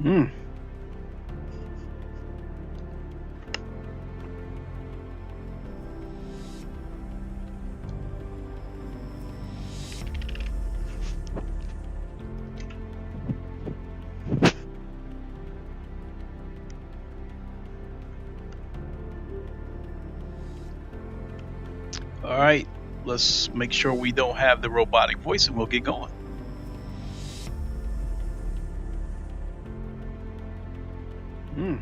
Hmm. All right. Let's make sure we don't have the robotic voice and we'll get going. Hmm.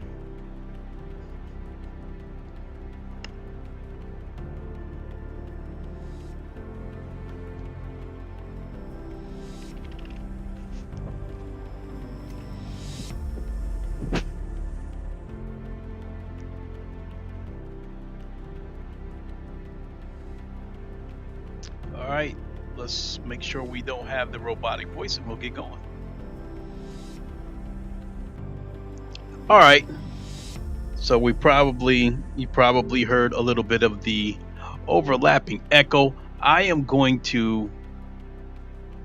All right. Let's make sure we don't have the robotic voice and we'll get going. All right. So you probably heard a little bit of the overlapping echo. I am going to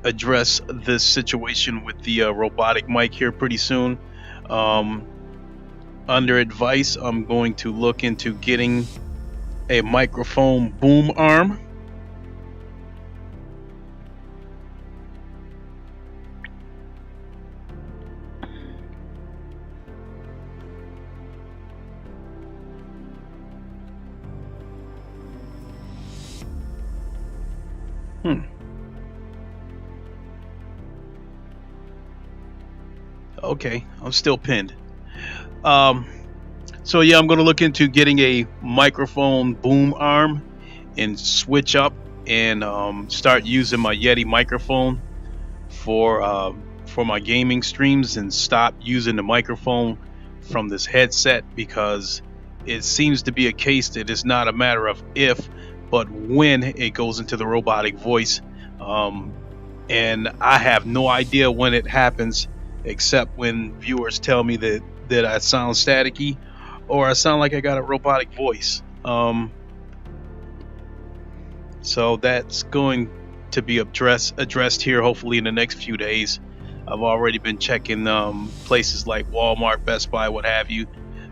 address this situation with the robotic mic here pretty soon. Um, Under advice, I'm going to look into getting a microphone boom arm. Hmm. Okay, I'm still pinned. Um, so yeah, I'm going to look into getting a microphone boom arm and switch up and start using my Yeti microphone for my gaming streams and stop using the microphone from this headset because it seems to be a case that it's not a matter of if, but when it goes into the robotic voice. Um, and I have no idea when it happens, except when viewers tell me that I sound staticky or I sound like I got a robotic voice. So that's going to be addressed here hopefully in the next few days. I've already been checking places like Walmart, Best Buy, what have you,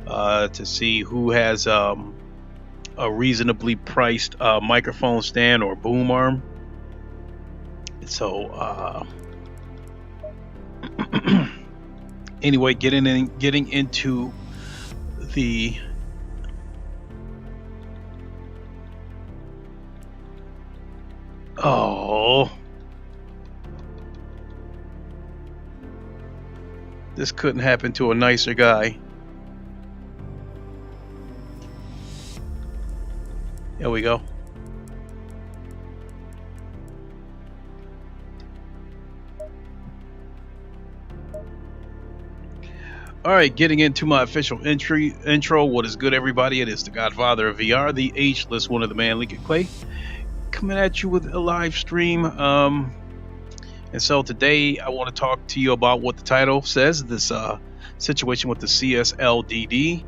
to see who has a reasonably priced microphone stand or boom arm. So anyway, getting into the oh, this couldn't happen to a nicer guy. There we go. All right, getting into my official intro. What is good, everybody? It is the Godfather of VR, the Ageless one of the man, Lincoln Clay, coming at you with a live stream. And so today I want to talk to you about what the title says. This situation with the CSL DD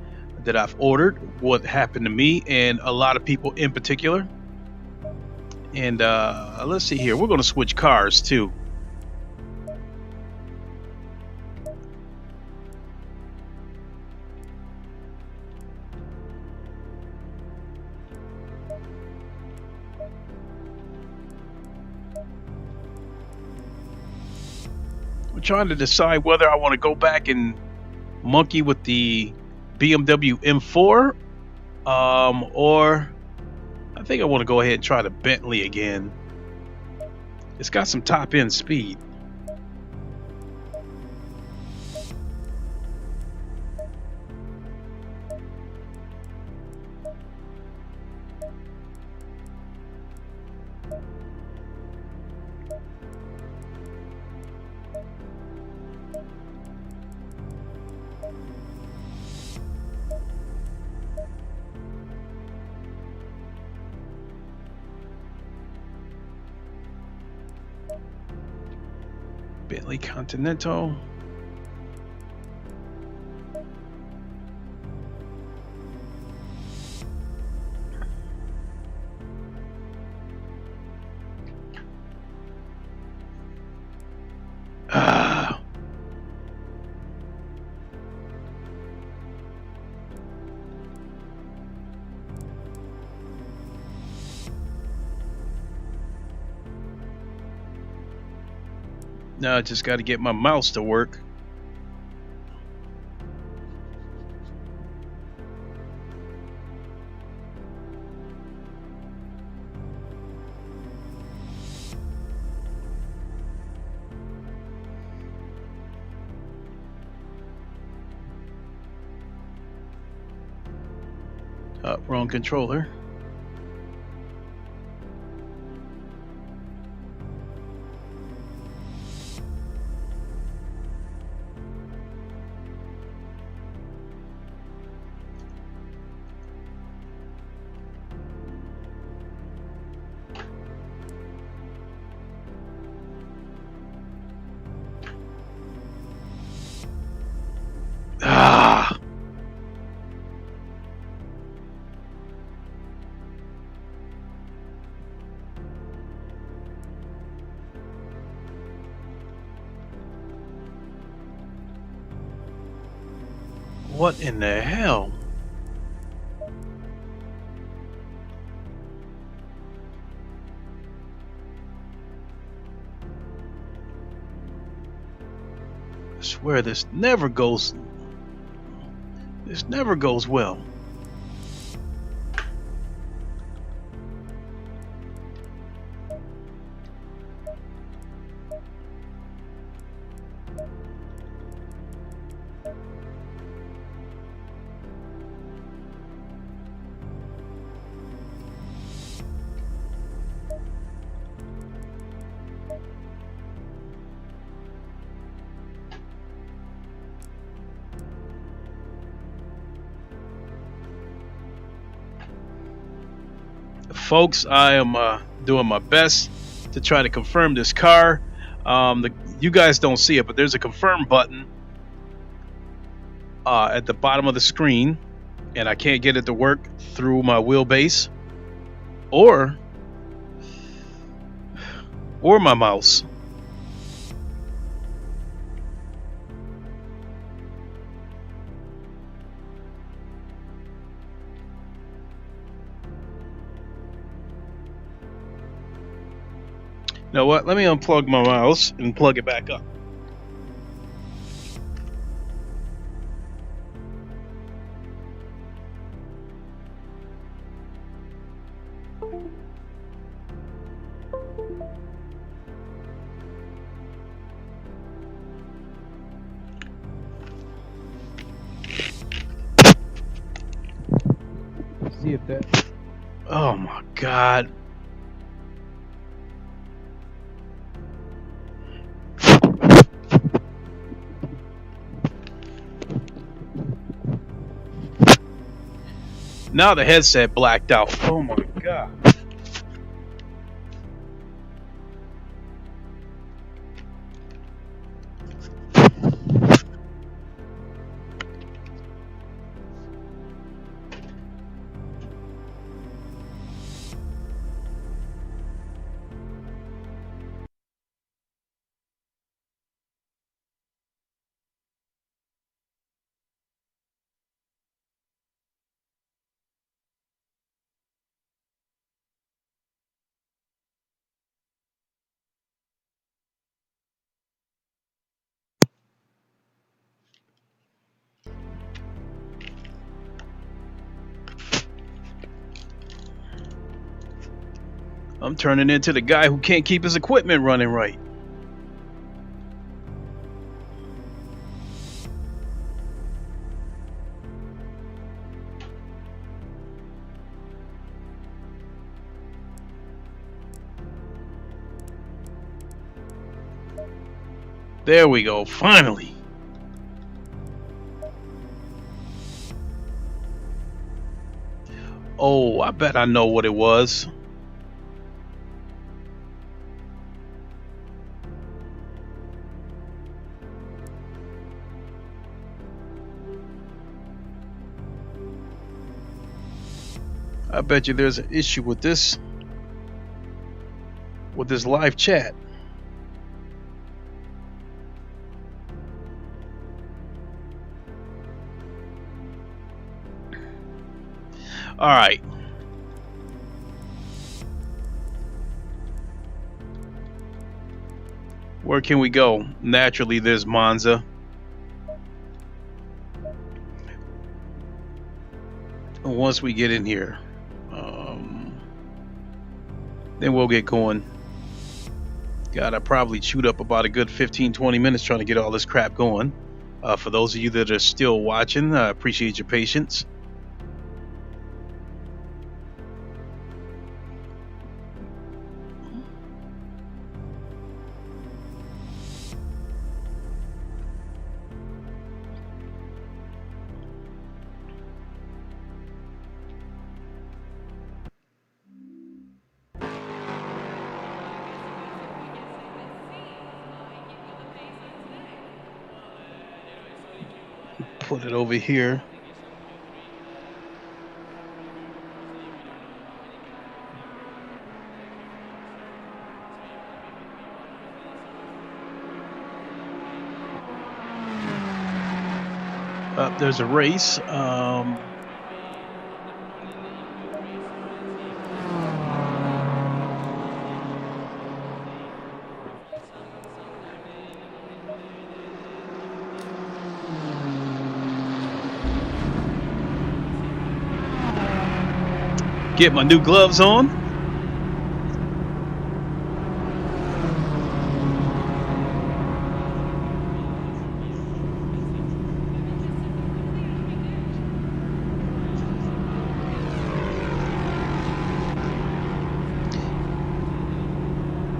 that I've ordered, what happened to me, and a lot of people in particular. And let's see here. We're going to switch cars too. I'm trying to decide whether I want to go back and monkey with the BMW M4, or I think I want to go ahead and try the Bentley again. It's got some top end speed. Bentley Continental. Now I just got to get my mouse to work. Wrong controller. Ah! What in the hell? I swear this never goes well. Folks, I am doing my best to try to confirm this car. You guys don't see it, but there's a confirm button at the bottom of the screen, and I can't get it to work through my wheelbase or my mouse. You know what? Let me unplug my mouse and plug it back up. See if that. Oh my God. Now the headset blacked out. Oh my God. I'm turning into the guy who can't keep his equipment running right. There we go, finally. Oh, I bet I know what it was. I bet you there's an issue with this live chat. All right. Where can we go? Naturally, there's Monza. Once we get in here, then we'll get going. God, I probably chewed up about a good 15-20 minutes trying to get all this crap going. For those of you that are still watching, I appreciate your patience. Put it over here. There's a race. Get my new gloves on.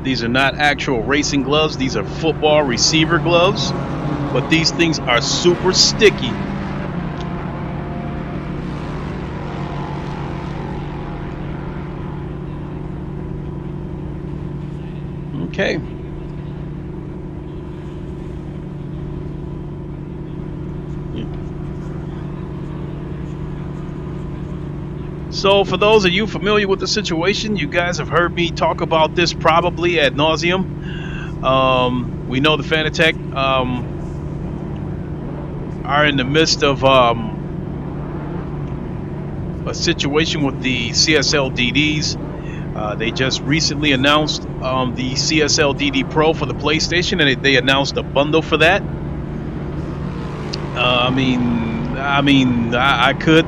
These are not actual racing gloves. These are football receiver gloves, but these things are super sticky. Okay. So for those of you familiar with the situation, you guys have heard me talk about this probably ad nauseum. We know the Fanatec are in the midst of a situation with the CSL DDs. They just recently announced the CSL DD Pro for the PlayStation, and they announced a bundle for that. I could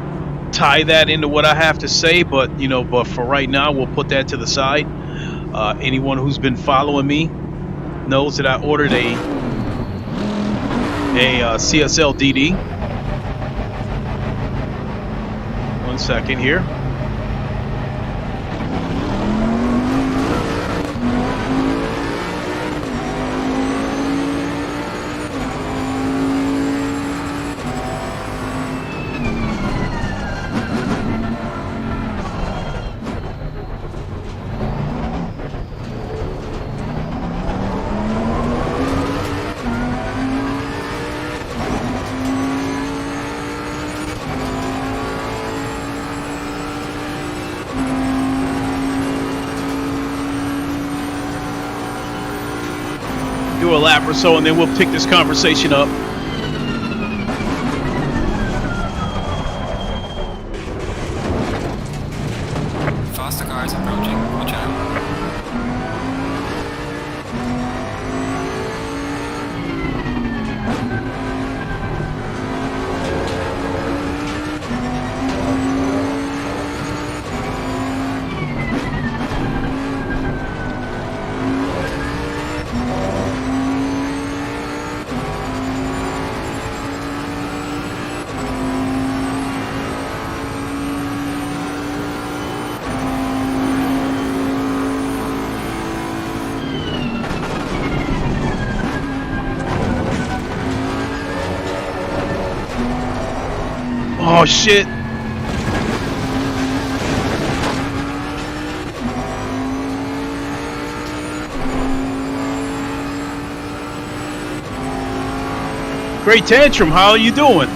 tie that into what I have to say, but but for right now, we'll put that to the side. Anyone who's been following me knows that I ordered a CSL DD. One second here. Do a lap or so, and then we'll pick this conversation up. Faster cars approaching. Watch out. Oh shit. Great Tantrum, how are you doing?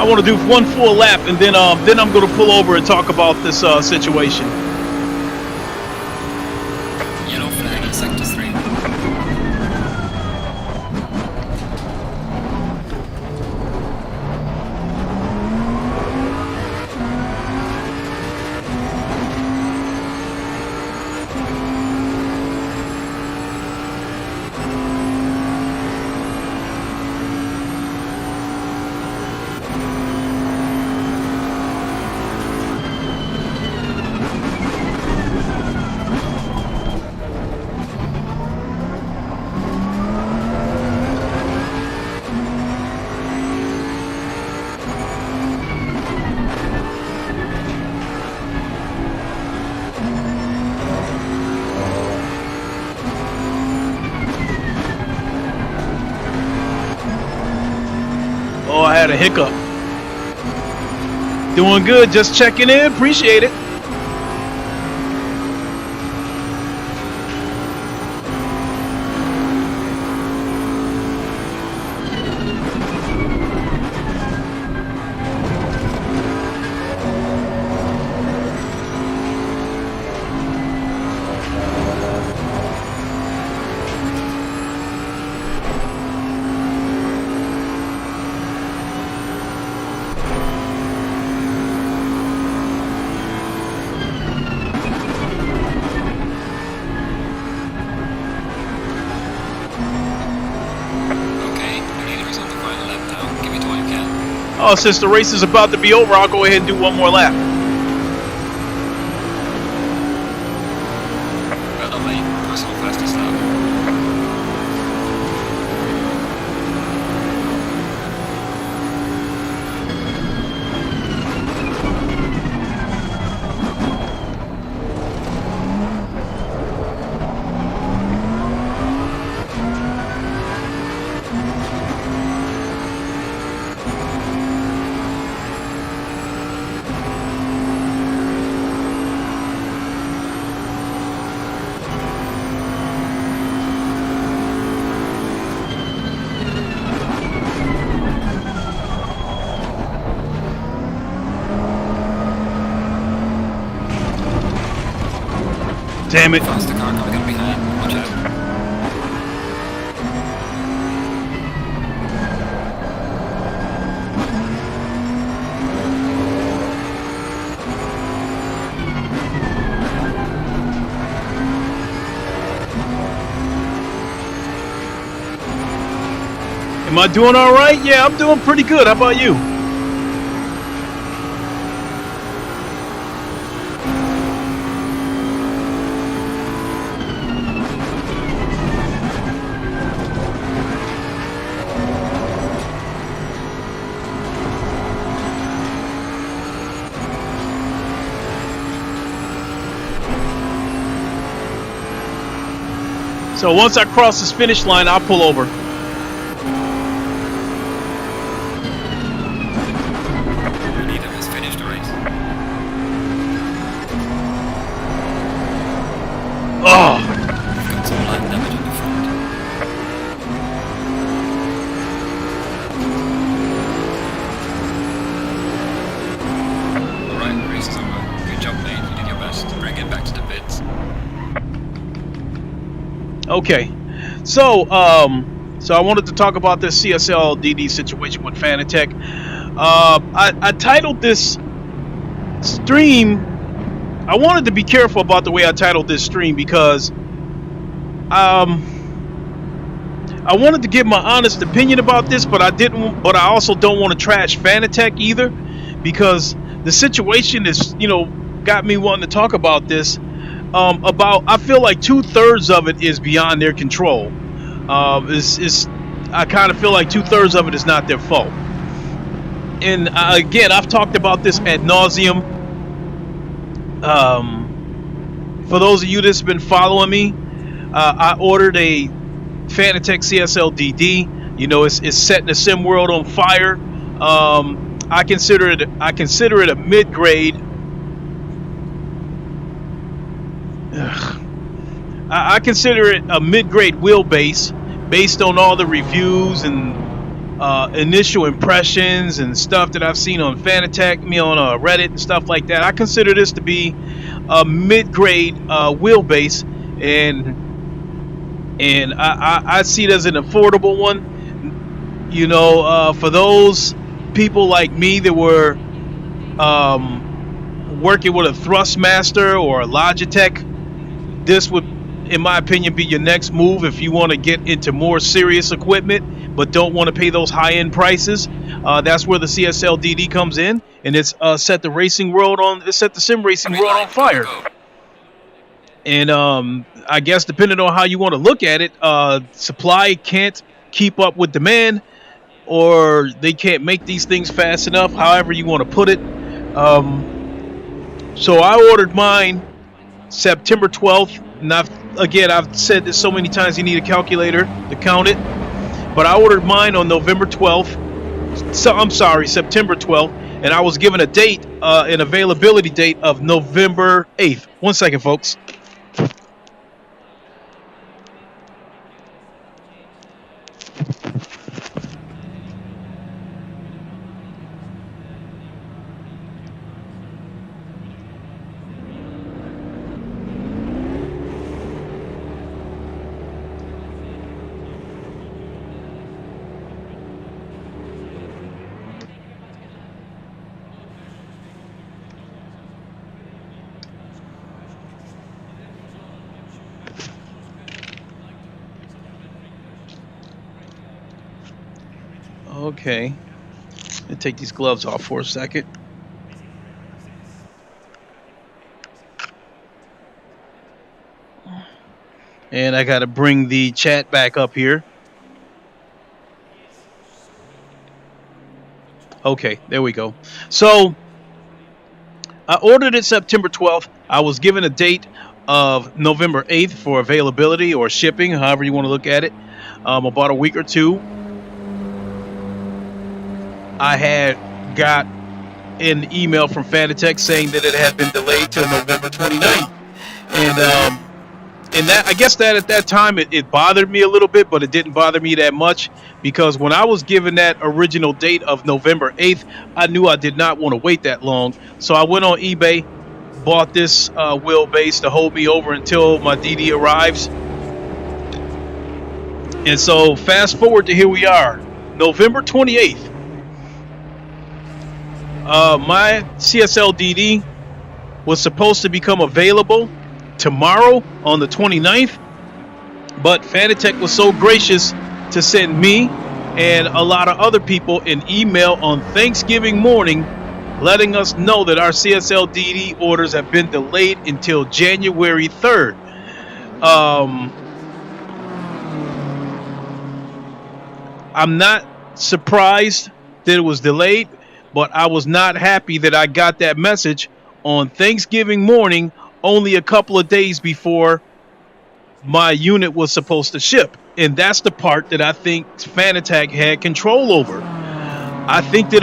I want to do one full lap, and then I'm going to pull over and talk about this situation. Yellow flag in sector 3. Oh, I had a hiccup. Doing good, just checking in. Appreciate it. Oh, since the race is about to be over, I'll go ahead and do one more lap. Well done, mate. Personal fastest lap. Damn it. Faster car coming up behind. Watch out. Am I doing all right? Yeah, I'm doing pretty good. How about you? So once I cross this finish line, I'll pull over. Neither has finished the race. Oh, We've got some land damage on the front. Alright, the race is over. Good job, mate. You did your best to bring it back to the pits. okay. So I wanted to talk about this CSL DD situation with Fanatec. I titled this stream. I wanted to be careful about the way I titled this stream because I wanted to give my honest opinion about this, but I didn't. But I also don't want to trash Fanatec either, because the situation is, got me wanting to talk about this. I feel like 2/3 of it is beyond their control. I kind of feel like 2/3 of it is not their fault. And again, I've talked about this ad nauseum. For those of you that's been following me, I ordered a Fanatec CSL DD. It's setting the sim world on fire. I consider it a mid-grade. I consider it a mid-grade wheelbase based on all the reviews and initial impressions and stuff that I've seen on Fanatec, on Reddit and stuff like that, I consider this to be a mid-grade wheelbase, and I see it as an affordable one. For those people like me that were working with a Thrustmaster or a Logitech, this would, in my opinion, be your next move if you want to get into more serious equipment but don't want to pay those high-end prices. That's where the CSL DD comes in, and it's set the sim racing world on fire. And I guess depending on how you want to look at it, supply can't keep up with demand, or they can't make these things fast enough, however you want to put it. So I ordered mine September 12th. And I've said this so many times, you need a calculator to count it. But I ordered mine on November 12th. September 12th. And I was given a date, an availability date of November 8th. 1 second, folks. Okay, let me take these gloves off for a second. And I got to bring the chat back up here. Okay, there we go. So I ordered it September 12th. I was given a date of November 8th for availability or shipping, however you want to look at it. About a week or two, I had got an email from Fanatec saying that it had been delayed till November 29th. And that, I guess that at that time it bothered me a little bit, but it didn't bother me that much, because when I was given that original date of November 8th, I knew I did not want to wait that long. So I went on eBay, bought this wheelbase to hold me over until my DD arrives. And so fast forward to here we are, November 28th. My CSL DD was supposed to become available tomorrow on the 29th, but Fanatec was so gracious to send me and a lot of other people an email on Thanksgiving morning letting us know that our CSL DD orders have been delayed until January 3rd. I'm not surprised that it was delayed, but I was not happy that I got that message on Thanksgiving morning, only a couple of days before my unit was supposed to ship. And that's the part that I think Fanatec had control over. I think that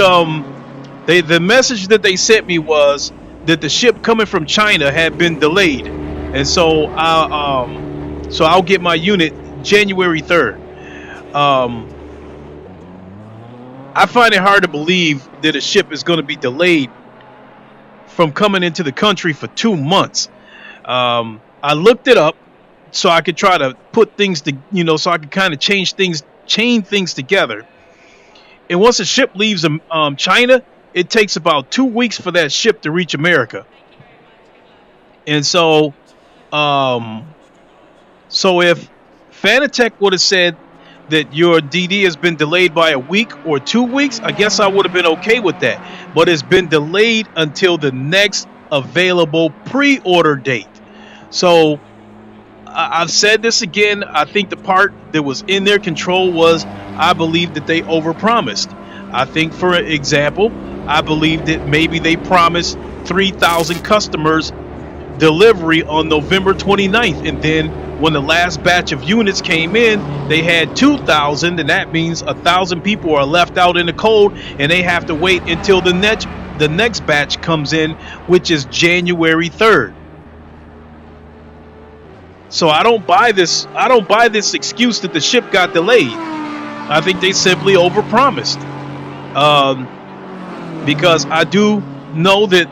the message that they sent me was that the ship coming from China had been delayed, and so I'll get my unit January 3rd. I find it hard to believe that a ship is going to be delayed from coming into the country for 2 months. I looked it up so I could try to put things to, so I could kind of chain things together. And once a ship leaves China, it takes about 2 weeks for that ship to reach America. And so if Fanatec would have said that your DD has been delayed by a week or 2 weeks, I guess I would have been okay with that. But it's been delayed until the next available pre-order date. So I've said this again. I think the part that was in their control was, I believe that they overpromised. I think, for example, I believe that maybe they promised 3,000 customers delivery on November 29th, and then when the last batch of units came in, they had 2,000, and that means 1,000 people are left out in the cold, and they have to wait until the next batch comes in, which is January 3rd. So I don't buy this excuse that the ship got delayed. I think they simply overpromised. Because I do know that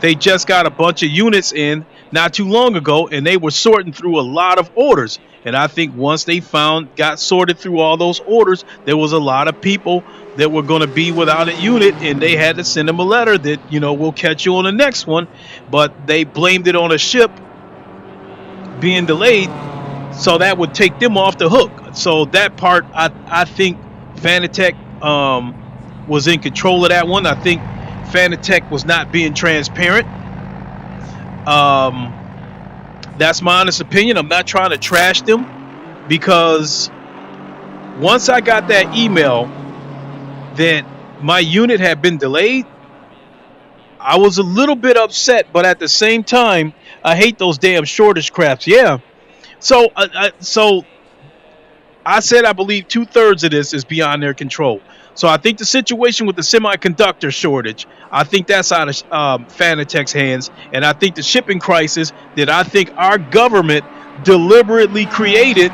they just got a bunch of units in not too long ago, and they were sorting through a lot of orders. And I think once they got sorted through all those orders, there was a lot of people that were going to be without a unit, and they had to send them a letter that, we'll catch you on the next one. But they blamed it on a ship being delayed, so that would take them off the hook. So that part, I think Fanatec was in control of that one. I think Fanatec was not being transparent. That's my honest opinion. I'm not trying to trash them, because once I got that email that my unit had been delayed, I was a little bit upset, but at the same time, I hate those damn shortage craps. Yeah. So I said I believe 2/3 of this is beyond their control. So I think the situation with the semiconductor shortage, I think that's out of Fanatec's hands. And I think the shipping crisis that I think our government deliberately created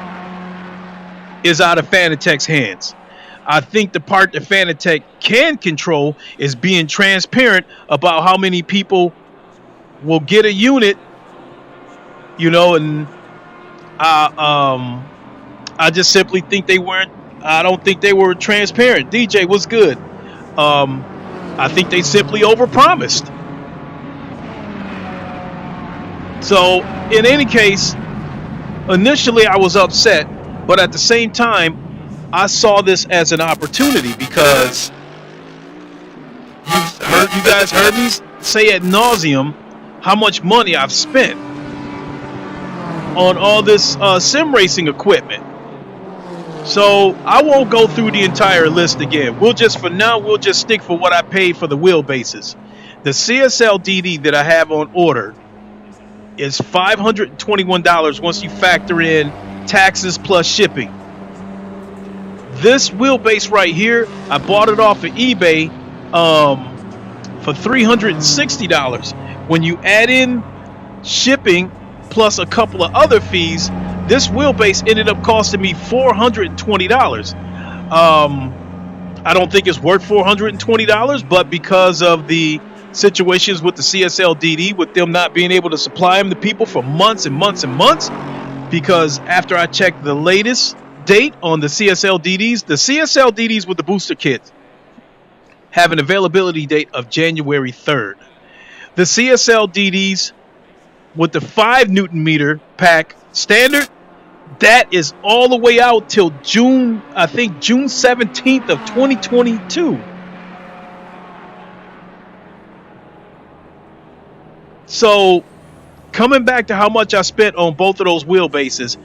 is out of Fanatec's hands. I think the part that Fanatec can control is being transparent about how many people will get a unit, and I just simply think I don't think they were transparent. DJ, what's good? I think they simply overpromised. So, in any case, initially I was upset, but at the same time, I saw this as an opportunity, because you guys heard me say ad nauseum how much money I've spent on all this sim racing equipment. So I won't go through the entire list again. We'll just stick for what I paid for the wheelbases. The CSL DD that I have on order is $521 once you factor in taxes plus shipping. This wheelbase right here, I bought it off of eBay for $360. When you add in shipping plus a couple of other fees, this wheelbase ended up costing me $420. I don't think it's worth $420, but because of the situations with the CSL DD, with them not being able to supply them to people for months and months and months, because after I checked the latest date on the CSL DDs with the booster kits have an availability date of January 3rd. The CSL DDs with the 5 Newton meter pack standard, that is all the way out till June 17th of 2022. So coming back to how much I spent on both of those wheelbases,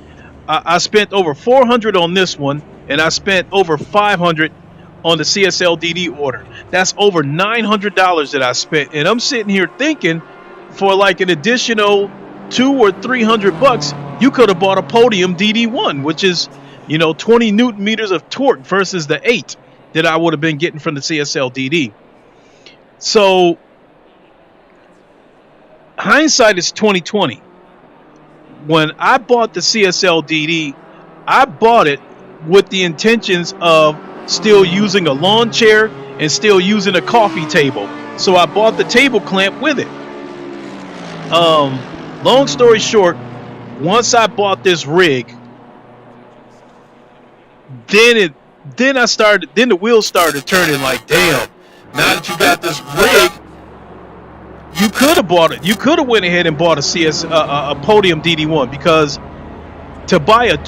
I spent over $400 on this one, and I spent over $500 on the CSL DD order. That's over $900 that I spent, and I'm sitting here thinking, for like an additional $200 or $300, you could have bought a Podium DD1, which is 20 Newton meters of torque versus the 8 that I would have been getting from the CSL DD. So hindsight is 2020. When I bought the CSL DD, I bought it with the intentions of still using a lawn chair and still using a coffee table. So I bought the table clamp with it. Long story short, once I bought this rig, then the wheels started turning like, damn, now that you got this rig, you could have bought it. You could have went ahead and bought a Podium DD1, because to buy a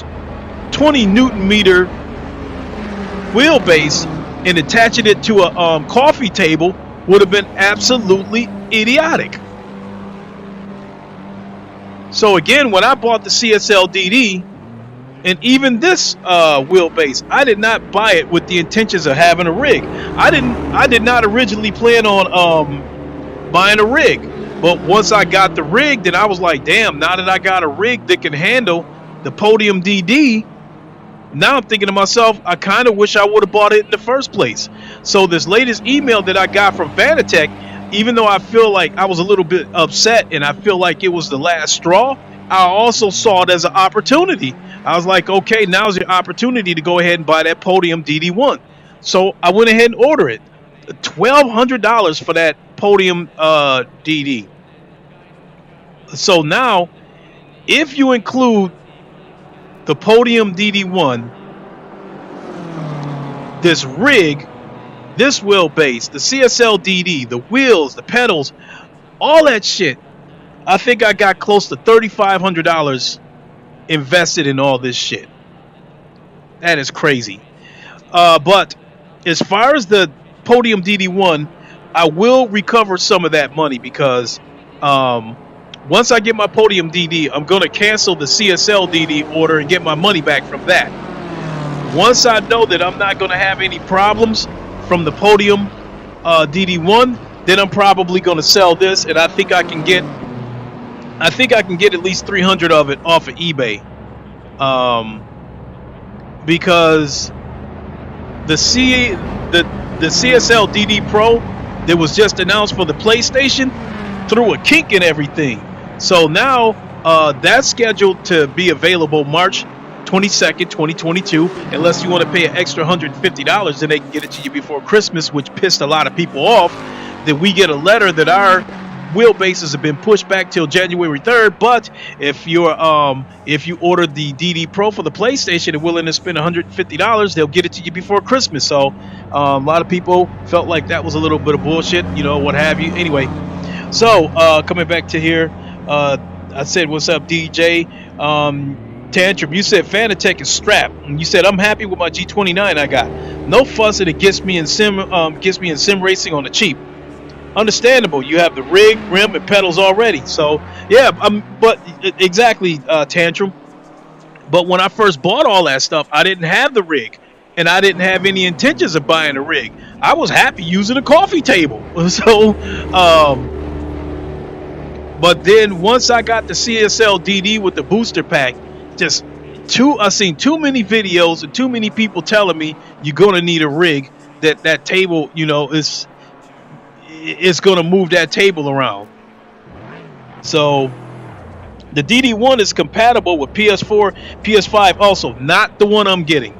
20 Newton meter wheelbase and attaching it to a coffee table would have been absolutely idiotic. So again, when I bought the CSL DD, and even this wheelbase, I did not buy it with the intentions of having a rig. I did not originally plan on buying a rig, but once I got the rig, then I was like, damn, now that I got a rig that can handle the Podium DD, now I'm thinking to myself, I kind of wish I would have bought it in the first place. So this latest email that I got from Fanatec, even though I feel like I was a little bit upset and I feel like it was the last straw, I also saw it as an opportunity. I was like, okay, now's your opportunity to go ahead and buy that Podium DD1. So I went ahead and ordered it. $1,200 for that Podium DD. So now, if you include the Podium DD1, this rig, this wheelbase, the CSL DD, the wheels, the pedals, all that shit, I think I got close to $3,500 invested in all this shit. That is crazy. But as far as the Podium DD1, I will recover some of that money because once I get my Podium DD, I'm going to cancel the CSL DD order and get my money back from that. Once I know that I'm not going to have any problems from the Podium DD1, then I'm probably going to sell this, and I think I can get at least 300 of it off of eBay. Because the CSL DD Pro that was just announced for the PlayStation threw a kink in everything. So now that's scheduled to be available March 22nd, 2022. Unless you want to pay an extra $150, then they can get it to you before Christmas, which pissed a lot of people off. That we get a letter that our wheelbases have been pushed back till January 3rd. But if you order the DD Pro for the PlayStation and willing to spend $150, they'll get it to you before Christmas. So a lot of people felt like that was a little bit of bullshit, what have you. Anyway, so coming back to here, I said, what's up, DJ? Tantrum, you said Fanatec is strapped. And you said, I'm happy with my G29 I got. No fuss, and it gets me in sim racing on the cheap. Understandable. You have the rig, rim, and pedals already. So yeah, but exactly, Tantrum. But when I first bought all that stuff, I didn't have the rig, and I didn't have any intentions of buying a rig. I was happy using a coffee table. So, but then once I got the CSL DD with the booster pack, I've seen too many videos and too many people telling me you're gonna need a rig. That table, it's going to move that table around. So the DD1 is compatible with PS4, PS5 also, not the one I'm getting.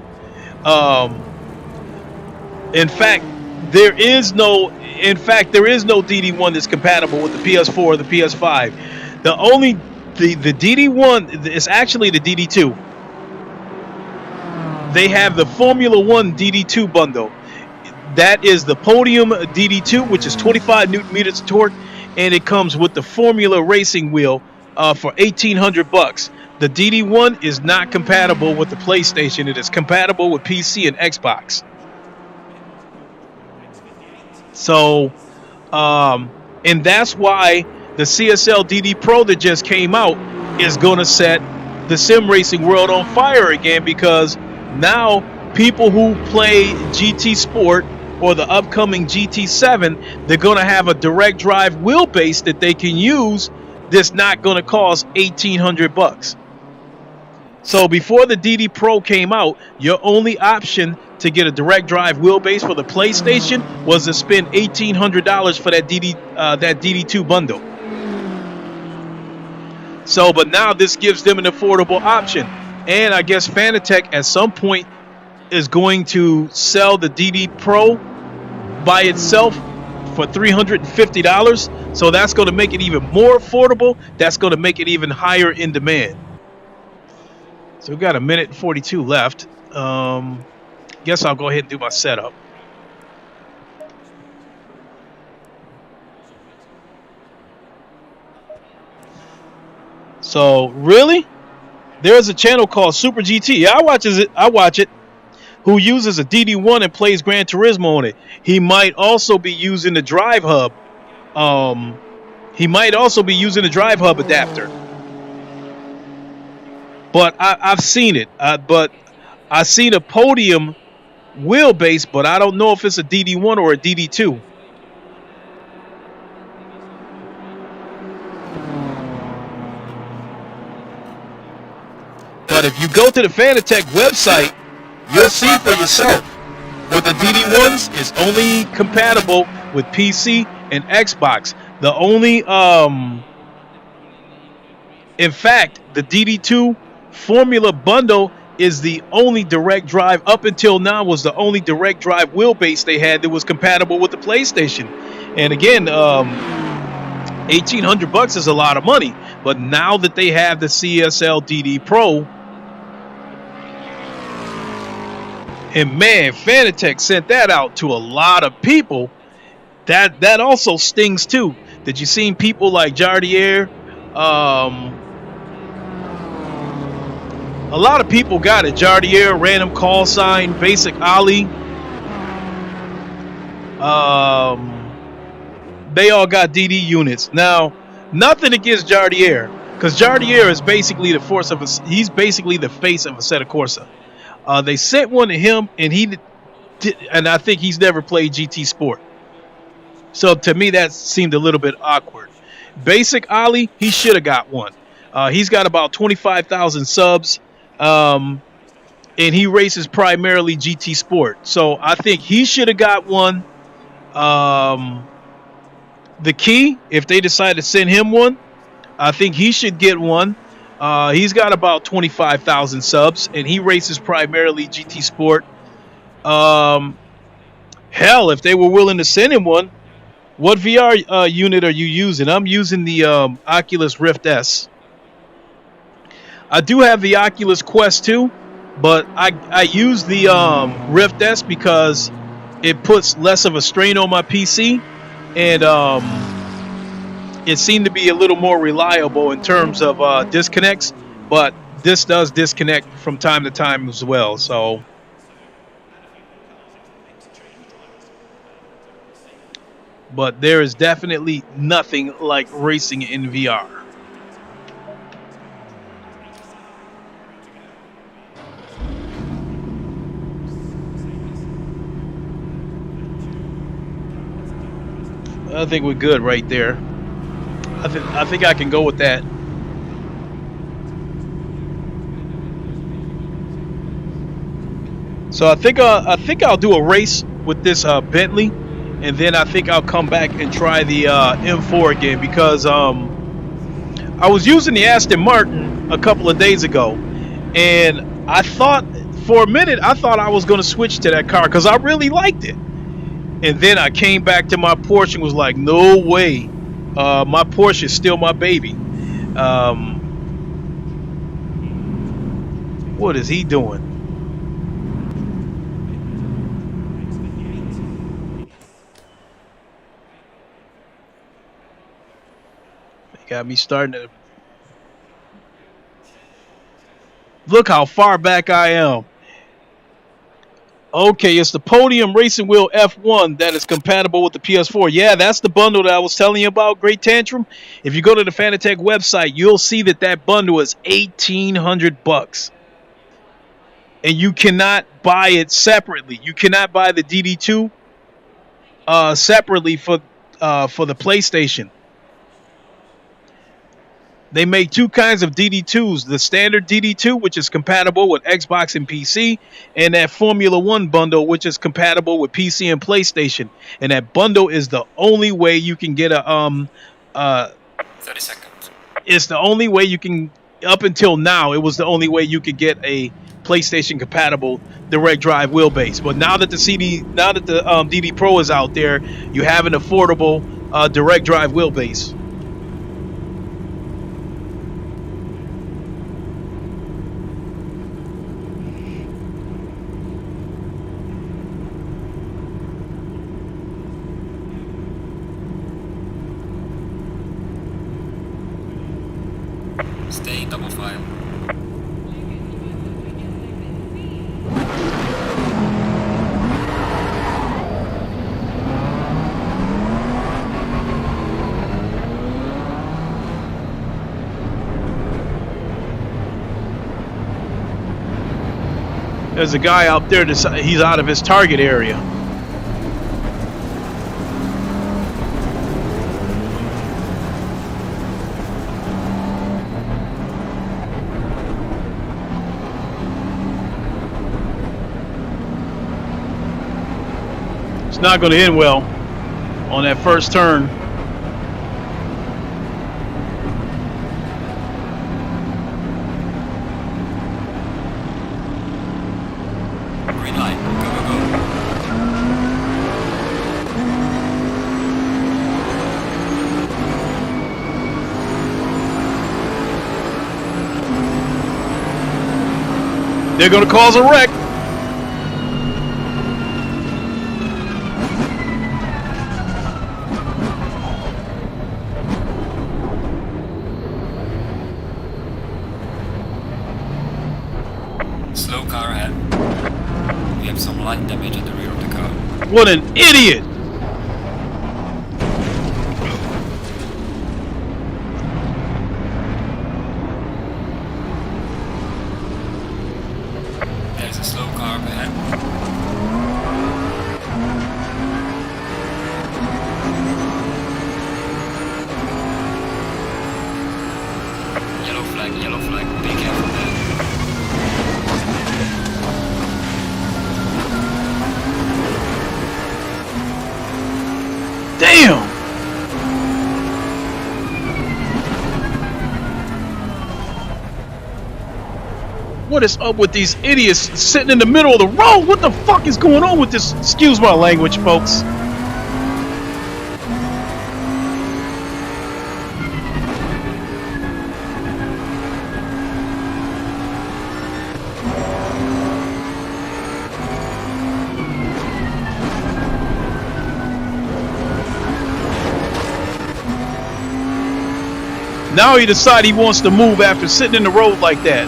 In fact, there is no DD1 that's compatible with the PS4 or the PS5. The DD1 is actually the DD2. They have the Formula One DD2 bundle. That is the Podium DD2, which is 25 Newton meters of torque, and it comes with the Formula Racing wheel for $1,800. The DD1 is not compatible with the PlayStation. It is compatible with PC and Xbox. So, and that's why the CSL DD Pro that just came out is going to set the sim racing world on fire again, because now people who play GT Sport or the upcoming GT7, they're going to have a direct drive wheelbase that they can use that's not going to cost $1,800. So before the DD Pro came out, your only option to get a direct drive wheelbase for the PlayStation was to spend $1,800 for that DD2 bundle. So, but now this gives them an affordable option. And I guess Fanatec at some point is going to sell the DD Pro by itself for $350. So that's going to make it even more affordable. That's going to make it even higher in demand. So we've got a minute and 42 left. Guess I'll go ahead and do my setup. So really, there's a channel called Super GT. Yeah, I watch it. Who uses a DD1 and plays Gran Turismo on it. He might also be using the Drive Hub. He might also be using the Drive Hub adapter. But I've seen it. But I've seen a Podium wheelbase, but I don't know if it's a DD1 or a DD2. But if you go to the Fanatec website, you'll see for yourself. With the DD1s, it's only compatible with PC and Xbox. The only, in fact, the DD2 Formula Bundle is the only direct drive up until now was the only direct drive wheelbase they had that was compatible with the PlayStation. And again, $1,800 is a lot of money, but now that they have the CSL DD Pro, and man, Fanatec sent that out to a lot of people. That also stings too. That you seen people like Jardier, a lot of people got it. Jardier, Random Call Sign, Basic Ali. They all got DD units. Now, nothing against Jardier, because Jardier is basically he's basically the face of Assetto Corsa. They sent one to him, and and I think he's never played GT Sport. So to me, that seemed a little bit awkward. Basic Ali, he should have got one. He's got about 25,000 subs, and he races primarily GT Sport. So I think he should have got one. The Key, if they decide to send him one, I think he should get one. He's got about 25,000 subs, and he races primarily GT Sport. Hell, if they were willing to send him one, what VR unit are you using? I'm using the Oculus Rift S. I do have the Oculus Quest 2, but I use the Rift S because it puts less of a strain on my PC, and it seemed to be a little more reliable in terms of disconnects, but this does disconnect from time to time as well. So but there is definitely nothing like racing in VR. I think we're good right there. I think I can go with that. So I think I'll do a race with this Bentley, and then I think I'll come back and try the M4 again, because I was using the Aston Martin a couple of days ago, and I thought for a minute I was going to switch to that car because I really liked it. And then I came back to my Porsche and was like, no way. My Porsche is still my baby. What is he doing? They got me starting to... Look how far back I am. Okay, it's the Podium Racing Wheel F1 that is compatible with the PS4. Yeah, that's the bundle that I was telling you about, Great Tantrum. If you go to the Fanatec website, you'll see that bundle is $1,800. And you cannot buy it separately. You cannot buy the DD2 separately for the PlayStation. They make two kinds of DD2s. The standard DD2, which is compatible with Xbox and PC, and that Formula One bundle, which is compatible with PC and PlayStation. And that bundle is the only way you can get a 30 seconds. It's the only way you can, up until now, it was the only way you could get a PlayStation compatible direct drive wheelbase. But now that the DD Pro is out there, you have an affordable direct drive wheelbase. Stay in double file. There's a guy out there that's he's out of his target area. It's not going to end well on that first turn. green light. Go, go, go. They're going to cause a wreck. Slow car ahead. We have some light damage at the rear of the car. What an idiot! There's a slow car up ahead. Yellow flag, be careful there. Damn! What is up with these idiots sitting in the middle of the road? What the fuck is going on with this? Excuse my language, folks. Now he decides he wants to move after sitting in the road like that.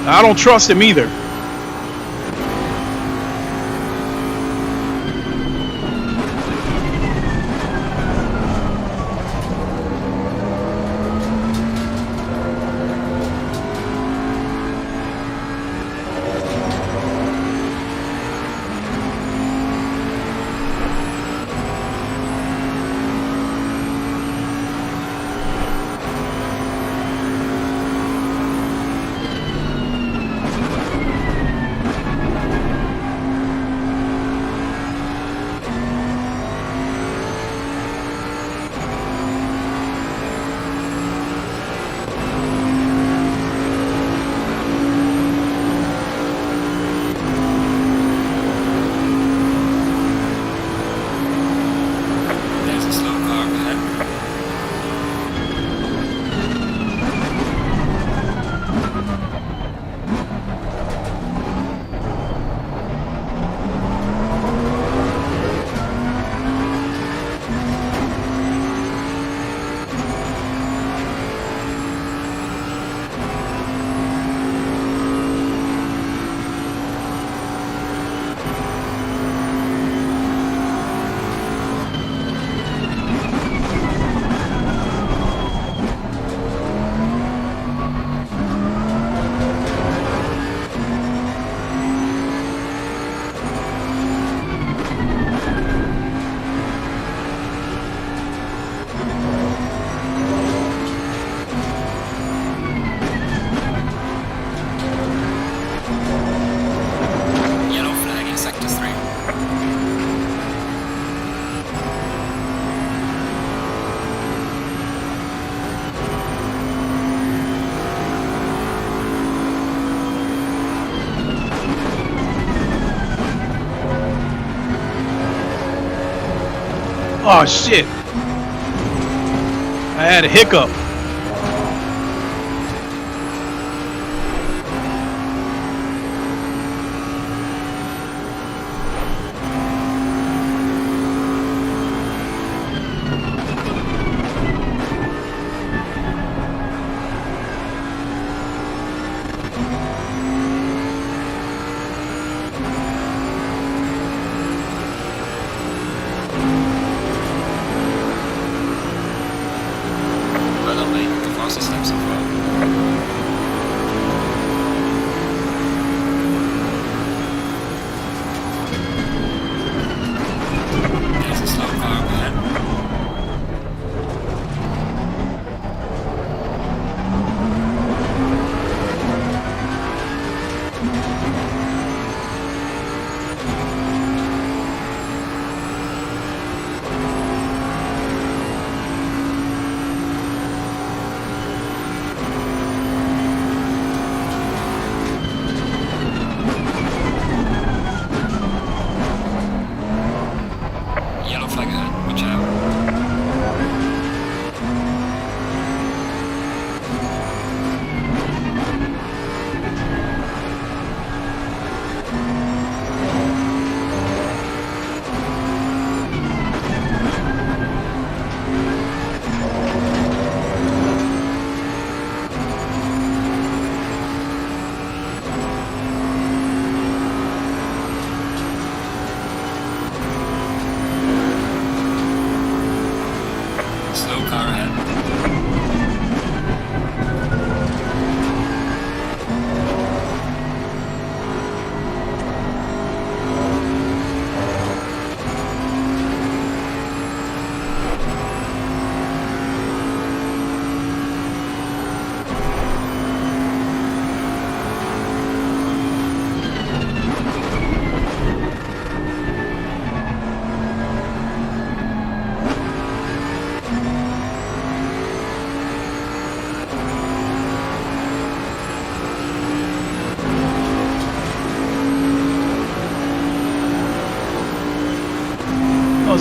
I don't trust him either. Oh shit! I had a hiccup.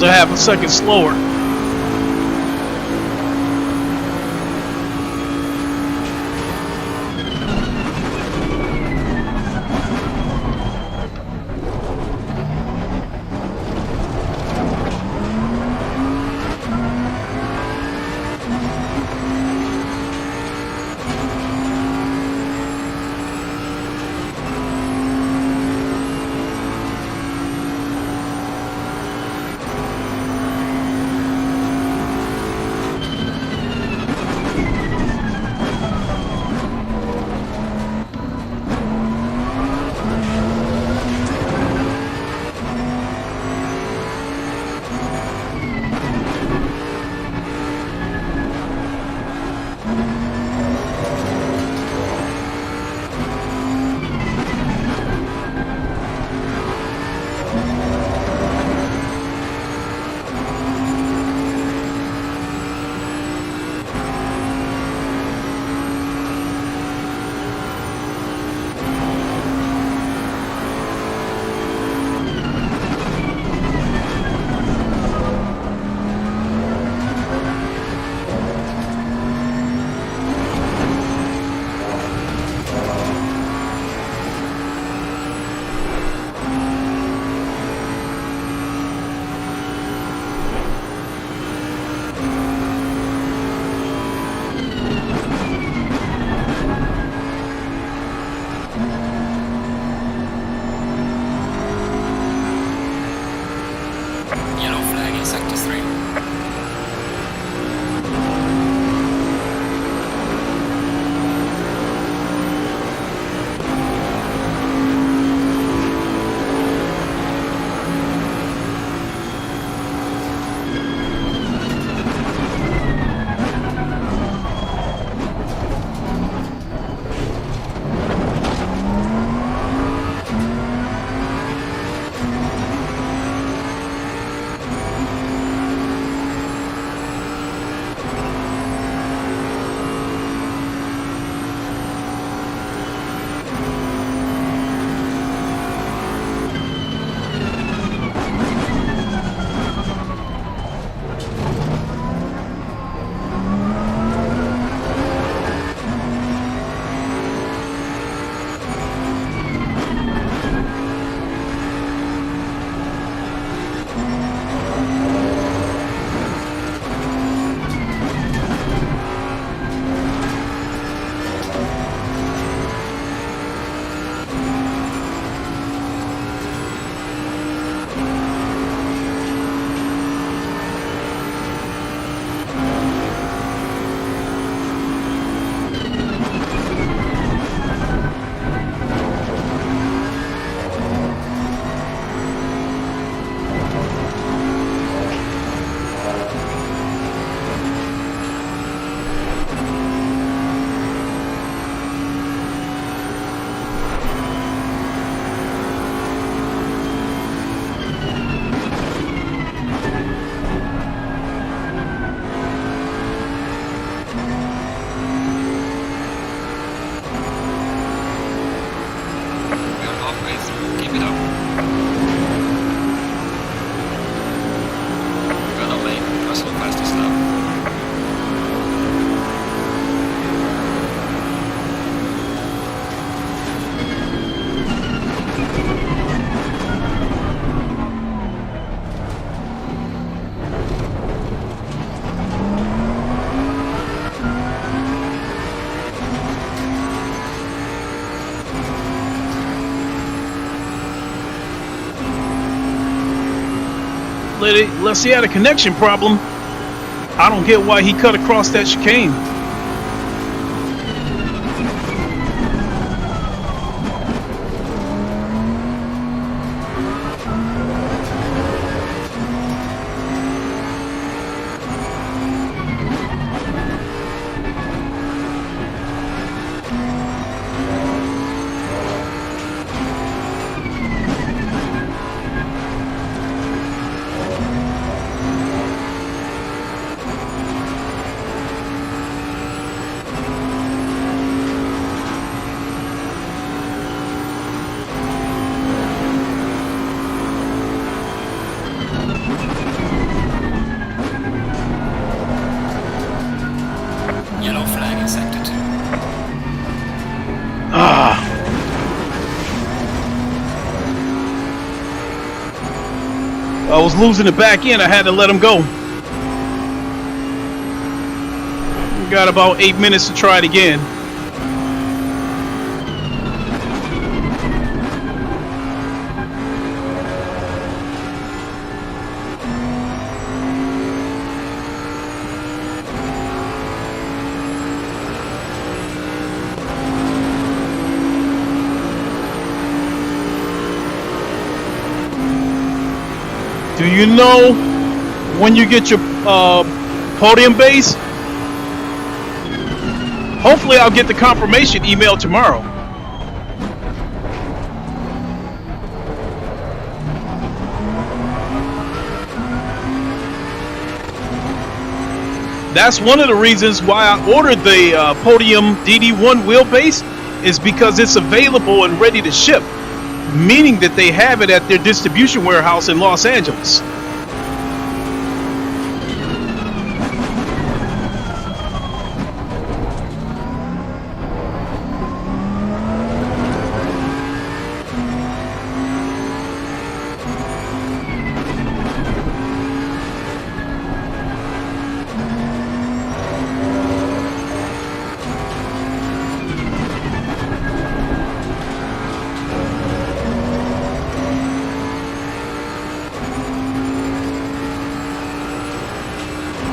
was a half a second slower. Yellow flag in sector 3. Unless he had a connection problem, I don't get why he cut across that chicane. was losing the back end. I had to let him go. We got about 8 minutes to try it again. Do you know when you get your podium base? Hopefully I'll get the confirmation email tomorrow. That's one of the reasons why I ordered the Podium DD1 wheelbase, is because it's available and ready to ship, meaning that they have it at their distribution warehouse in Los Angeles.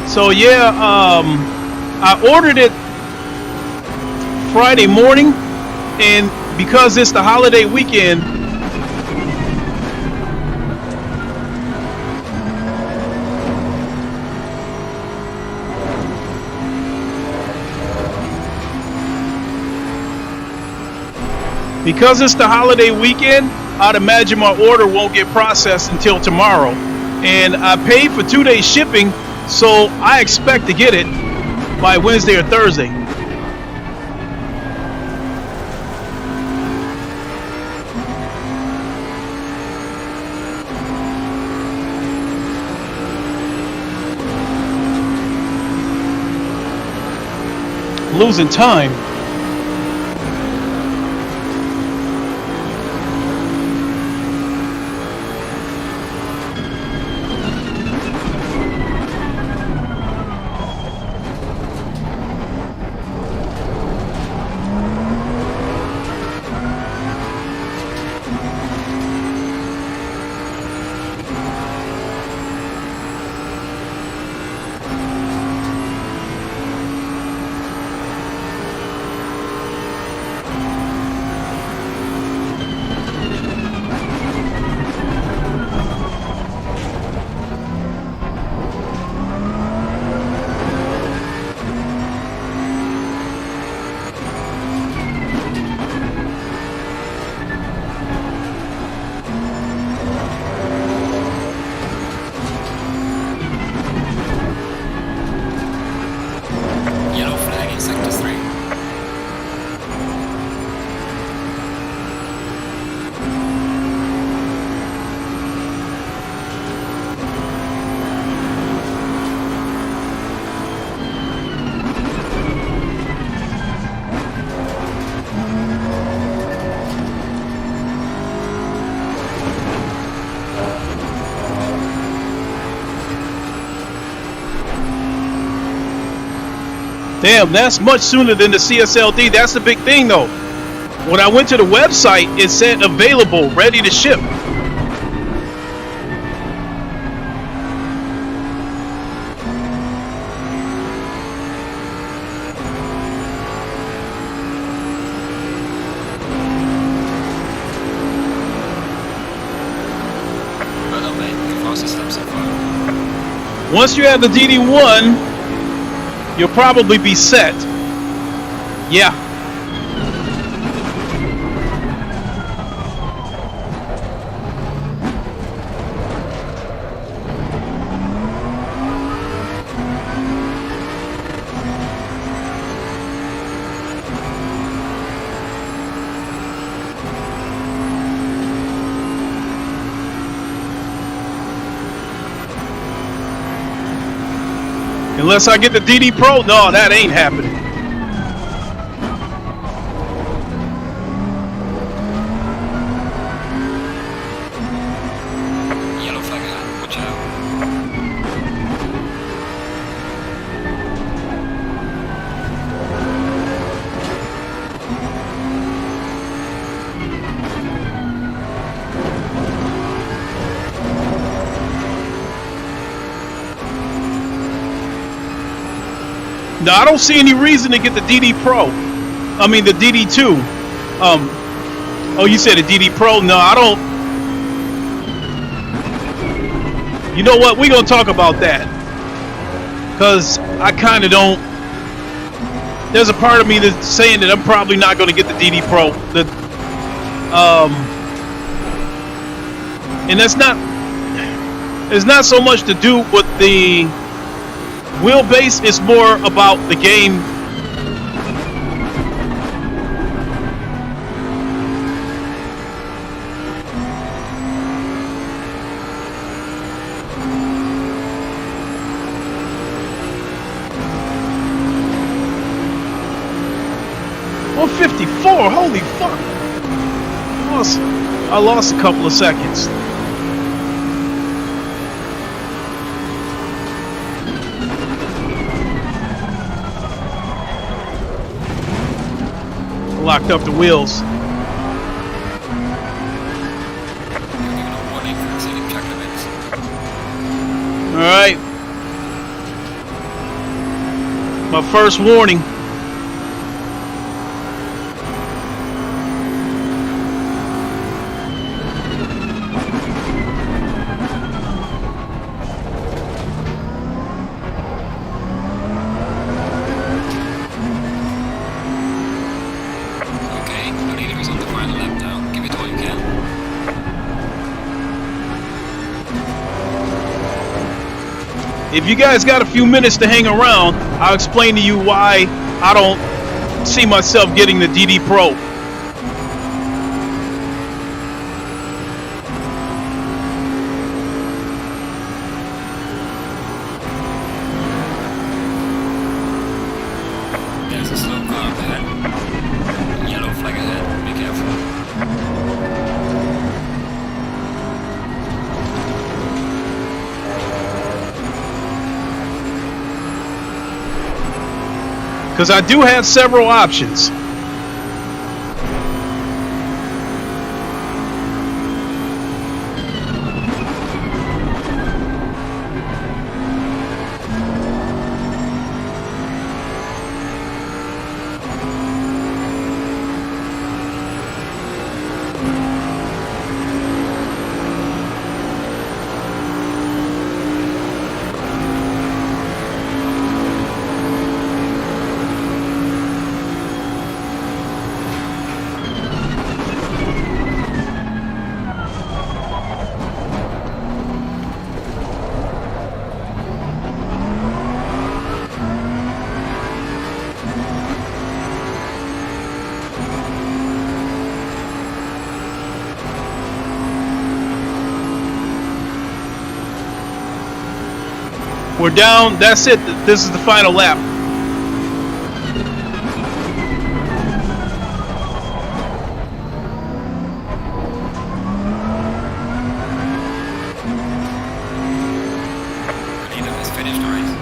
So yeah, I ordered it Friday morning, and because it's the holiday weekend, I'd imagine my order won't get processed until tomorrow. And I paid for 2 days shipping, so I expect to get it by Wednesday or Thursday. Losing time. Damn, that's much sooner than the CSLD. That's the big thing, though. When I went to the website, it said available, ready to ship. Once you have the DD1, you'll probably be set. Yeah. Unless I get the DD Pro, no, that ain't happening. Yellow flag out, watch out. No, I don't see any reason to get the DD Pro. I mean the DD2. Oh, you said a DD Pro? No, I don't. You know what? We're gonna talk about that, cause I kind of don't. There's a part of me that's saying that I'm probably not gonna get the DD Pro. And that's not. It's not so much to do with the wheelbase. It's more about the game. .154. Holy fuck! I lost a couple of seconds. Locked up the wheels. Alright. My first warning. If you guys got a few minutes to hang around, I'll explain to you why I don't see myself getting the DD Pro. There's a slow car up ahead. Yellow flag ahead. Be careful. Because I do have several options. We're down. That's it. This is the final lap. Leader has finished the race.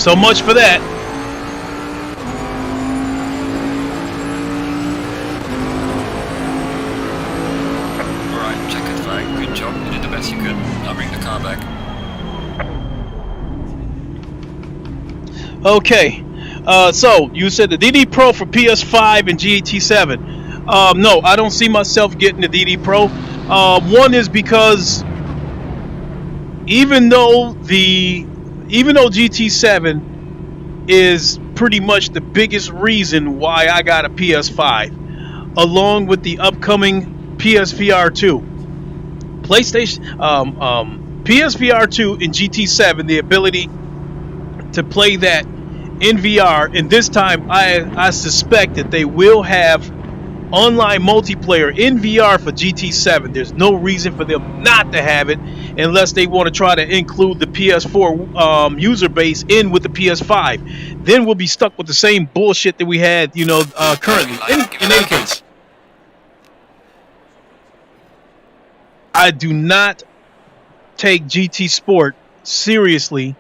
So much for that. Alright, check it flag. Good job. You did the best you could. I'll bring the car back. Okay. So you said the DD Pro for PS5 and GT7. No, I don't see myself getting the DD Pro. One is because even though GT7 is pretty much the biggest reason why I got a PS5, along with the upcoming PSVR 2. PSVR 2 and GT7, the ability to play that in VR, and this time I suspect that they will have online multiplayer in VR for GT7. There's no reason for them not to have it unless they want to try to include the PS4 user base in with the PS5. Then we'll be stuck with the same bullshit that we had, currently. In any case, I do not take GT Sport seriously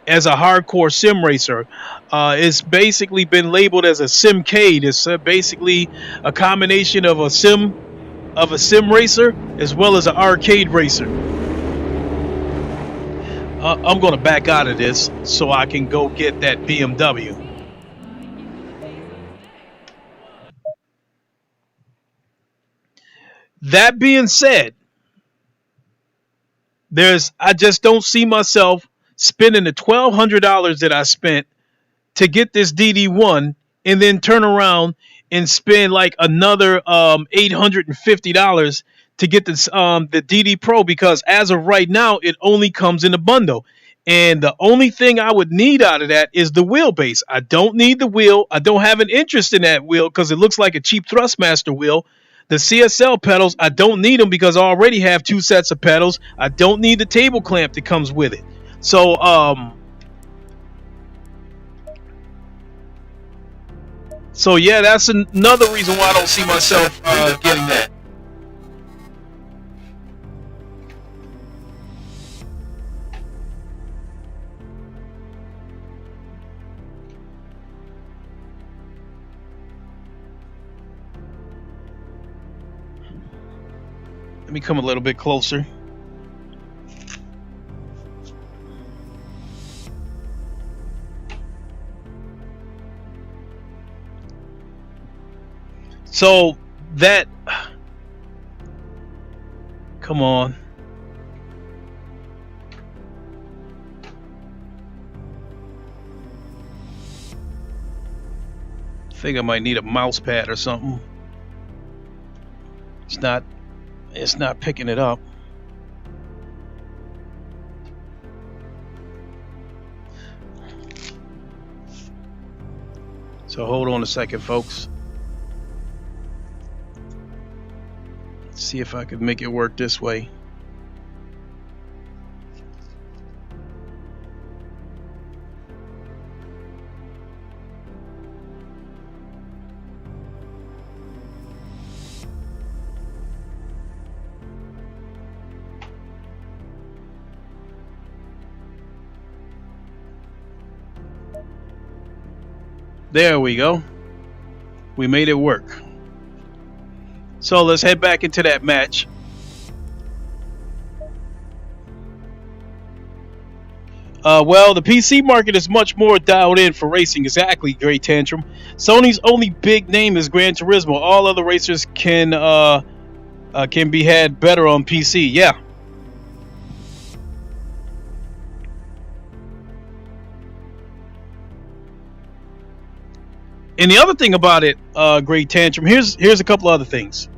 as a hardcore sim racer. It's basically been labeled as a simcade. It's basically a combination of a sim racer as well as an arcade racer. I'm going to back out of this so I can go get that BMW. That being said, I just don't see myself spending the $1,200 that I spent to get this DD1 and then turn around and spend like another $850 to get this the DD Pro, because as of right now it only comes in a bundle, and the only thing I would need out of that is the wheelbase. I don't need the wheel. I don't have an interest in that wheel because it looks like a cheap Thrustmaster wheel. The CSL pedals, I don't need them because I already have 2 sets of pedals. I don't need the table clamp that comes with it. So yeah, that's another reason why I don't see myself getting that. Let me come a little bit closer. So that, come on. I think I might need a mouse pad or something. It's not picking it up. So hold on a second, folks. Let's see if I could make it work this way. There we go. We made it work. So let's head back into that match. Well, the PC market is much more dialed in for racing. Exactly, Great Tantrum. Sony's only big name is Gran Turismo. All other racers can be had better on PC. Yeah. And the other thing about it, Great Tantrum, here's a couple other things.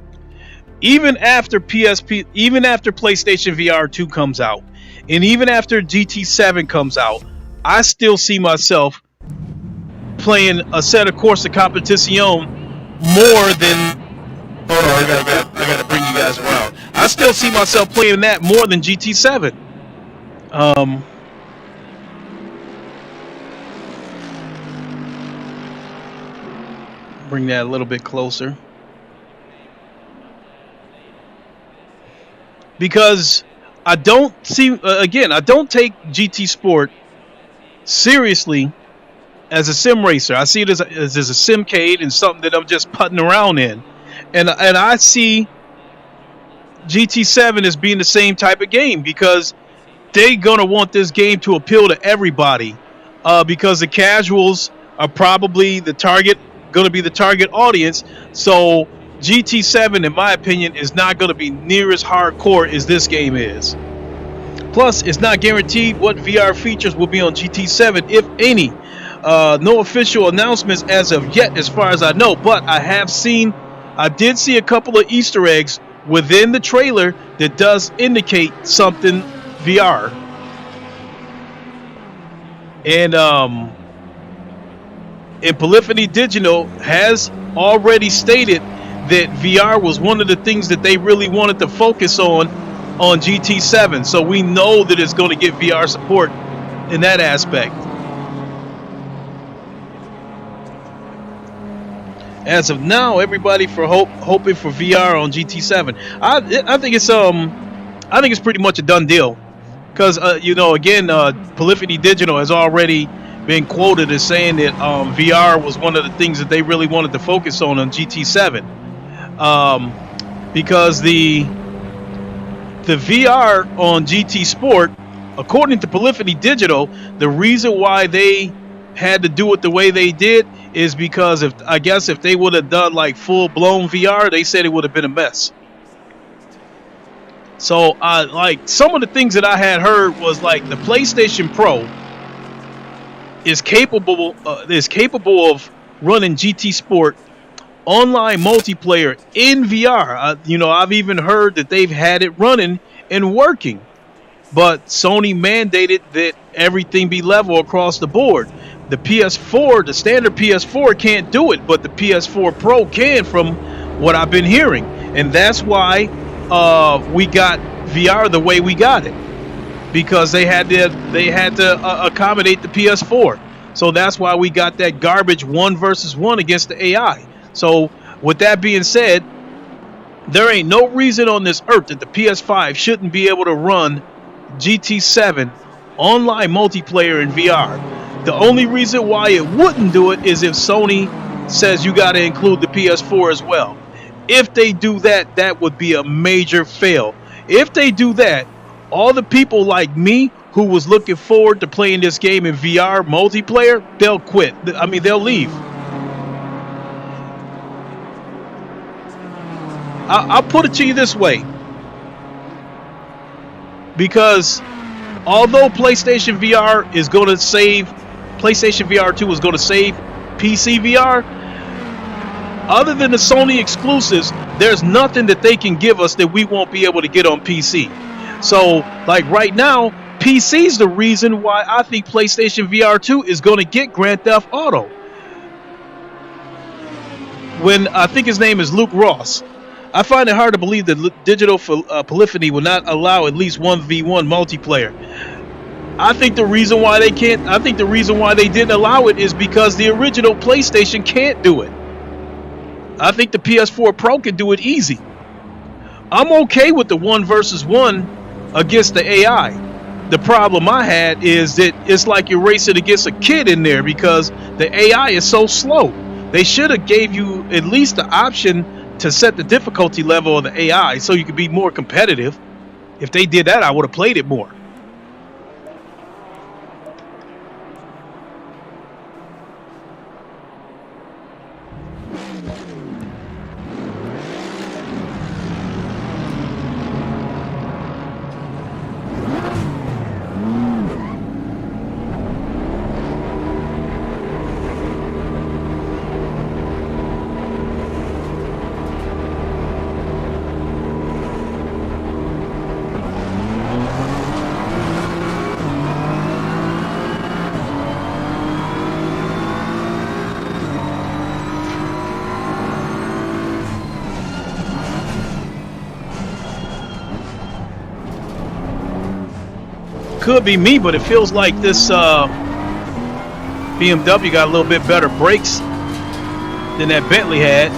Even after PlayStation VR 2 comes out, and even after GT7 comes out, I still see myself playing a set of Corsa Competizione more than. Hold on, I gotta bring you guys around. I still see myself playing that more than GT7. Bring that a little bit closer, because I don't see I don't take GT Sport seriously as a sim racer. I see it as a simcade and something that I'm just putting around in, and I see GT7 as being the same type of game, because they're gonna want this game to appeal to everybody, because the casuals are probably going to be the target audience. So GT7, in my opinion, is not going to be near as hardcore as this game is. Plus, it's not guaranteed what VR features will be on GT7, if any. No official announcements as of yet, as far as I know. But I did see a couple of Easter eggs within the trailer that does indicate something VR. And Polyphony Digital has already stated that VR was one of the things that they really wanted to focus on GT7. So we know that it's going to get VR support in that aspect. As of now, everybody hoping for VR on GT7. I think it's pretty much a done deal, because Polyphony Digital has already been quoted as saying that VR was one of the things that they really wanted to focus on GT7, because the VR on GT Sport, according to Polyphony Digital, the reason why they had to do it the way they did is because if they would have done like full-blown VR, they said it would have been a mess. So like some of the things that I had heard was like the PlayStation Pro is capable of running GT Sport online multiplayer in VR. I've even heard that they've had it running and working, but Sony mandated that everything be level across the board. The PS4, the standard PS4 can't do it, but the PS4 Pro can, from what I've been hearing. And that's why we got VR the way we got it, because they had to accommodate the PS4. So that's why we got that garbage 1 versus 1 against the AI. So with that being said, there ain't no reason on this earth that the PS5 shouldn't be able to run GT7 online multiplayer in VR. The only reason why it wouldn't do it is if Sony says you got to include the PS4 as well. If they do that, that would be a major fail. If they do that, all the people like me who was looking forward to playing this game in VR multiplayer, they'll quit. I mean, they'll leave. I'll put it to you this way. Because although PlayStation VR is going to save, PlayStation VR 2 is going to save PC VR, other than the Sony exclusives, there's nothing that they can give us that we won't be able to get on PC. So, like right now, PC's the reason why I think PlayStation VR 2 is going to get Grand Theft Auto. When I think his name is Luke Ross, I find it hard to believe that Digital Polyphony will not allow at least 1v1 multiplayer. I think the reason why they didn't allow it is because the original PlayStation can't do it. I think the PS4 Pro can do it easy. I'm okay with the 1 versus 1 against the AI. The problem I had is that it's like you're racing against a kid in there, because the AI is so slow. They should have gave you at least the option to set the difficulty level of the AI so you could be more competitive. If they did that, I would have played it more. Could be me, but it feels like this BMW got a little bit better brakes than that Bentley had.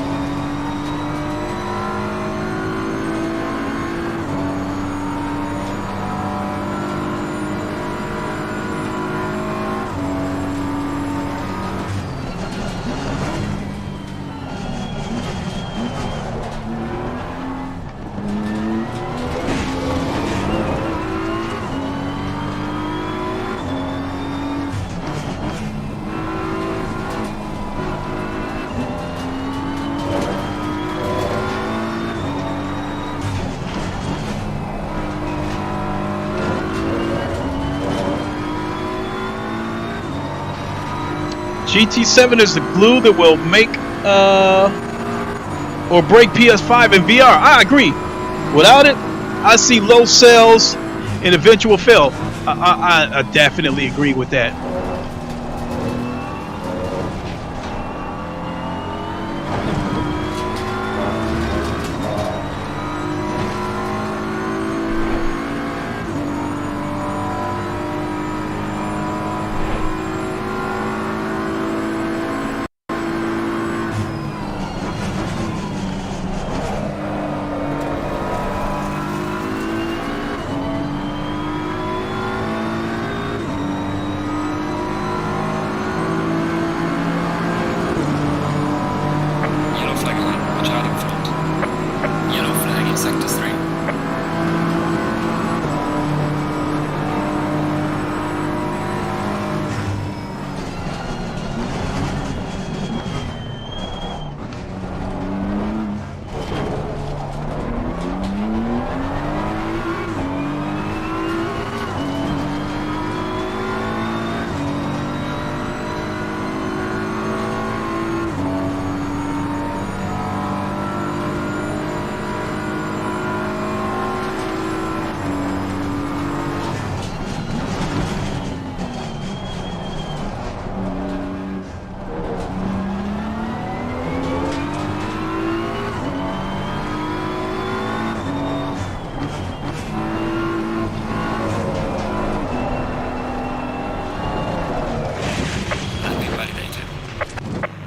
GT7 is the glue that will make or break PS5 and VR. I agree. Without it, I see low sales and eventual fail. I definitely agree with that. Yellow flag line, watch out in front. Yellow flag in sector 3. Landing validated.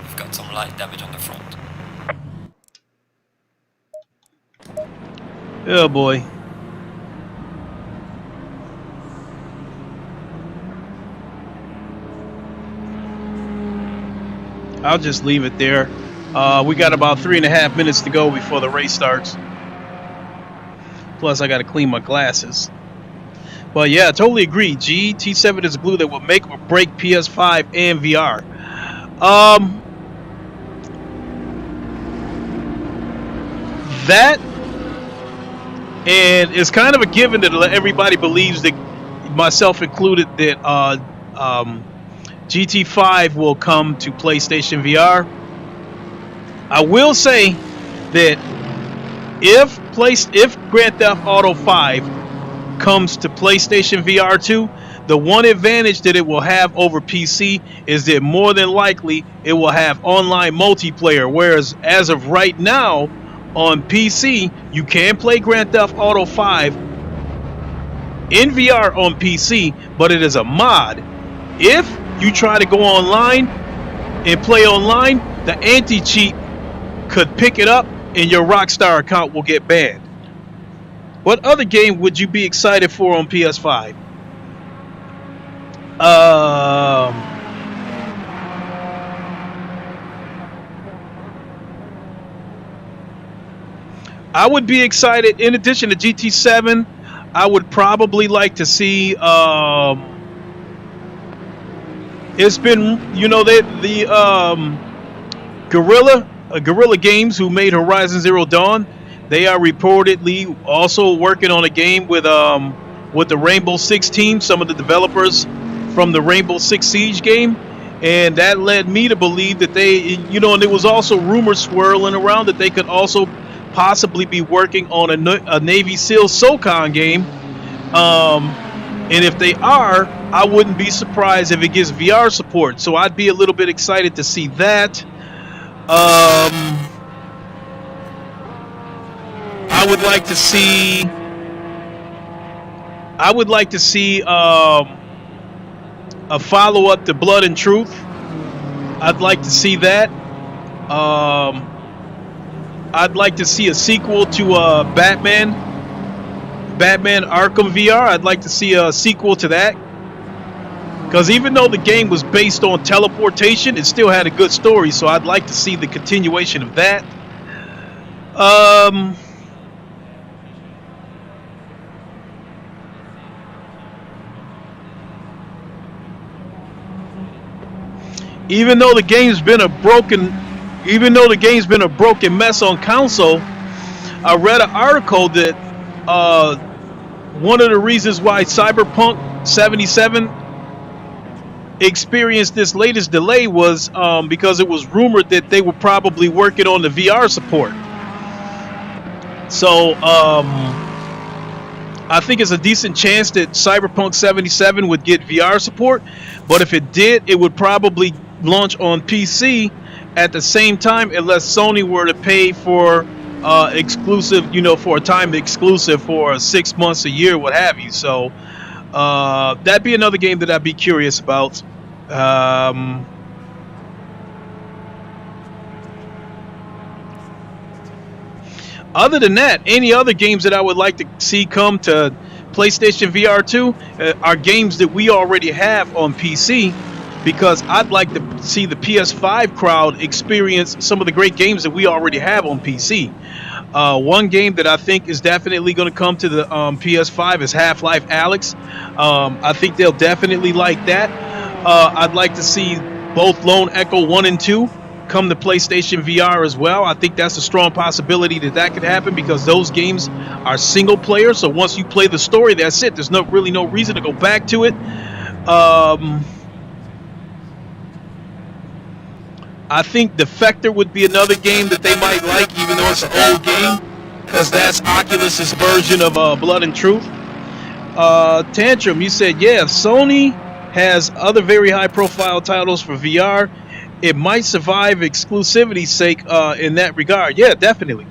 We've got some light damage on the front. Oh boy. I'll just leave it there. We got about 3.5 minutes to go before the race starts. Plus, I got to clean my glasses. But yeah, I totally agree. GT7 is a glue that will make or break PS5 and VR. That, and it's kind of a given that everybody believes that, myself included, that GT5 will come to PlayStation VR. I will say that if Grand Theft Auto 5 comes to PlayStation VR 2, the one advantage that it will have over PC is that more than likely it will have online multiplayer, whereas as of right now on PC you can play Grand Theft Auto 5 in VR on PC, but it is a mod. If you try to go online and play online, the anti-cheat could pick it up and your Rockstar account will get banned. What other game would you be excited for on PS5? I would be excited, in addition to GT7, I would probably like to see, it's been, you know, Guerrilla Games, who made Horizon Zero Dawn, they are reportedly also working on a game with the Rainbow Six team, some of the developers from the Rainbow Six Siege game, and that led me to believe that they, you know, and there was also rumors swirling around that they could also possibly be working on a Navy SEAL SOCON game, and if they are, I wouldn't be surprised if it gets VR support, so I'd be a little bit excited to see that. I would like to see a follow-up to Blood and Truth. I'd like to see that. I'd like to see a sequel to Batman Arkham VR. I'd like to see a sequel to that, because even though the game was based on teleportation, it still had a good story, so I'd like to see the continuation of that. Even though the game's been a broken mess on console, I read an article that one of the reasons why Cyberpunk 77 experienced this latest delay was because it was rumored that they were probably working on the VR support. So I think it's a decent chance that Cyberpunk 77 would get VR support, but if it did, it would probably launch on PC at the same time, unless Sony were to pay for exclusive, for a time exclusive for 6 months, a year, what have you. So that'd be another game that I'd be curious about. Other than that, any other games that I would like to see come to PlayStation VR 2 are games that we already have on PC, because I'd like to see the PS5 crowd experience some of the great games that we already have on PC. One game that I think is definitely going to come to the PS5 is Half-Life Alyx. I think they'll definitely like that. I'd like to see both Lone Echo 1 and 2 come to PlayStation VR as well. I think that's a strong possibility that could happen, because those games are single player. So once you play the story, that's it. There's really no reason to go back to it. I think Defector would be another game that they might like, even though it's an old game, because that's Oculus's version of Blood and Truth. Tantrum, you said, yeah, if Sony has other very high-profile titles for VR, it might survive exclusivity's sake in that regard. Yeah, definitely.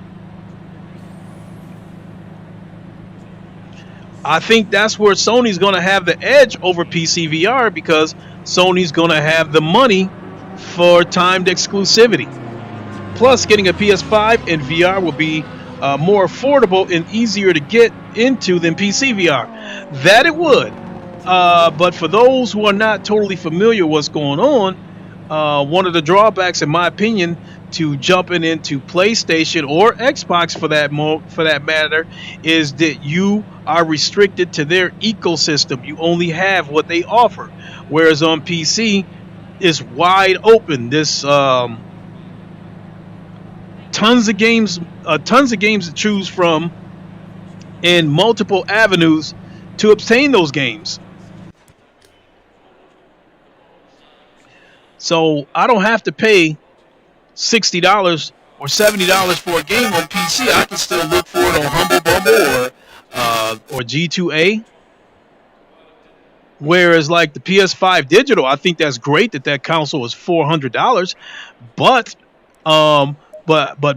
I think that's where Sony's going to have the edge over PC VR, because Sony's going to have the money for timed exclusivity. Plus, getting a PS5 and VR will be more affordable and easier to get into than PC VR. That it would. But for those who are not totally familiar with what's going on, one of the drawbacks, in my opinion, to jumping into PlayStation or Xbox for that matter, is that you are restricted to their ecosystem. You only have what they offer, whereas on PC, it's wide open. This tons of games to choose from, and multiple avenues to obtain those games. So I don't have to pay $60 or $70 for a game on PC. I can still look for it on Humble Bundle or G2A. Whereas like the PS5 digital, I think that's great that console is $400, but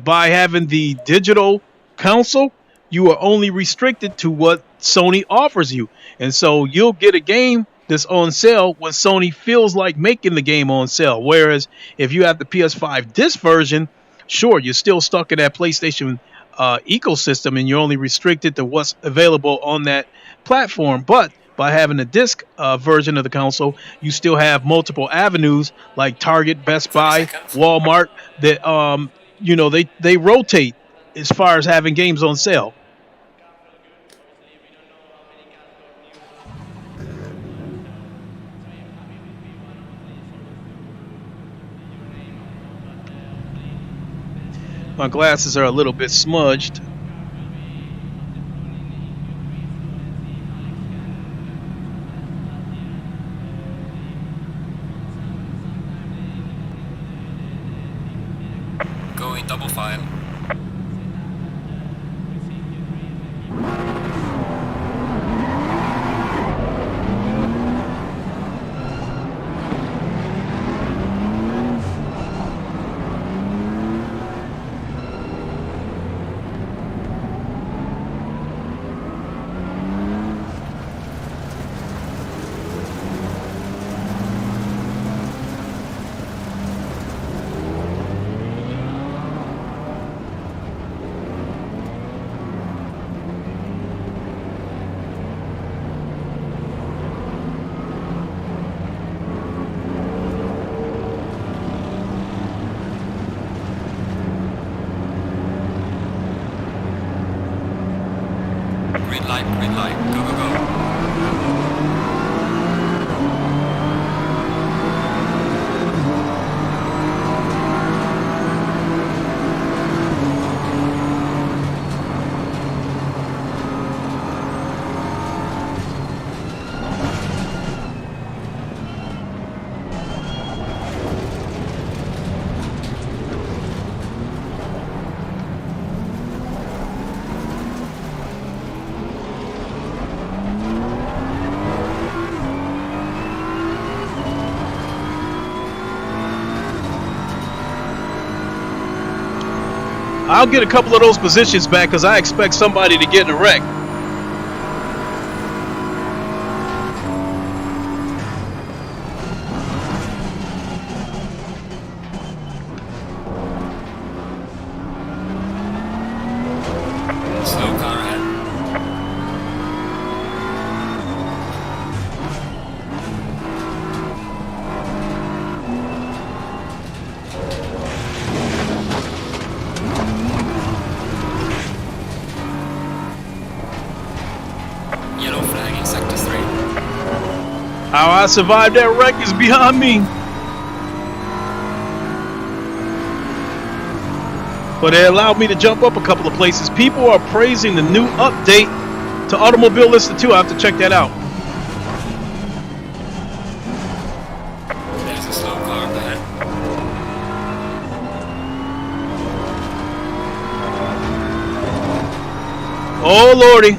by having the digital console, you are only restricted to what Sony offers you, and so you'll get a game that's on sale when Sony feels like making the game on sale. Whereas if you have the PS5 disc version, sure, you're still stuck in that PlayStation ecosystem, and you're only restricted to what's available on that platform. But by having a disc version of the console, you still have multiple avenues like Target, Best Buy, Walmart that they rotate as far as having games on sale. My glasses are a little bit smudged. Going double file. Green light, go, go, go. get a couple of those positions back because I expect somebody to get in a wreck. Slow car ahead. Yellow flag in sector 3. How I survived that wreck is beyond me. But it allowed me to jump up a couple of places. People are praising the new update to Automobile Lister 2. I have to check that out. There's a slow car up ahead. Oh, Lordy.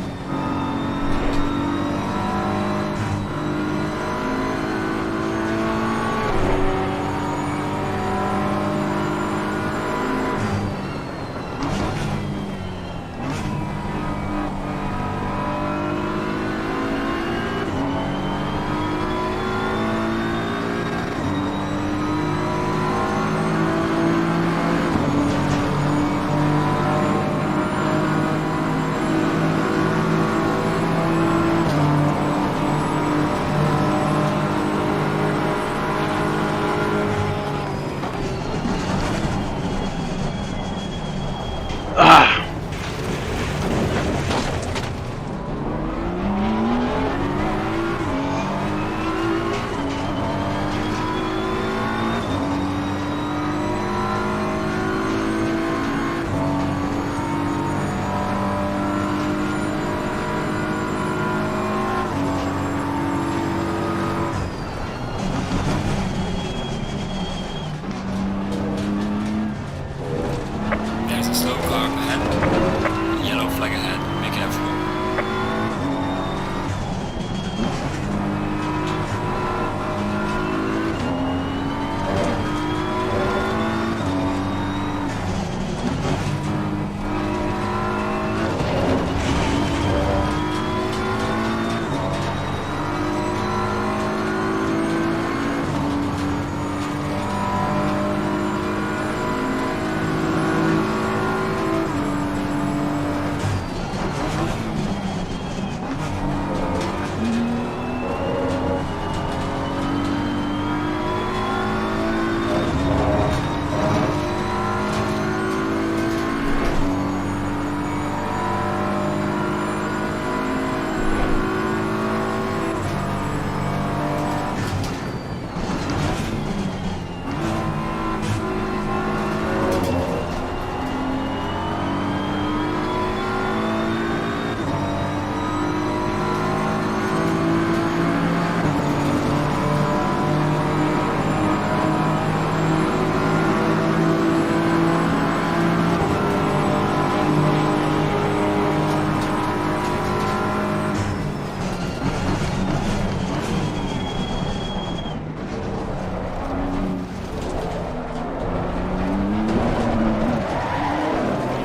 Ah. There's a slow car up ahead. Yellow flag ahead. Be careful.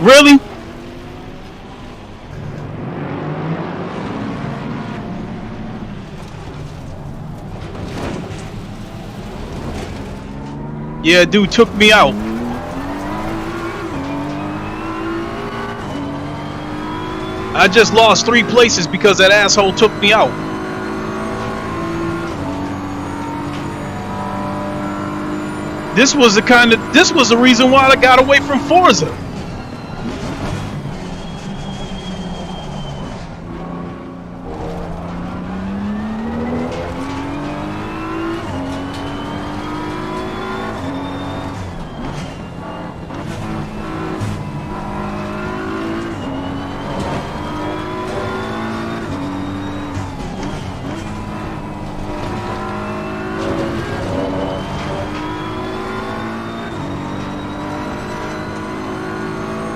Really? Yeah, dude took me out. I just lost 3 places because that asshole took me out. This was the reason why I got away from Forza.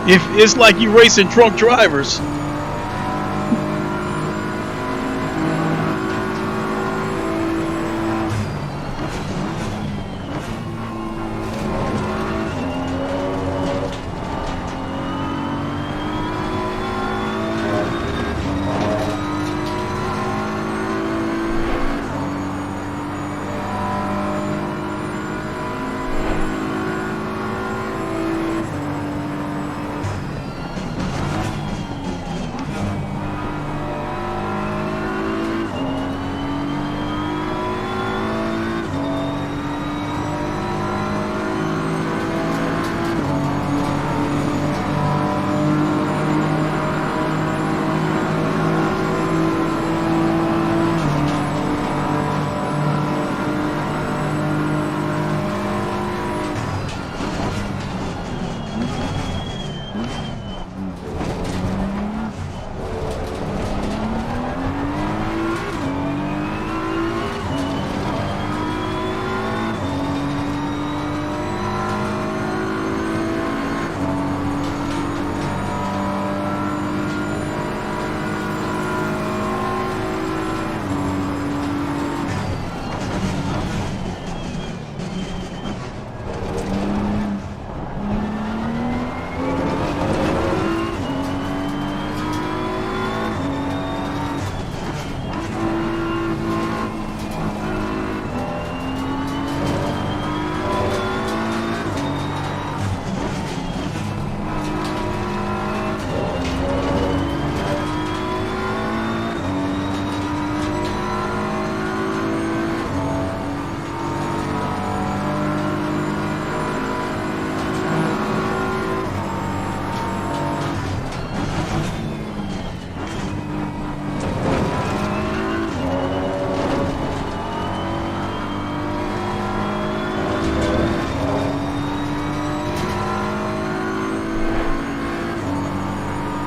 If it's like you racing drunk drivers.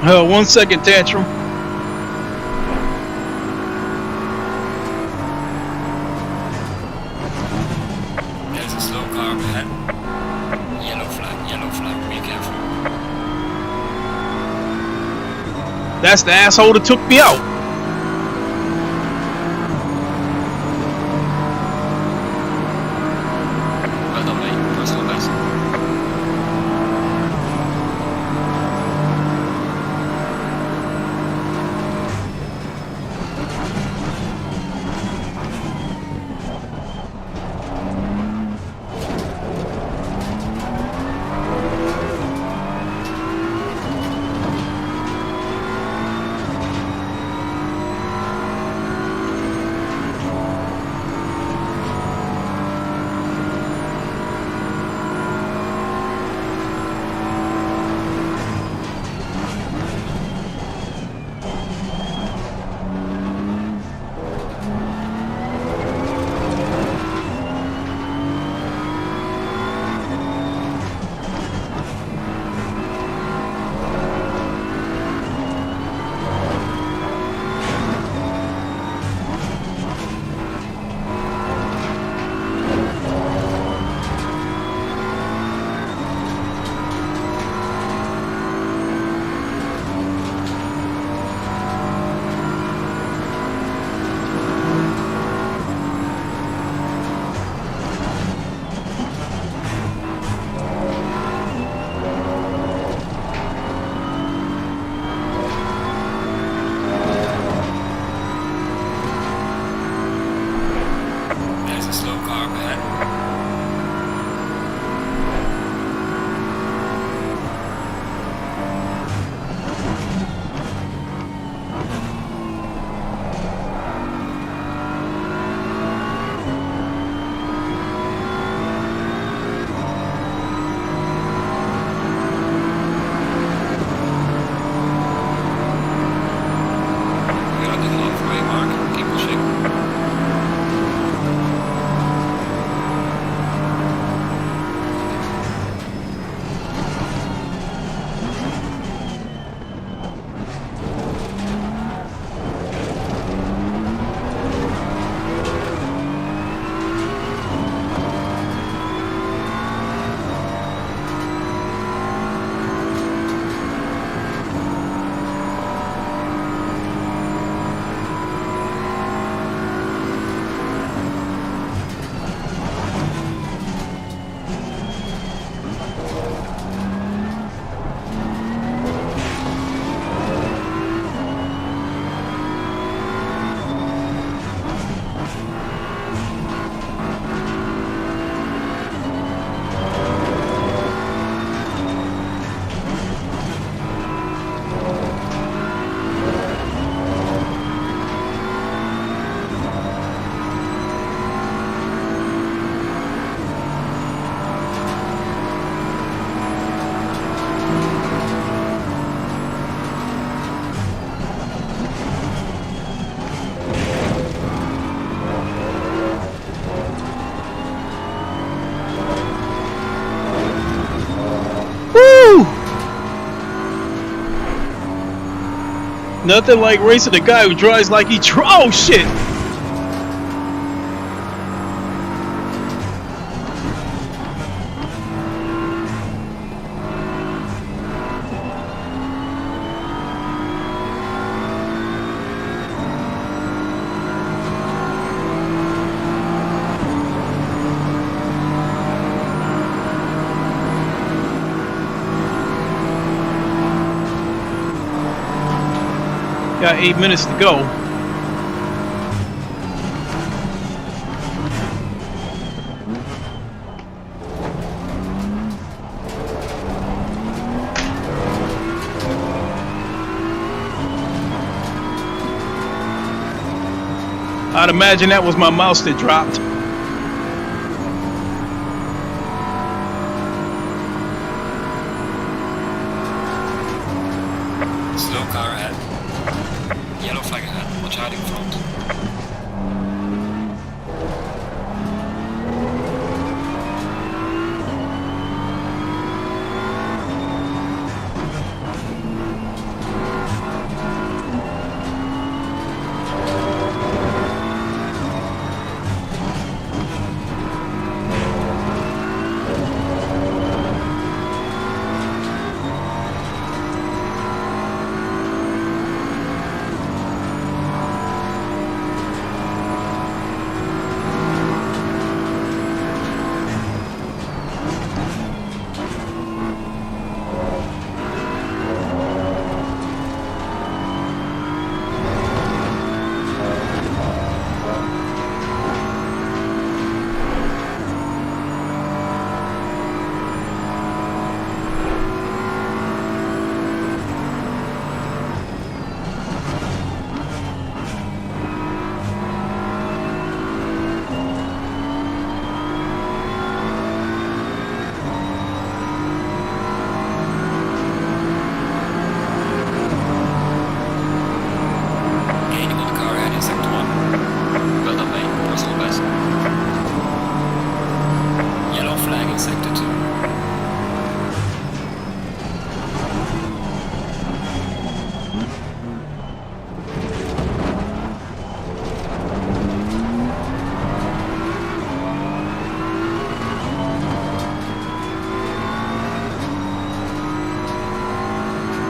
1 second, Tantrum. There's a slow car up ahead. Yellow flag, be careful. That's the asshole that took me out. Well done, mate. Personal best. There's a slow car up ahead. You're at the halfway mark. Keep pushing. Woo! Nothing like racing a guy who drives like he oh shit! Got 8 minutes to go. I'd imagine that was my mouse that dropped. Slow car ahead. Yellow flag ahead. Watch out in front.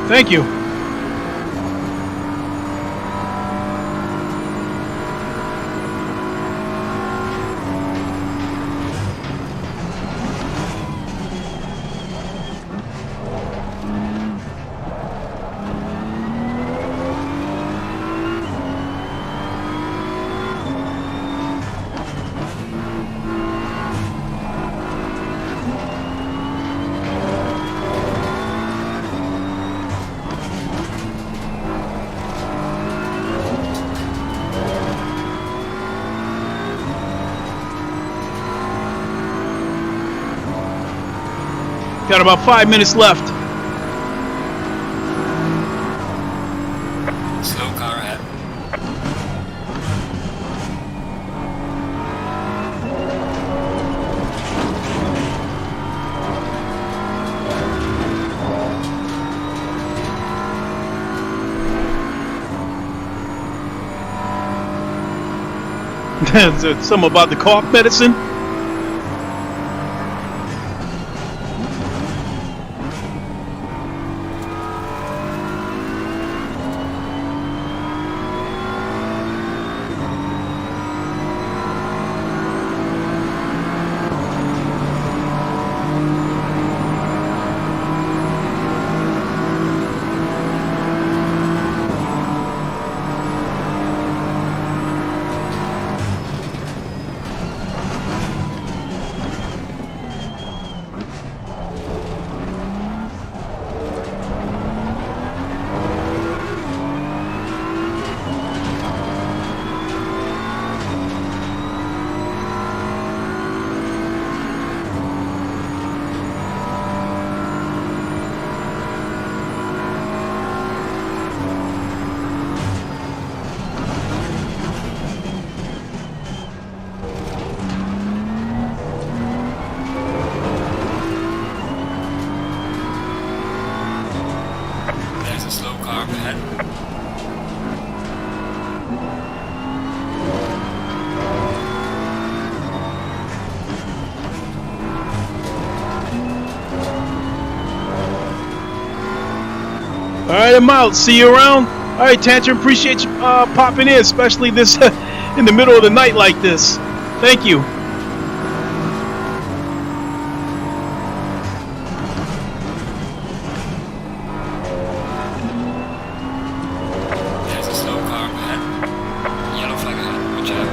Thank you. Got about 5 minutes left. Slow car ahead. Something about the cough medicine. There's a slow car ahead. All right, I'm out. See you around. All right, Tantrum, appreciate you popping in, especially this in the middle of the night like this. Thank you. There's a slow car ahead. Yellow flag ahead. Watch out.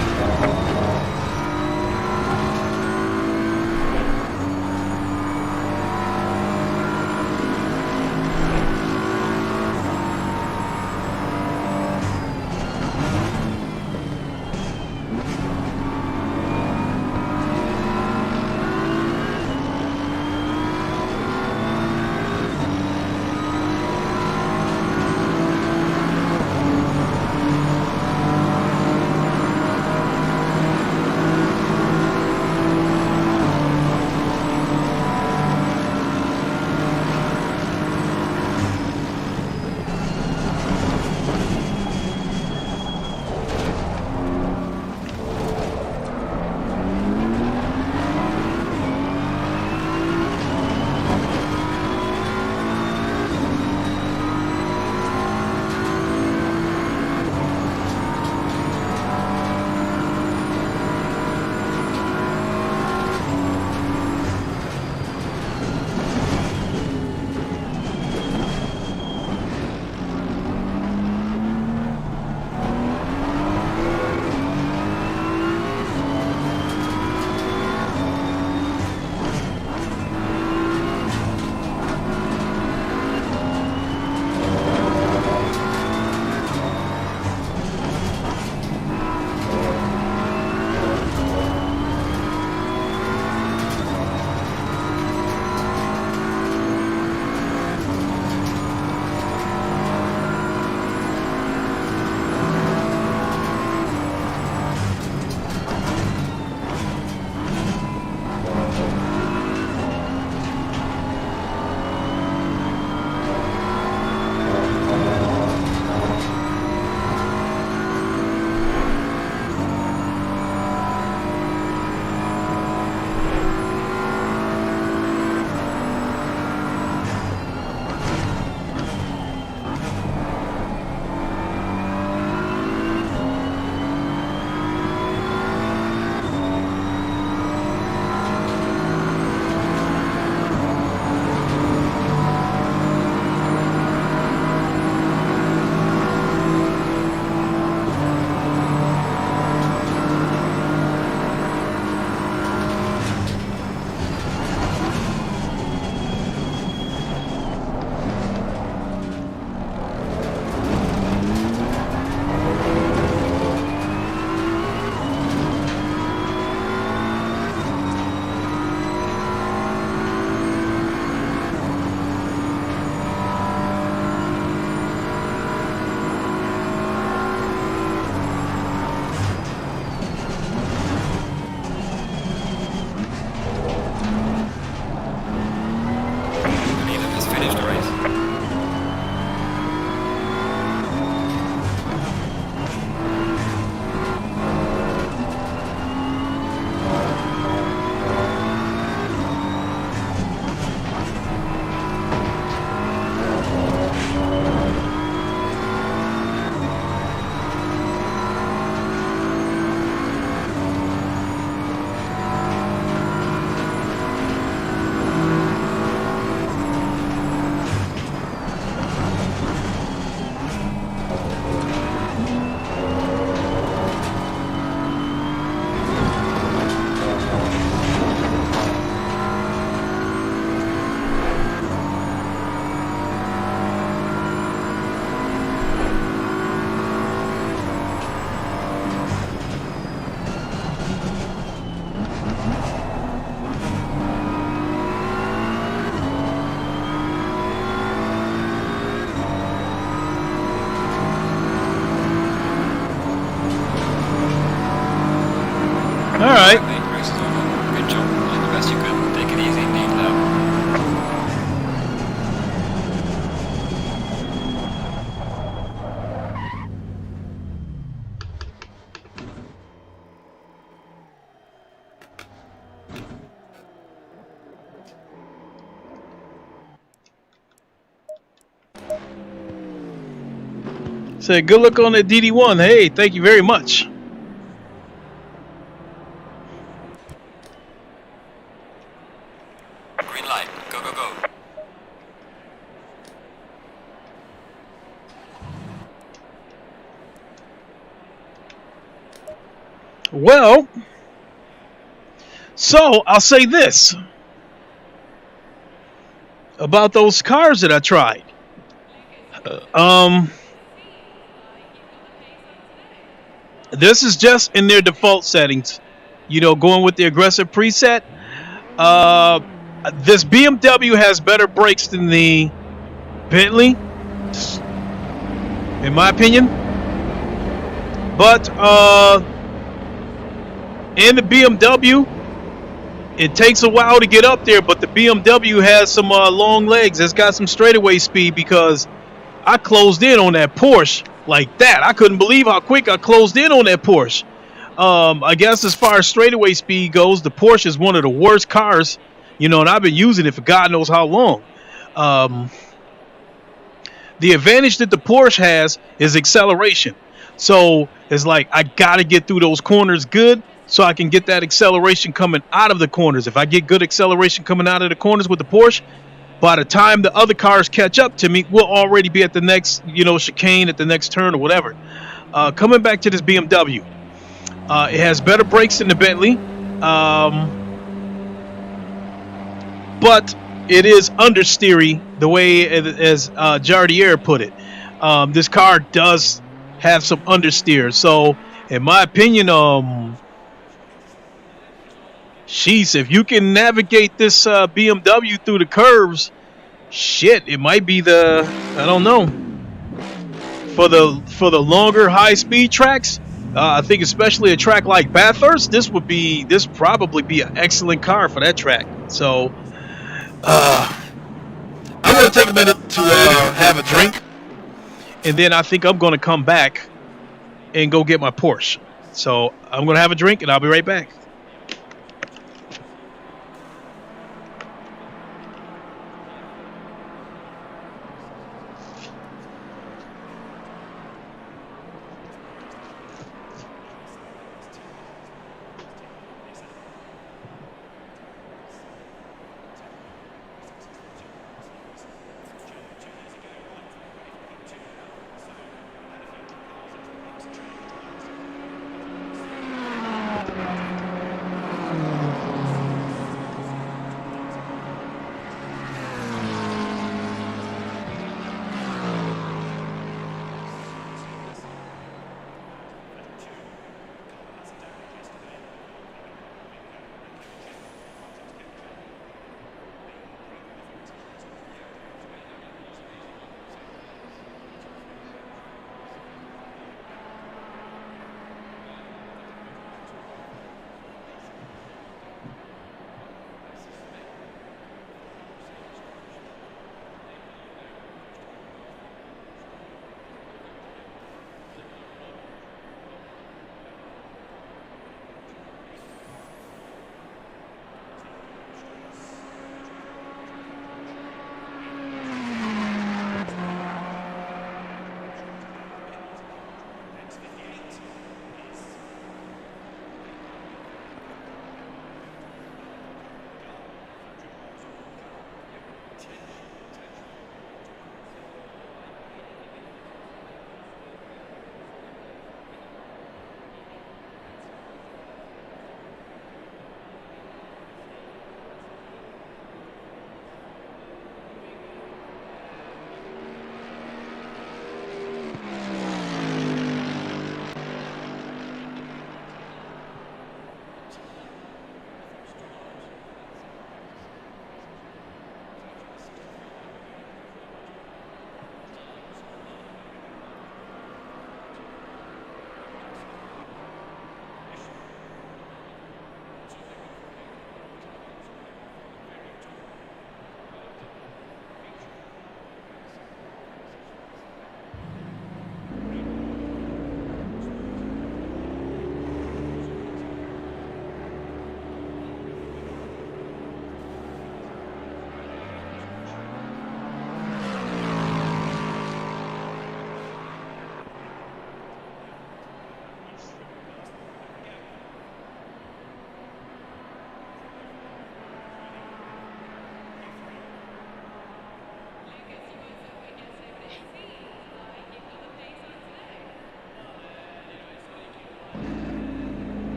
Said, good luck on that DD1. Hey, thank you very much. Green light. Go, go, go. Well, so I'll say this about those cars that I tried. This is just in their default settings. You know, going with the aggressive preset. This BMW has better brakes than the Bentley, in my opinion. But in the BMW, it takes a while to get up there. But the BMW has some long legs. It's got some straightaway speed because I closed in on that Porsche like that. I couldn't believe how quick I closed in on that Porsche. I guess as far as straightaway speed goes, the Porsche is one of the worst cars, you know, and I've been using it for God knows how long. The advantage that the Porsche has is acceleration. So it's like I got to get through those corners good so I can get that acceleration coming out of the corners. If I get good acceleration coming out of the corners with the Porsche, by the time the other cars catch up to me, we'll already be at the next, you know, chicane, at the next turn or whatever. Coming back to this BMW, it has better brakes than the Bentley, but it is understeery the way as Jardier put it. This car does have some understeer. So, in my opinion, sheesh, if you can navigate this BMW through the curves, shit, it might be the, I don't know, for the longer high speed tracks. I think especially a track like Bathurst, this probably be an excellent car for that track. So I'm gonna take a minute to have a drink, and then I think I'm gonna come back and go get my Porsche. So I'm gonna have a drink, and I'll be right back.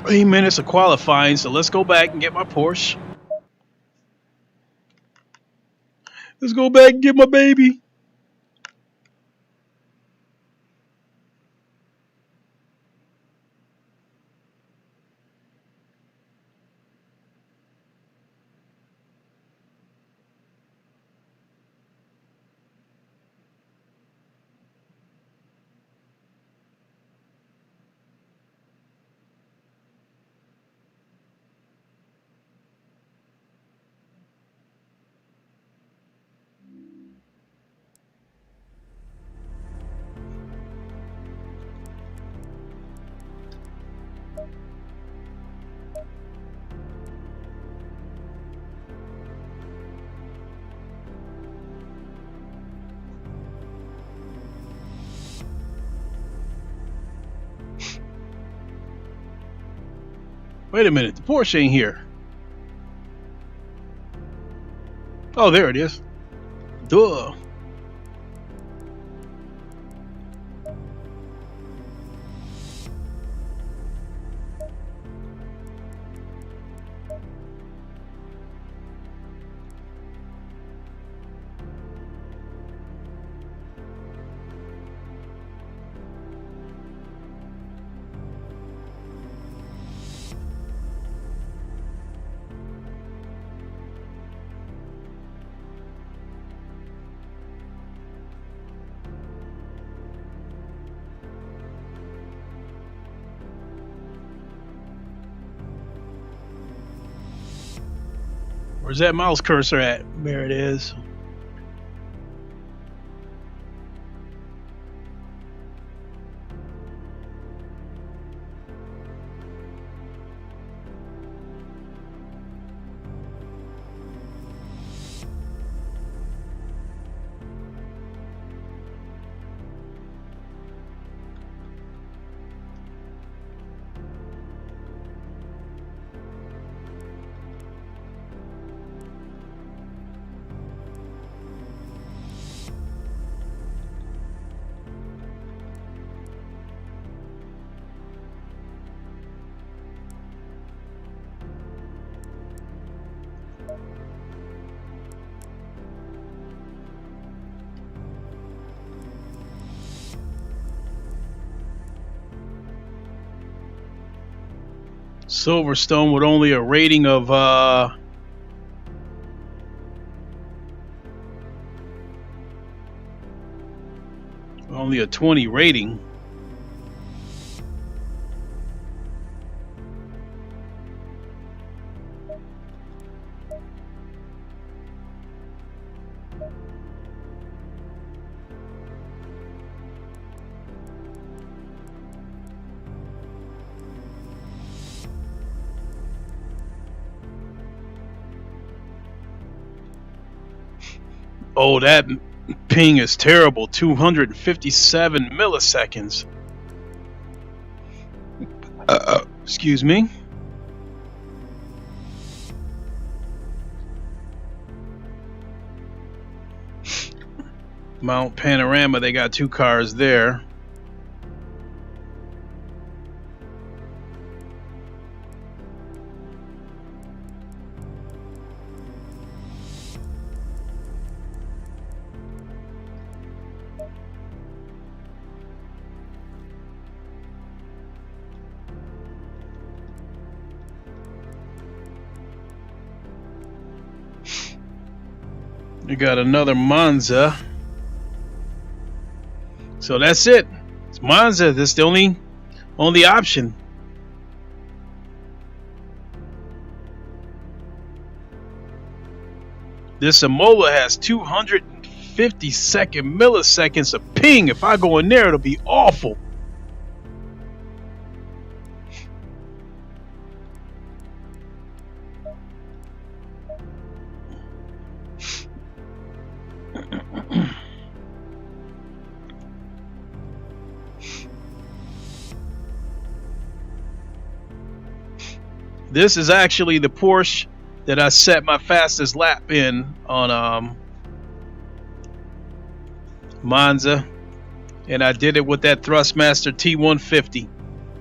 3 minutes of qualifying, so let's go back and get my Porsche. Let's go back and get my baby. Wait a minute, the Porsche ain't here. Oh, there it is. Duh. Where's that mouse cursor at? There it is. Silverstone with only a rating of only a 20 rating. Oh, that ping is terrible. 257 milliseconds. Excuse me. Mount Panorama, they got two cars there. You got another Monza. So that's it. It's Monza. That's the only option. This Imola has 250 milliseconds of ping. If I go in there, it'll be awful. This is actually the Porsche that I set my fastest lap in on Monza, and I did it with that Thrustmaster T150.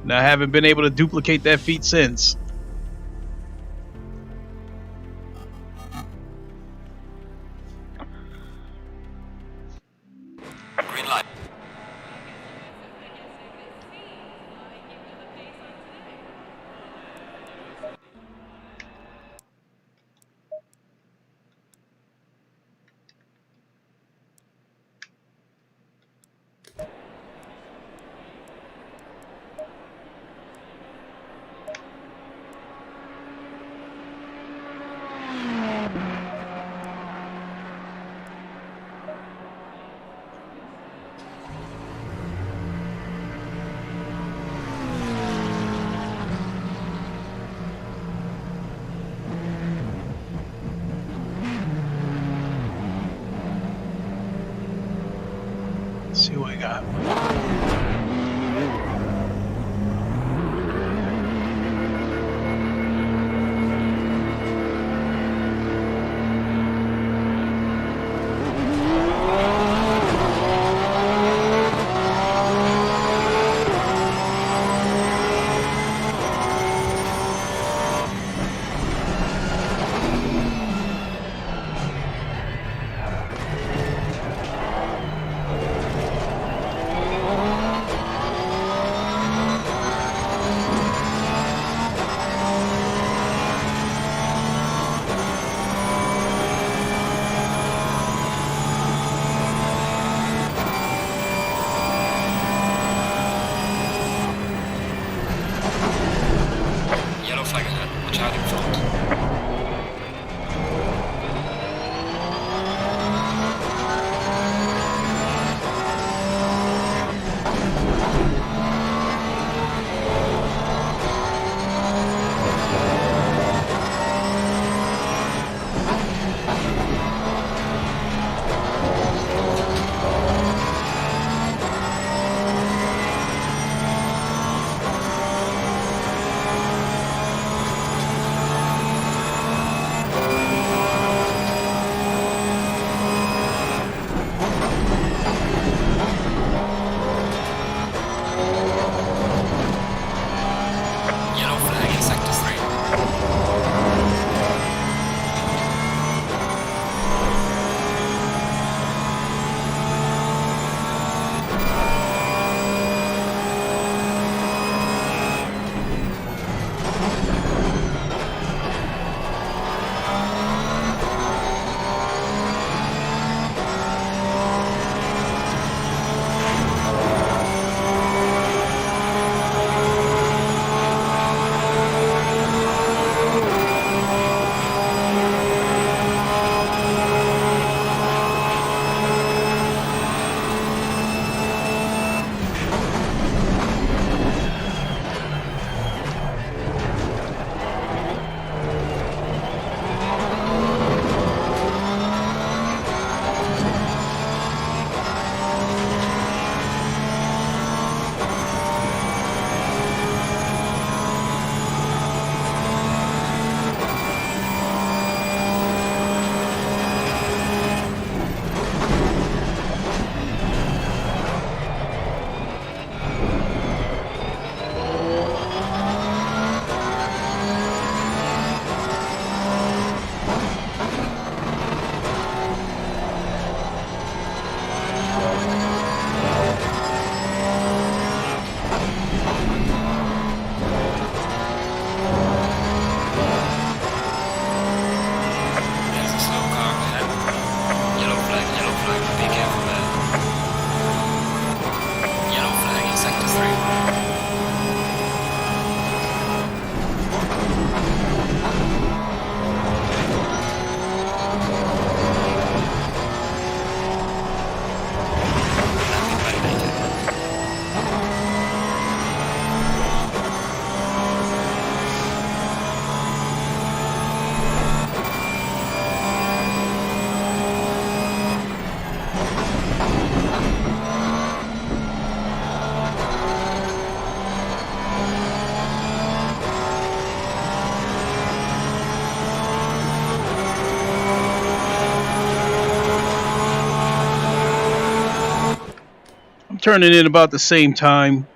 and I haven't been able to duplicate that feat since. Green light. Let's see what we got. Yellow flag ahead. Watch out in front. Yellow flag in sector 3. There's a slow car ahead. Yellow flag, be careful there. Yellow flag in sector 3. Landing validated. I'm turning in about the same time.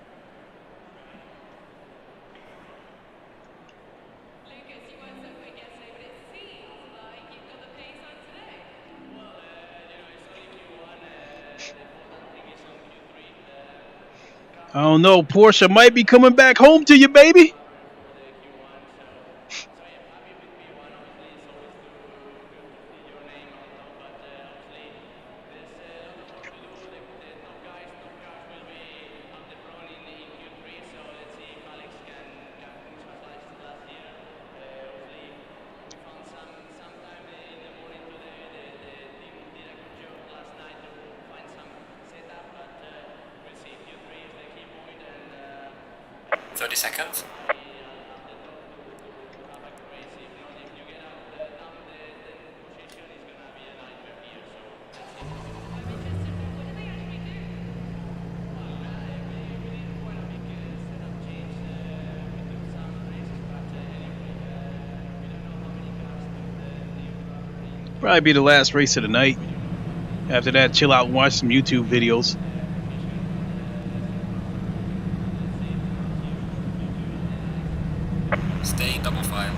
I don't know. Porsche might be coming back home to you, baby. Seconds. Probably be the last race of the night. After that, chill out and watch some YouTube videos. Stay in double file.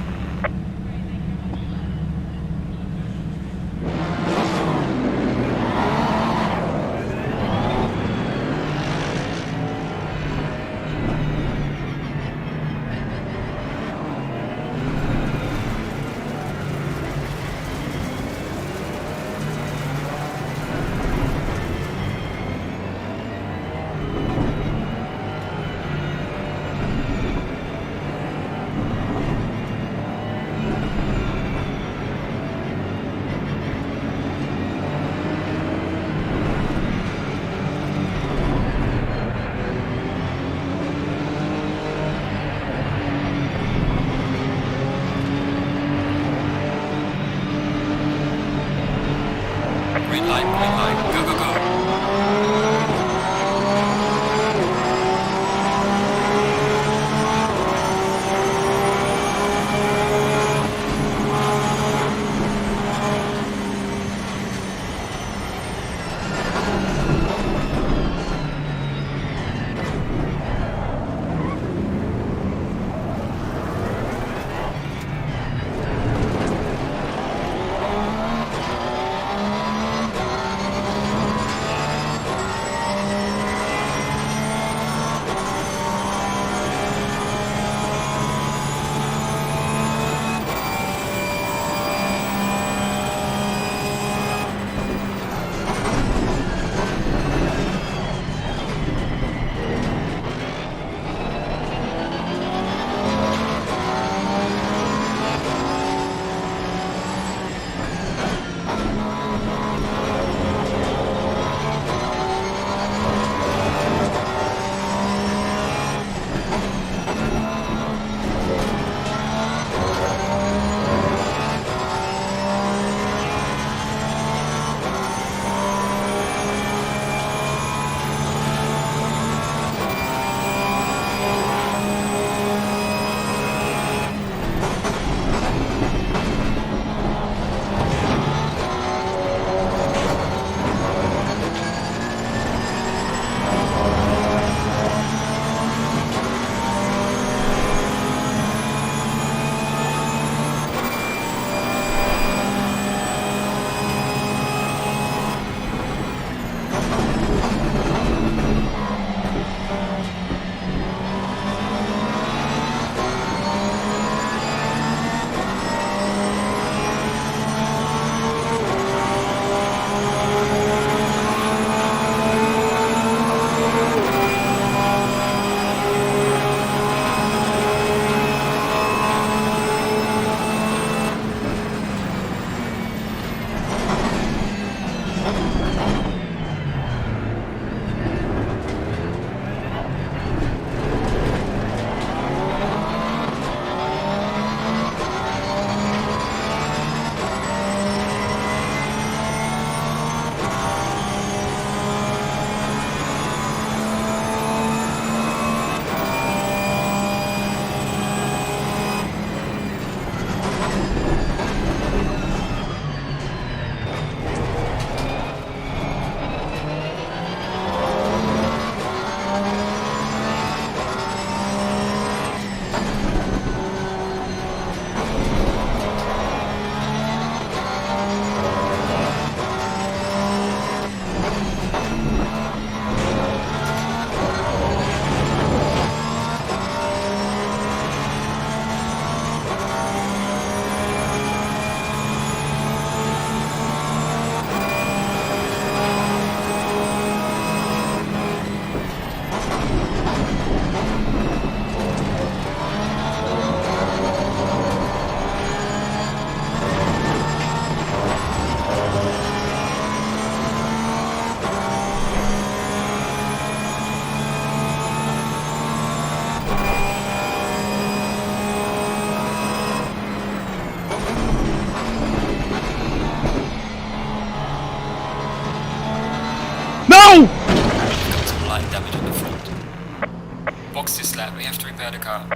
repair the car.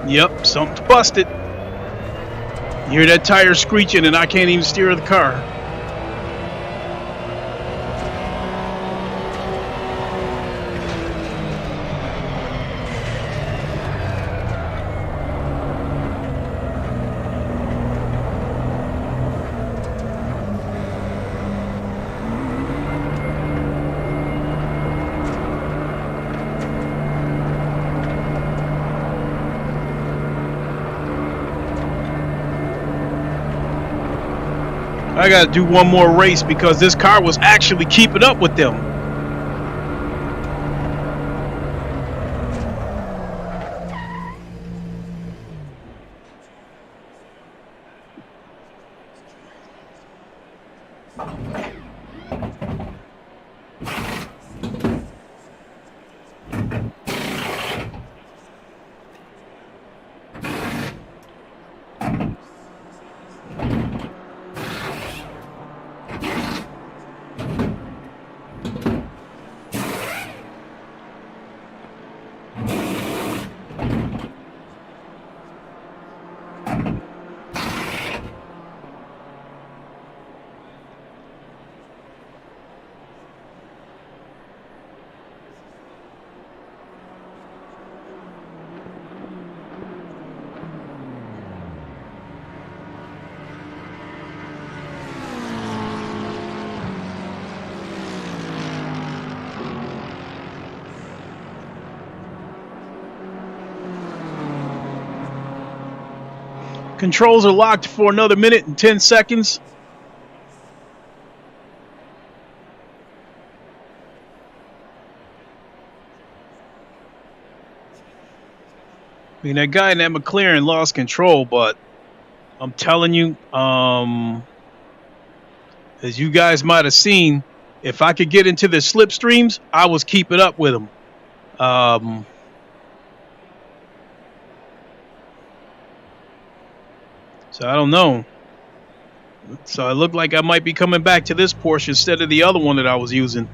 Yep, something's busted. You hear that tire screeching and I can't even steer the car. I gotta do one more race because this car was actually keeping up with them. Controls are locked for another minute and 10 seconds. I mean, that guy in that McLaren lost control, but I'm telling you, as you guys might have seen, if I could get into the slipstreams, I was keeping up with him. So I don't know. So it looked like I might be coming back to this Porsche instead of the other one that I was using.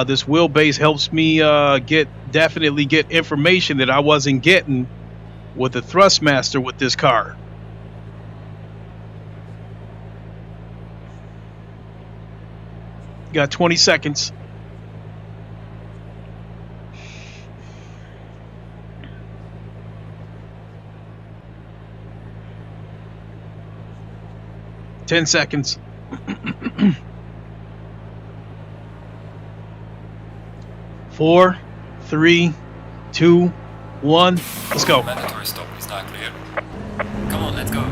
This wheelbase helps me definitely get information that I wasn't getting with the Thrustmaster with this car. Got 20 seconds. Ten seconds. 4, 3, 2, 1. Let's go. Mandatory stop is now clear. Come on, let's go.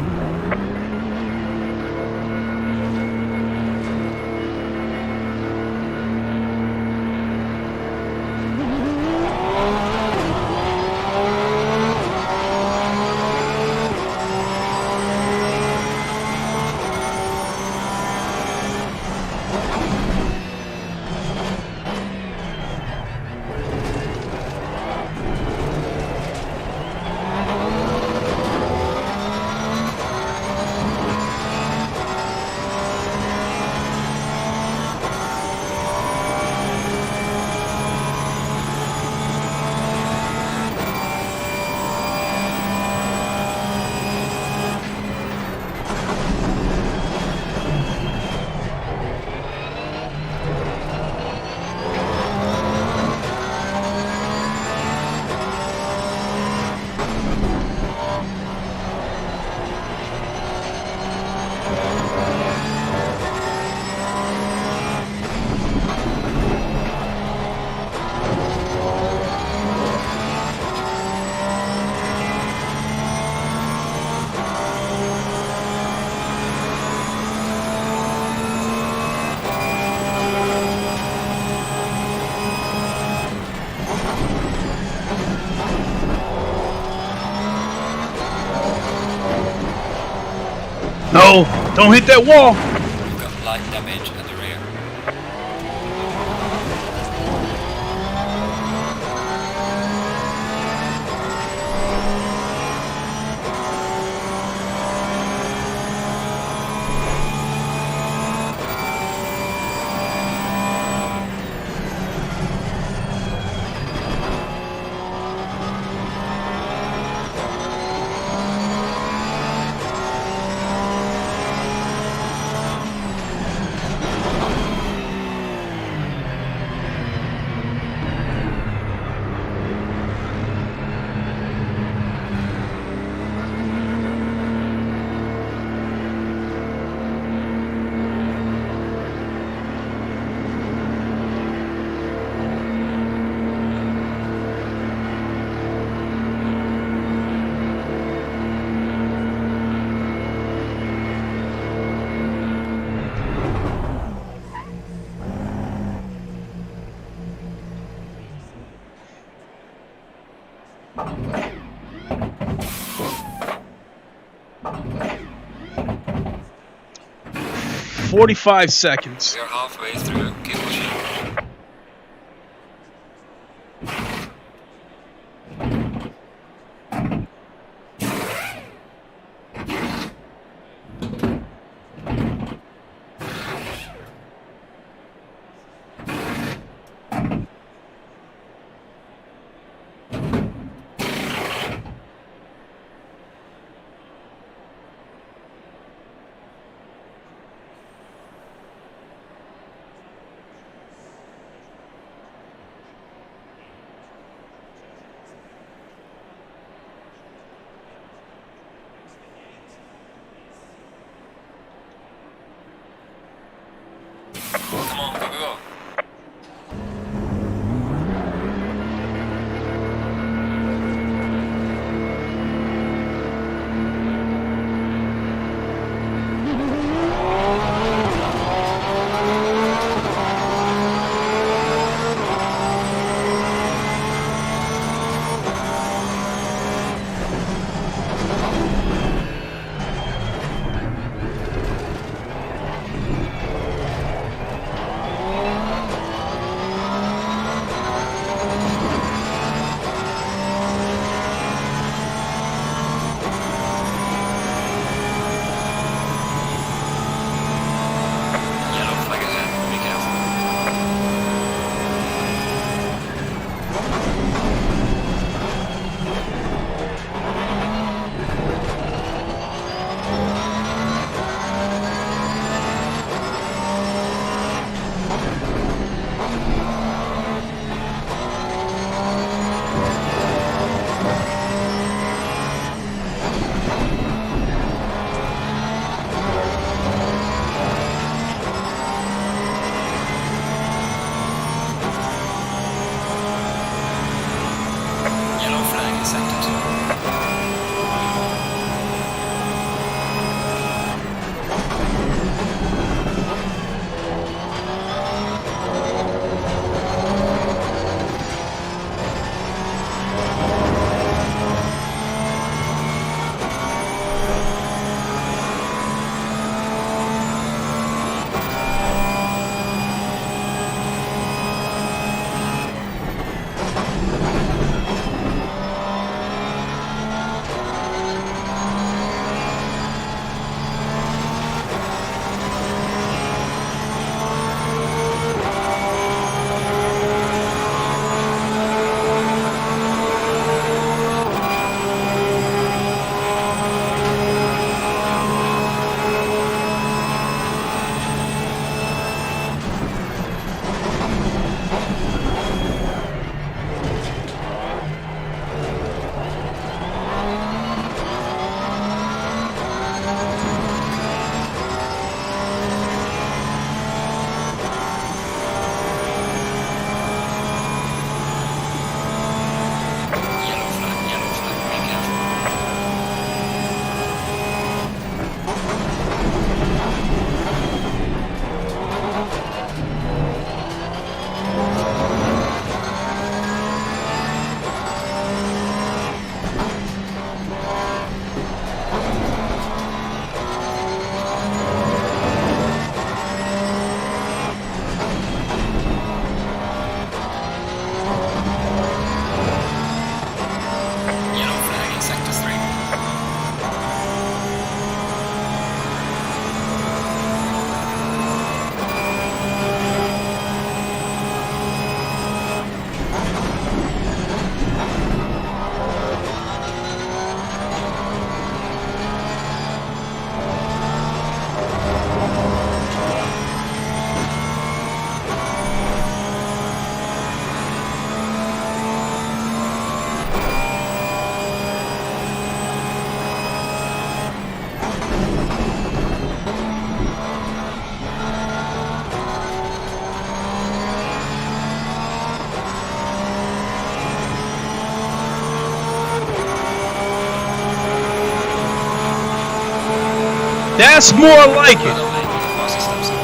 No, don't hit that wall. You've got light damage at the rear. 45 seconds. We are halfway through. Keep pushing. Come on, go, go, go. Yellow flag ahead. Be careful. Yellow flag in sector 2. Yellow flag, be careful. Yellow flag in sector 3. That's more like it. Bossy steps up.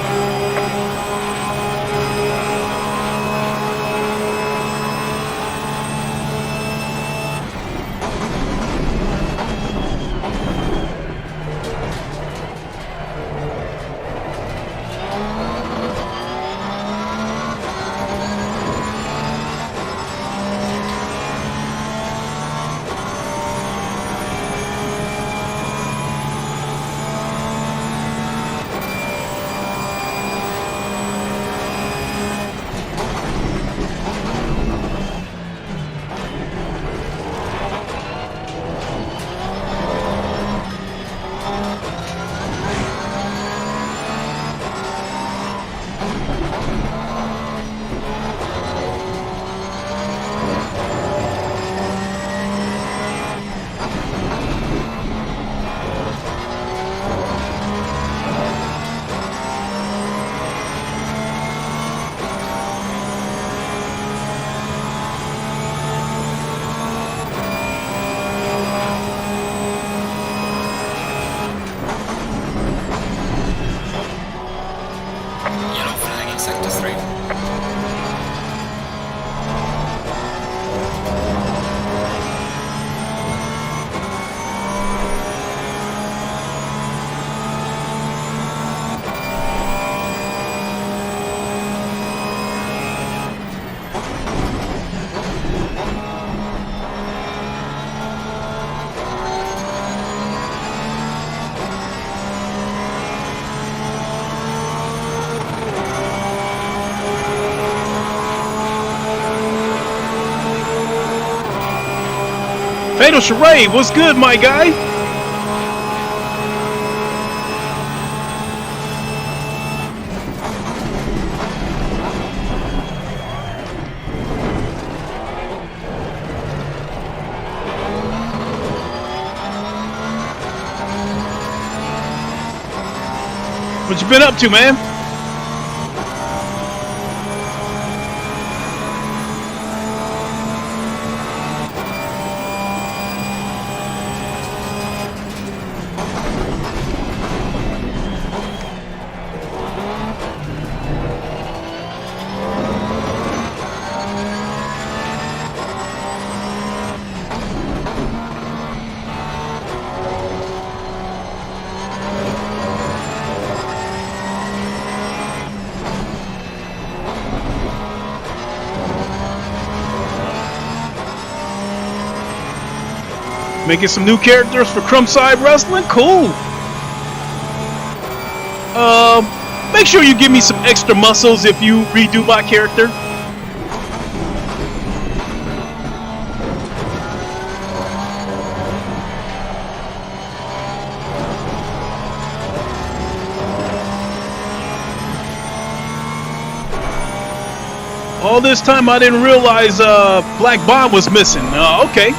Potato Charade, what's good, my guy? What you been up to, man? Making some new characters for Crumbside Wrestling? Cool. Make sure you give me some extra muscles if you redo my character. All this time I didn't realize Black Bomb was missing. Okay.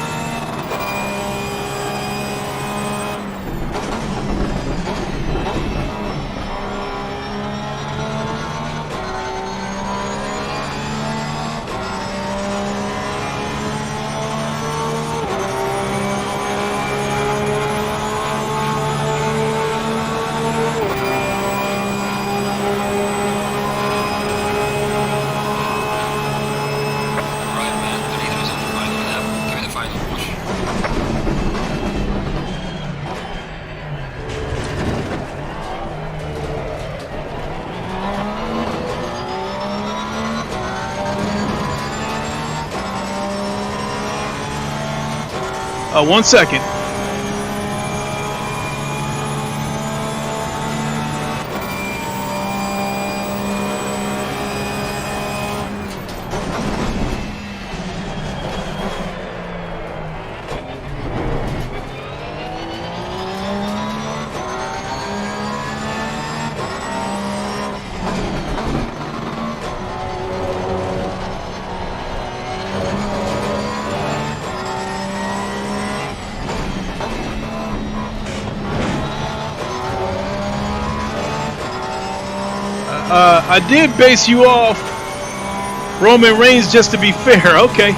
One second. I did base you off Roman Reigns just to be fair. Okay.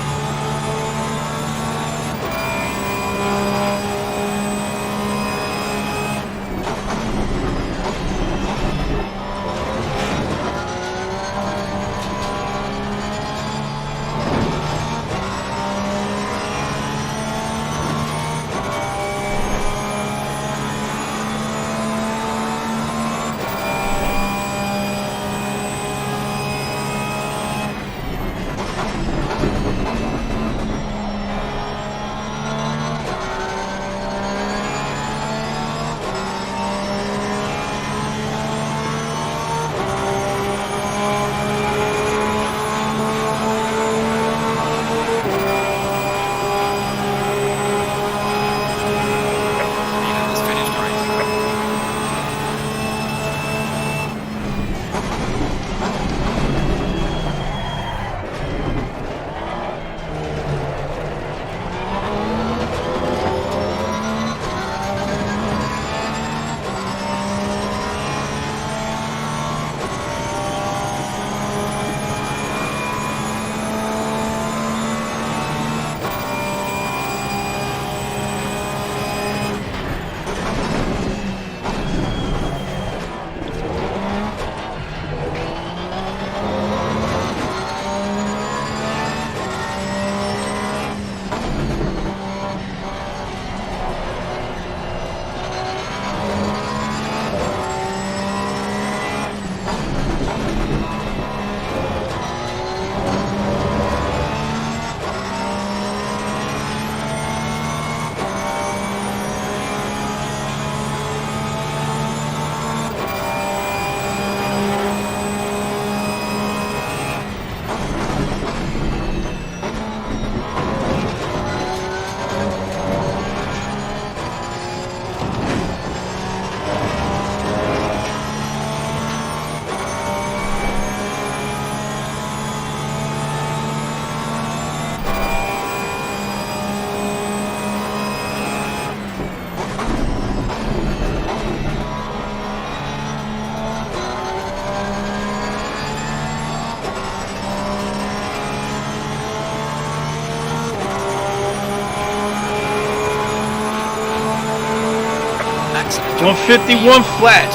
accident. 151 flat.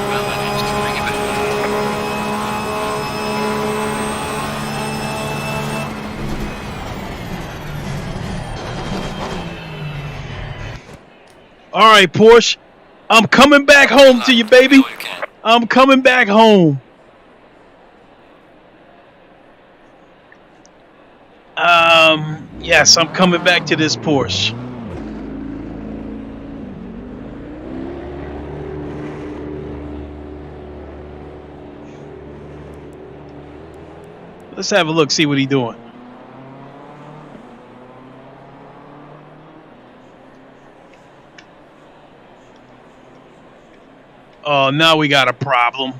Well, managed. Bring it back. All right, Porsche. I'm coming back home to you, baby. Do what you can. I'm coming back home. Yes, I'm coming back to this Porsche. Let's have a look, see what he's doing. Oh, now we got a problem.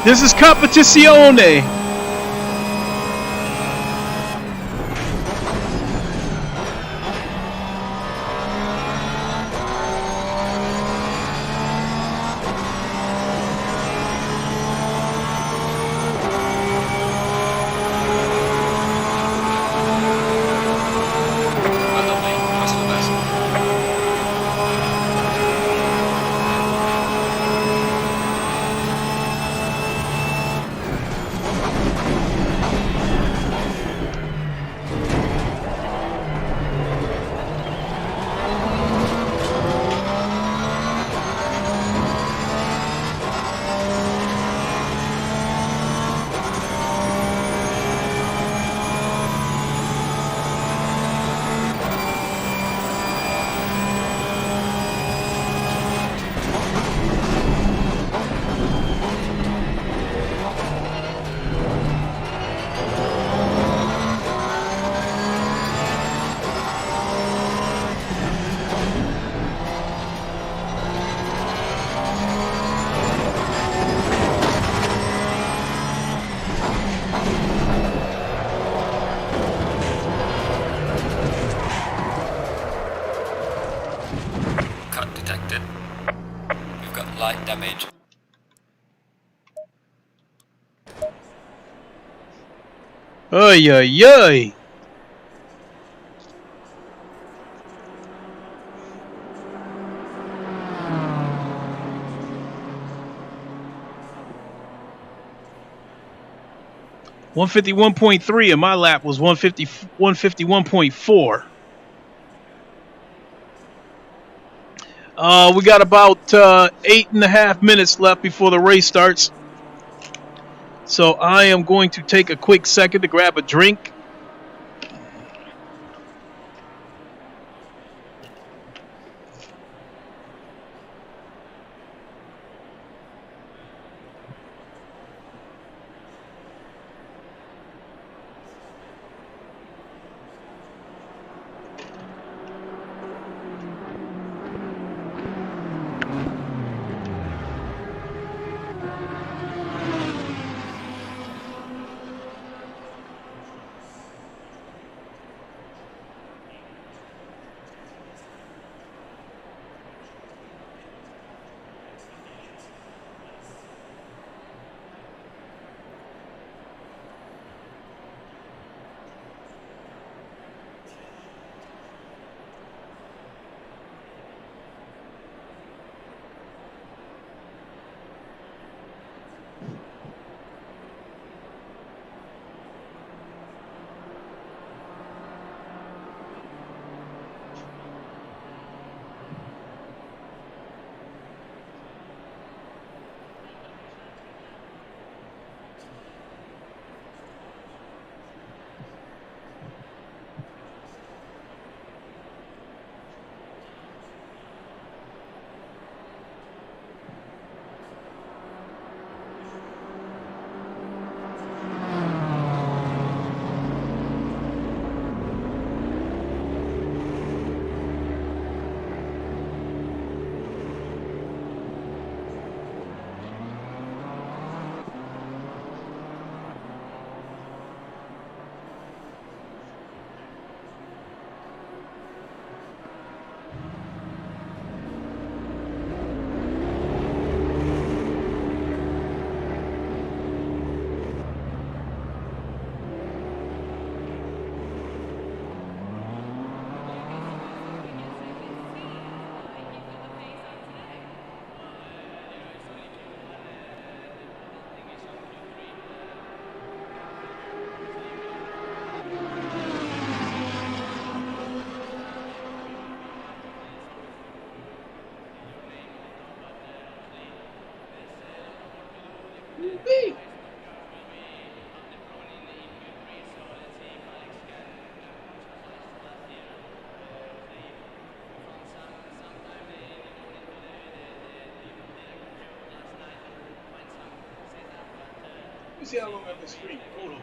This is competizione. damage. Ay, ay, ay. .151.3 and my lap was 151.4. We got about 8.5 minutes left before the race starts. So I am going to take a quick second to grab a drink. Let me see how long I can stream. Hold on.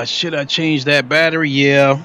Should I change that battery? Yeah.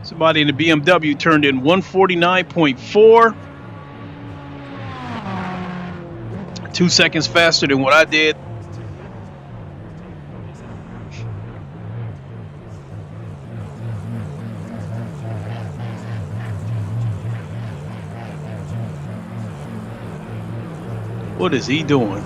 Somebody in the BMW turned in 149.4. 2 seconds faster than what I did. What is he doing?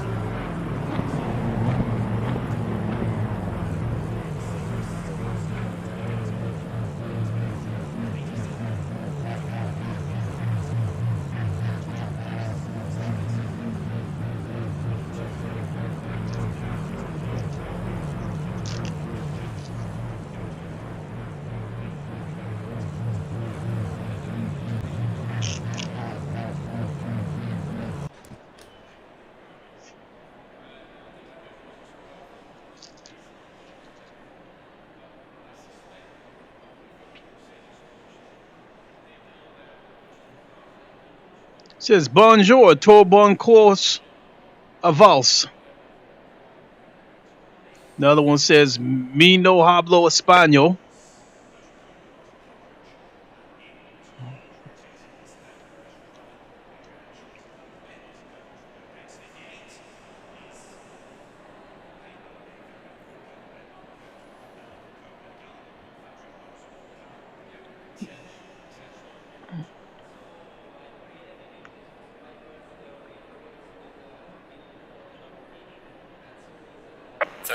Says bonjour, tout bon course avance. The other one says mi no hablo español.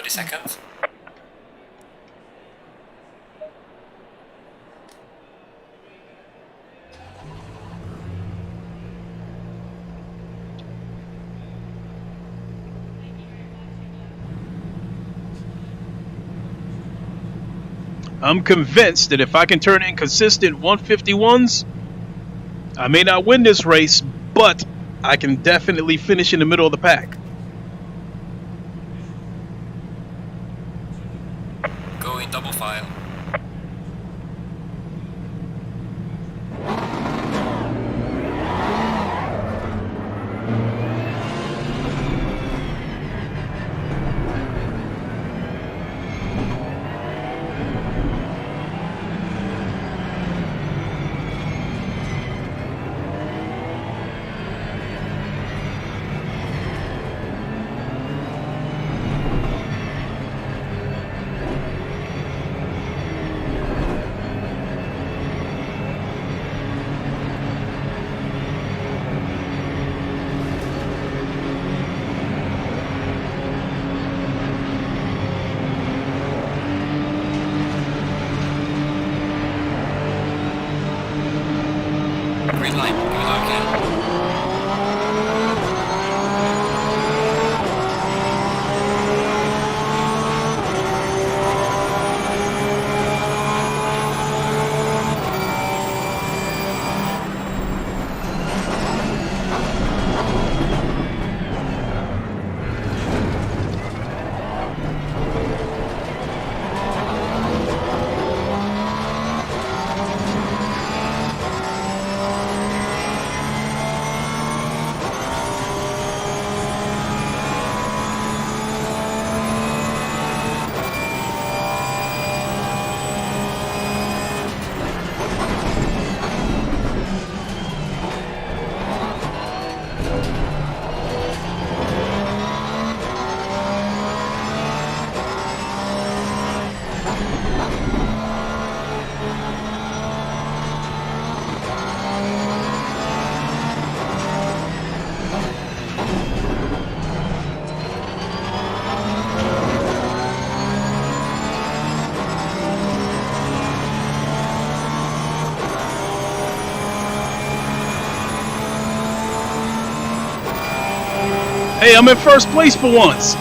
Seconds. I'm convinced that if I can turn in consistent 151s, I may not win this race, but I can definitely finish in the middle of the pack. Going double file. green light. Green light, okay. Hey, I'm in first place for once.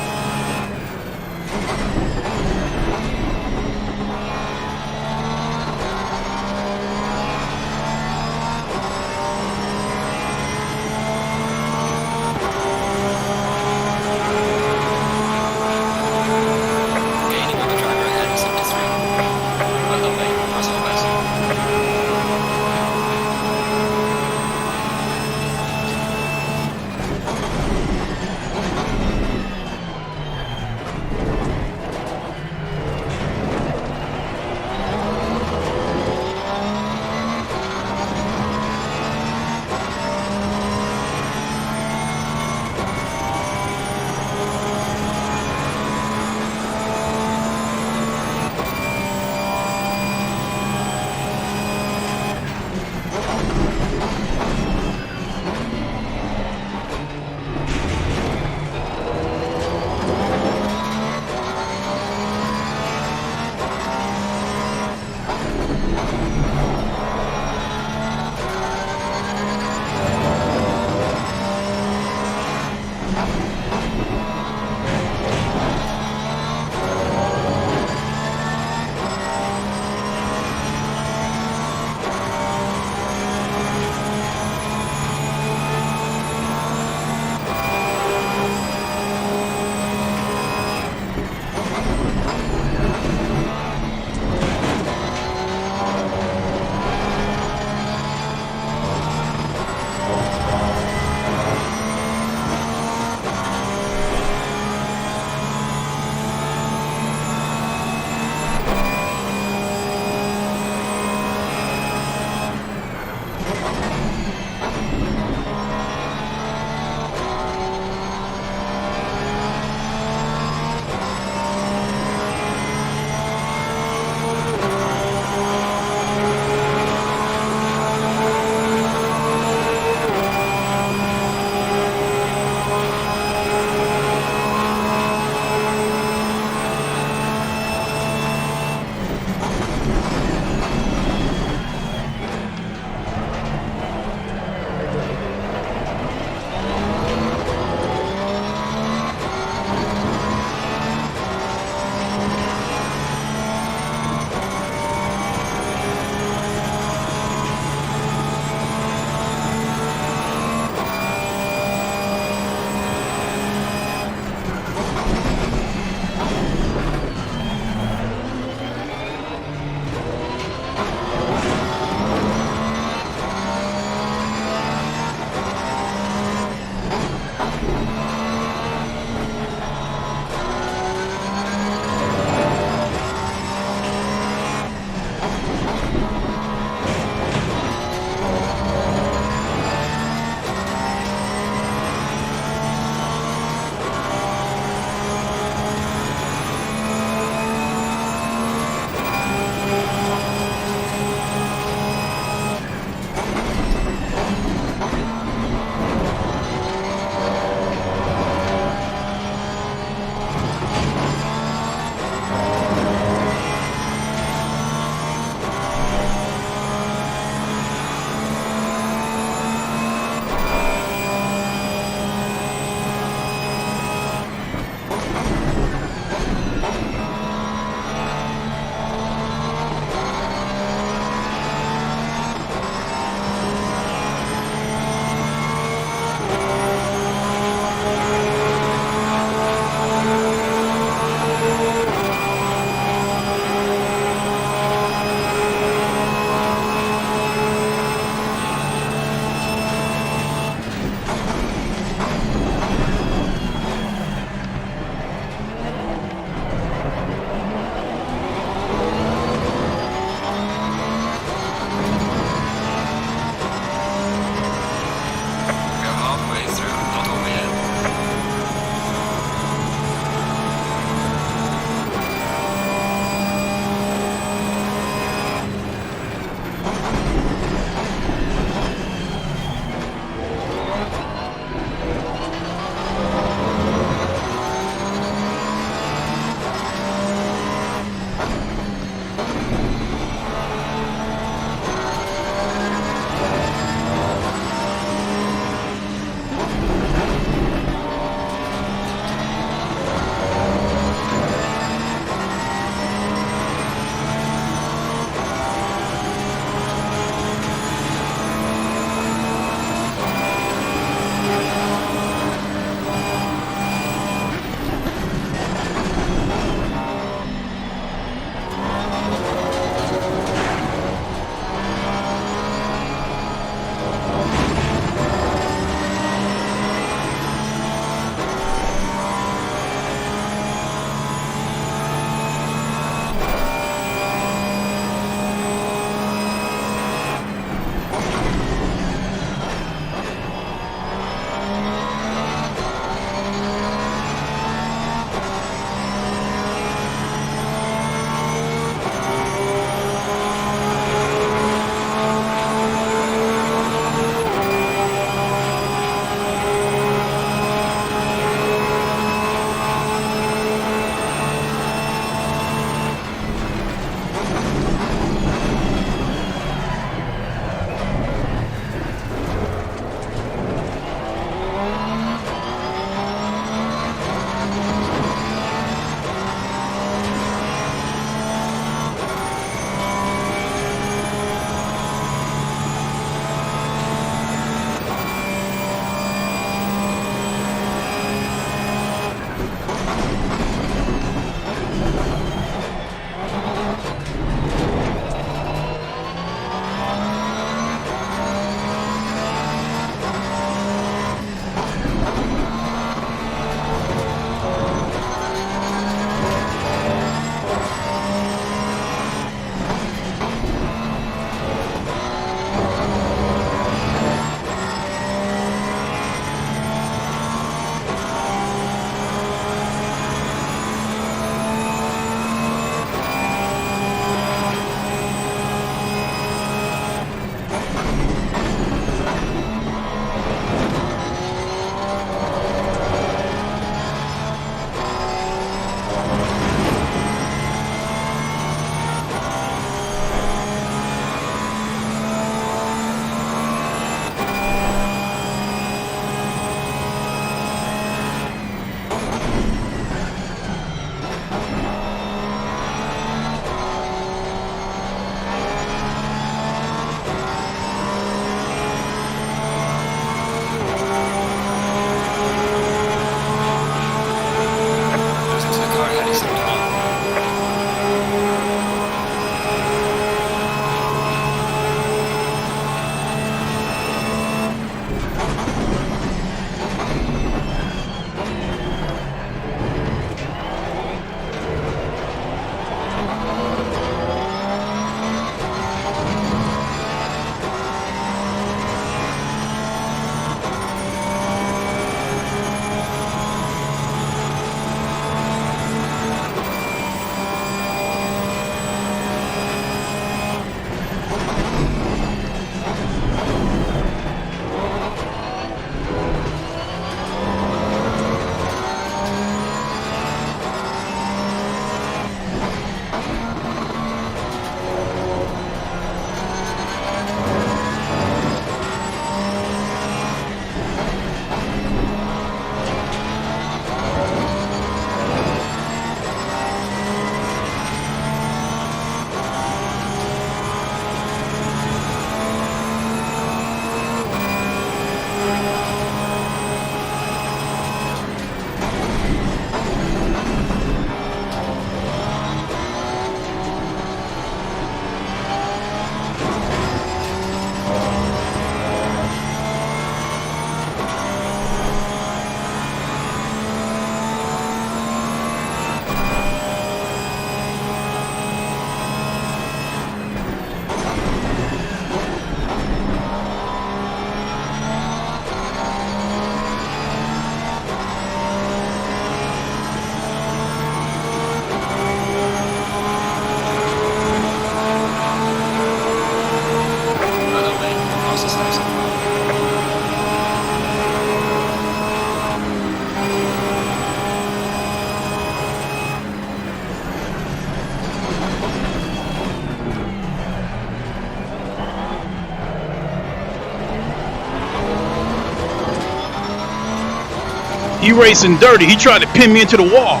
He racing dirty. He tried to pin me into the wall.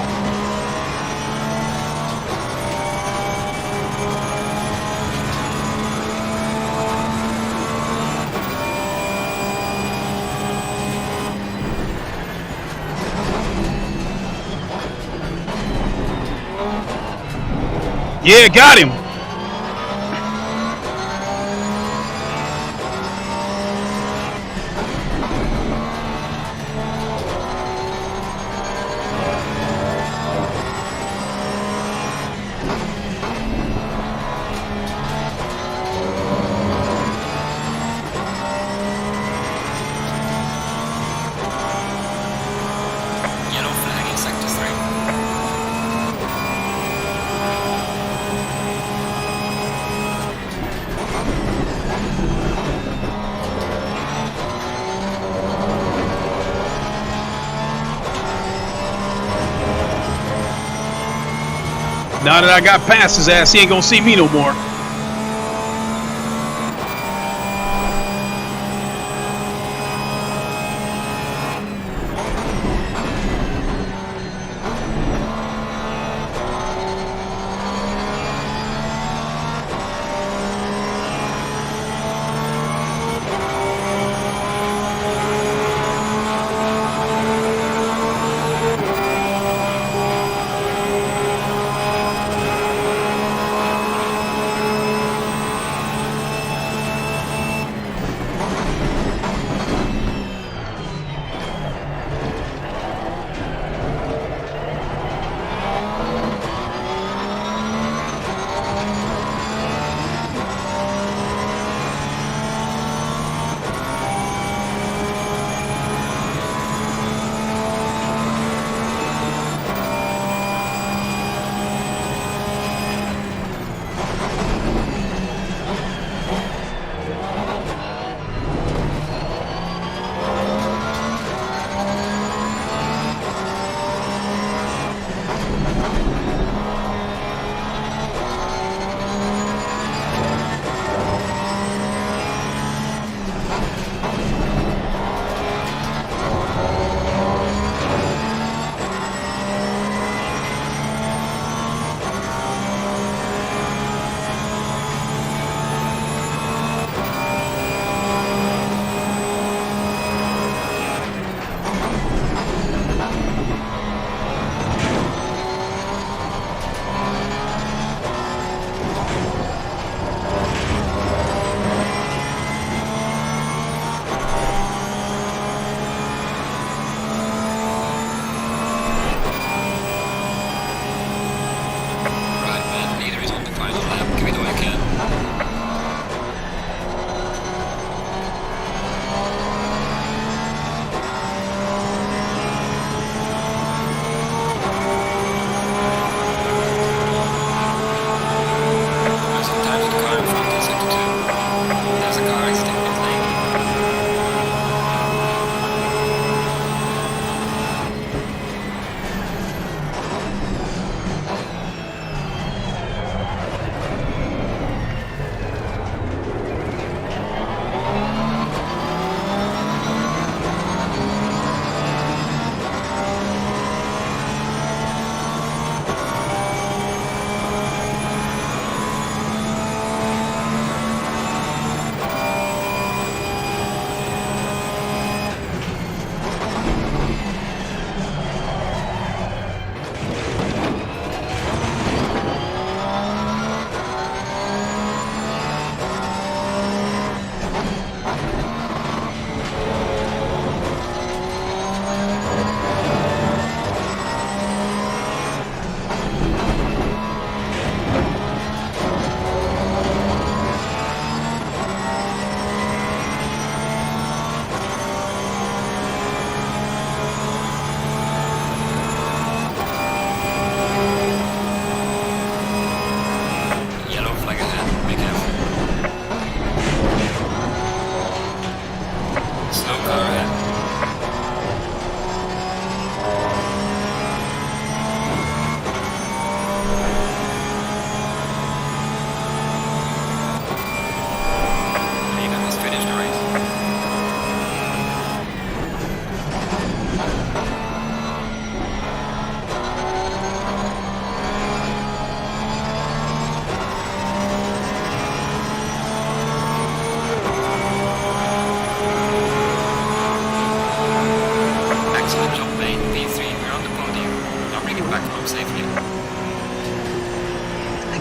Yeah, got him. Yellow flag in sector 3. Now that I got past his ass, he ain't gonna see me no more.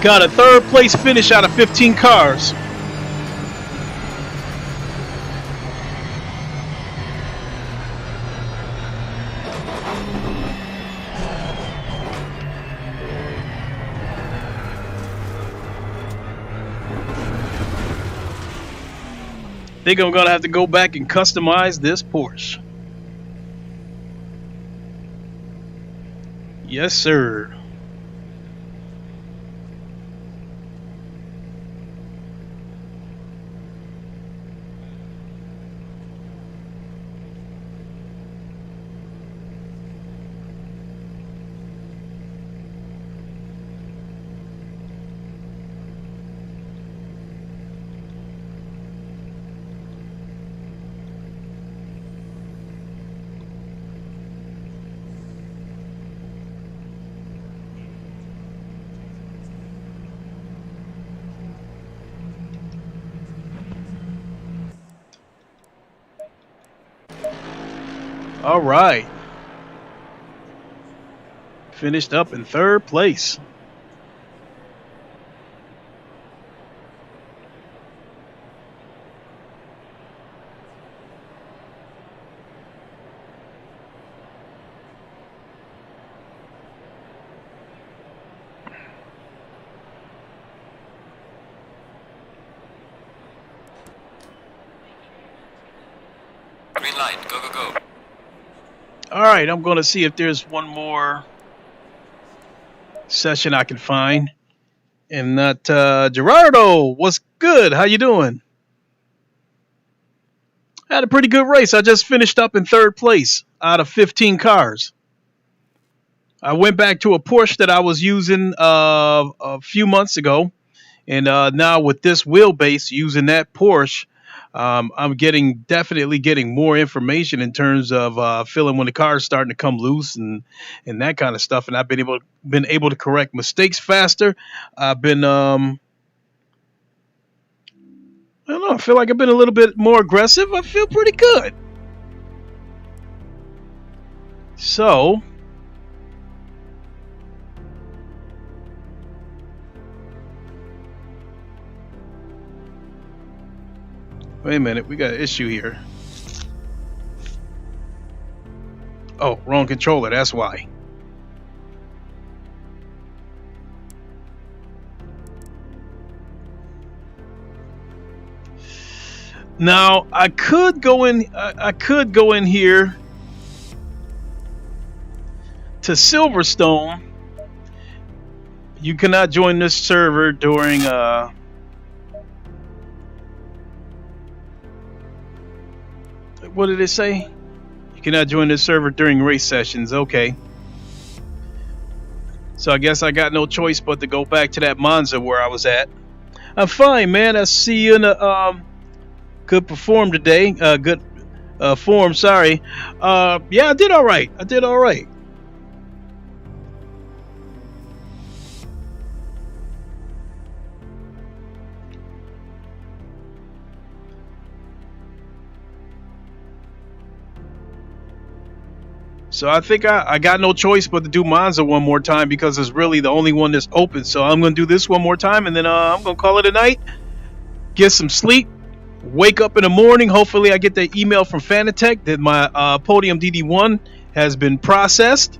Got a third place finish out of 15 cars. I think I'm gonna have to go back and customize this Porsche. Yes, sir. All right. Finished up in third place. Green light, go, go, go. All right, I'm going to see if there's one more session I can find. And not Gerardo, what's good? How you doing? I had a pretty good race. I just finished up in third place out of 15 cars. I went back to a Porsche that I was using a few months ago, and now with this wheelbase using that Porsche, I'm definitely getting more information in terms of feeling when the car is starting to come loose and that kind of stuff. And I've been able to correct mistakes faster. I've been I don't know. I feel like I've been a little bit more aggressive. I feel pretty good. So, wait a minute. We got an issue here. Oh, wrong controller. That's why. Now I could go in. I could go in here to Silverstone. You cannot join this server during. What did it say? You cannot join this server during race sessions. Okay. So I guess I got no choice but to go back to that Monza where I was at. I'm fine, man. I see you in a good perform today. Good form. Sorry. Yeah, I did all right. I did all right. So I think I got no choice but to do Monza one more time because it's really the only one that's open. So I'm going to do this one more time, and then I'm going to call it a night, get some sleep, wake up in the morning. Hopefully I get the email from Fanatec that my Podium DD1 has been processed.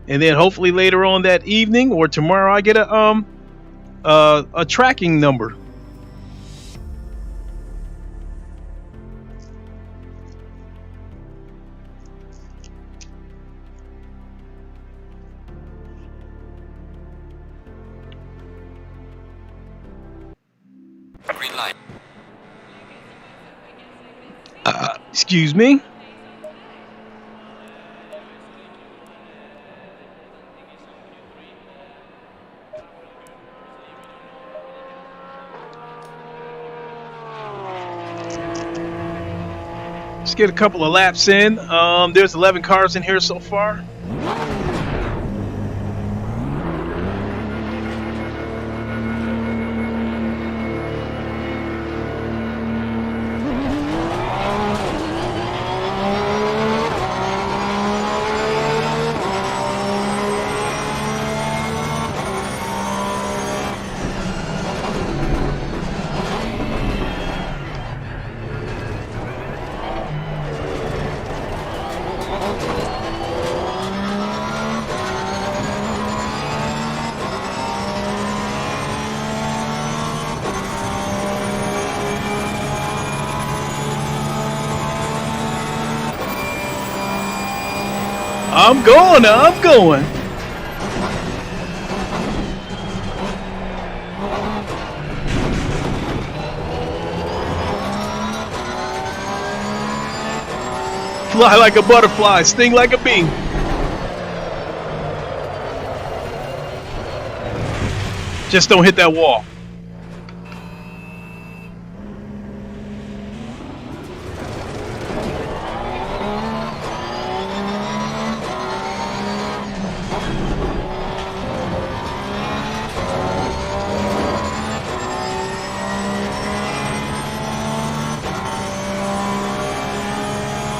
And then hopefully later on that evening or tomorrow I get a tracking number. Green light. Excuse me? Let's get a couple of laps in. There's 11 cars in here so far. I'm going. I'm going. Fly like a butterfly, sting like a bee. Just don't hit that wall.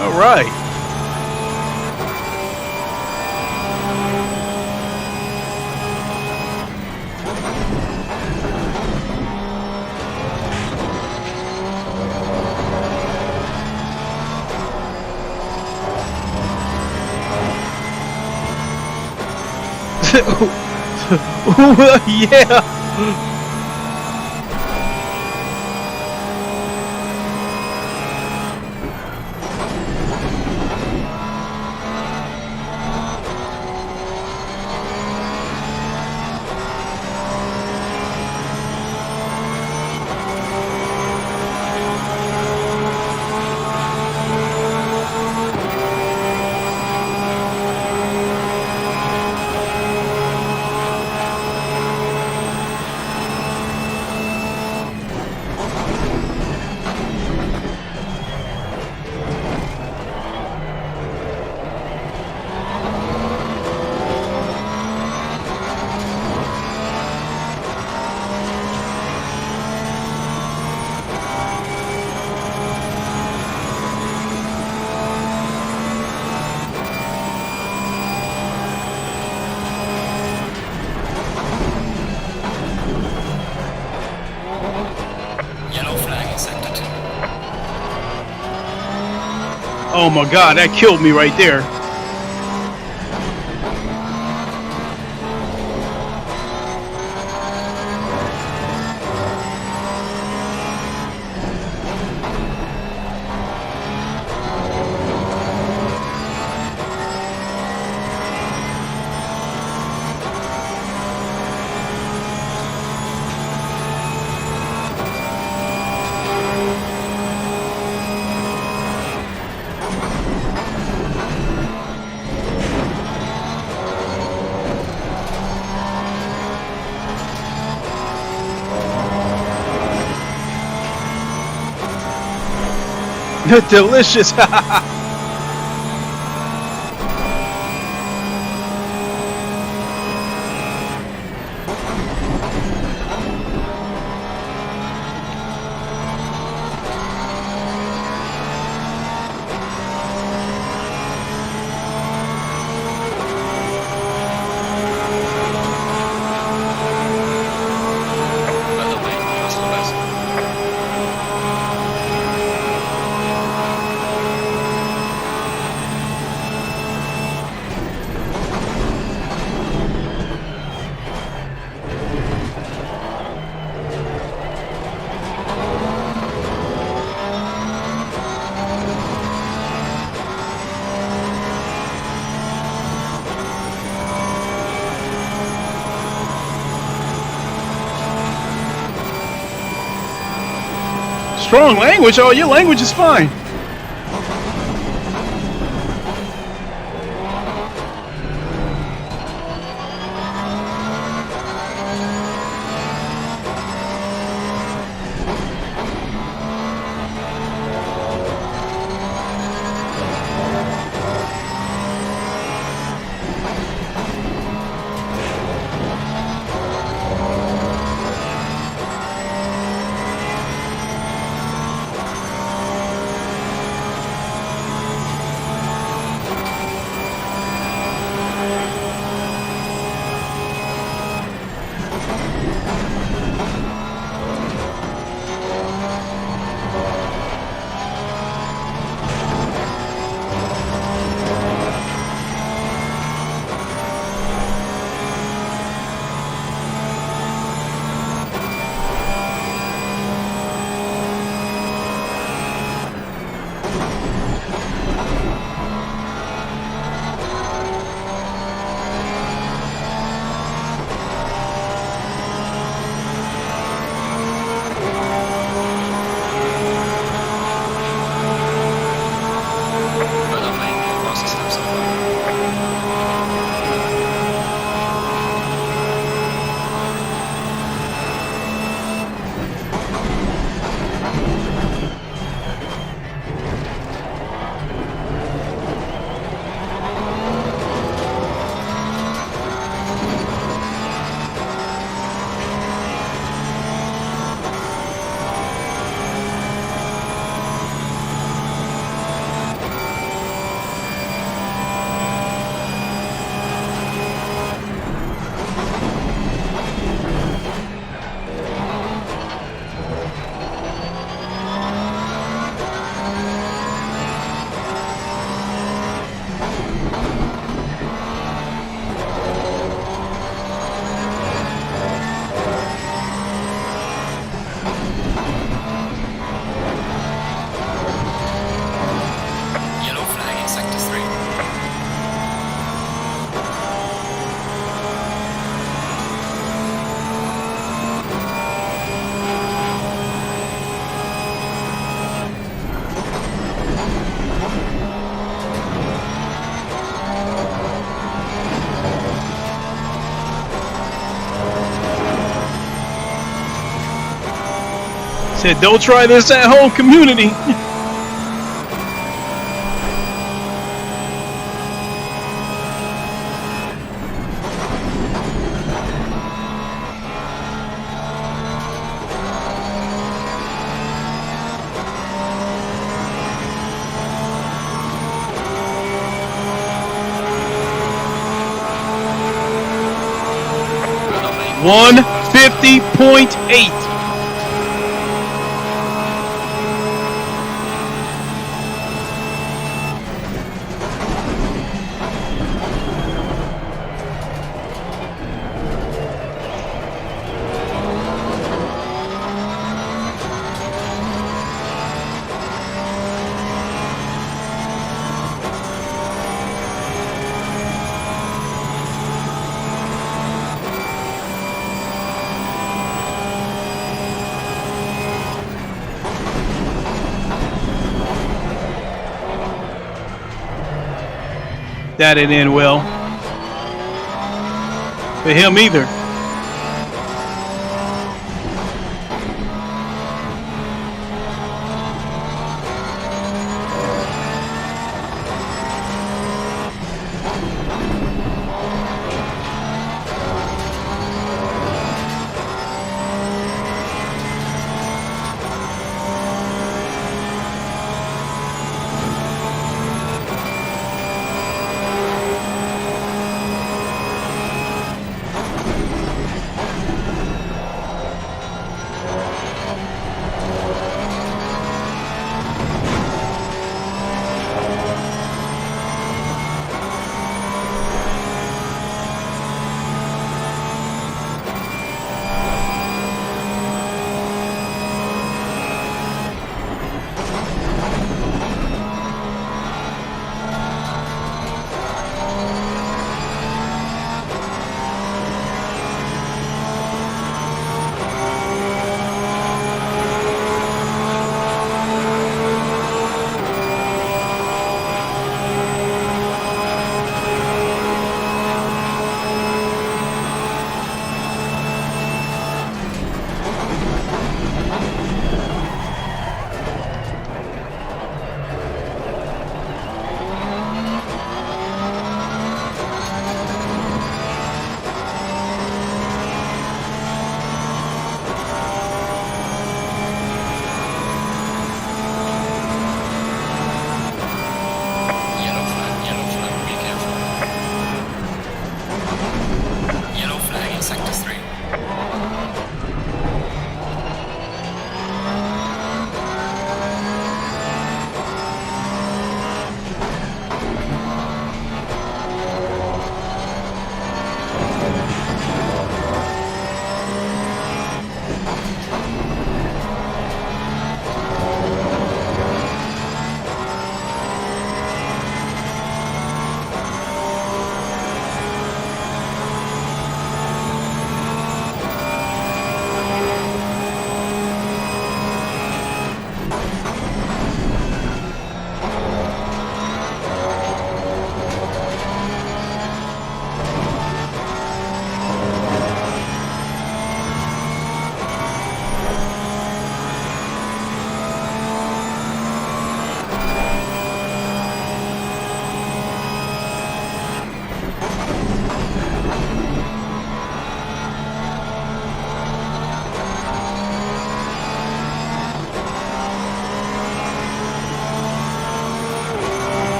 All right. Yeah. Yellow flag accepted. Oh my God, that killed me right there. Delicious. By the way, you lost the best. Strong language. Oh, your language is fine. Said, don't try this at home, community. Good, 150.8. That didn't end well for him either.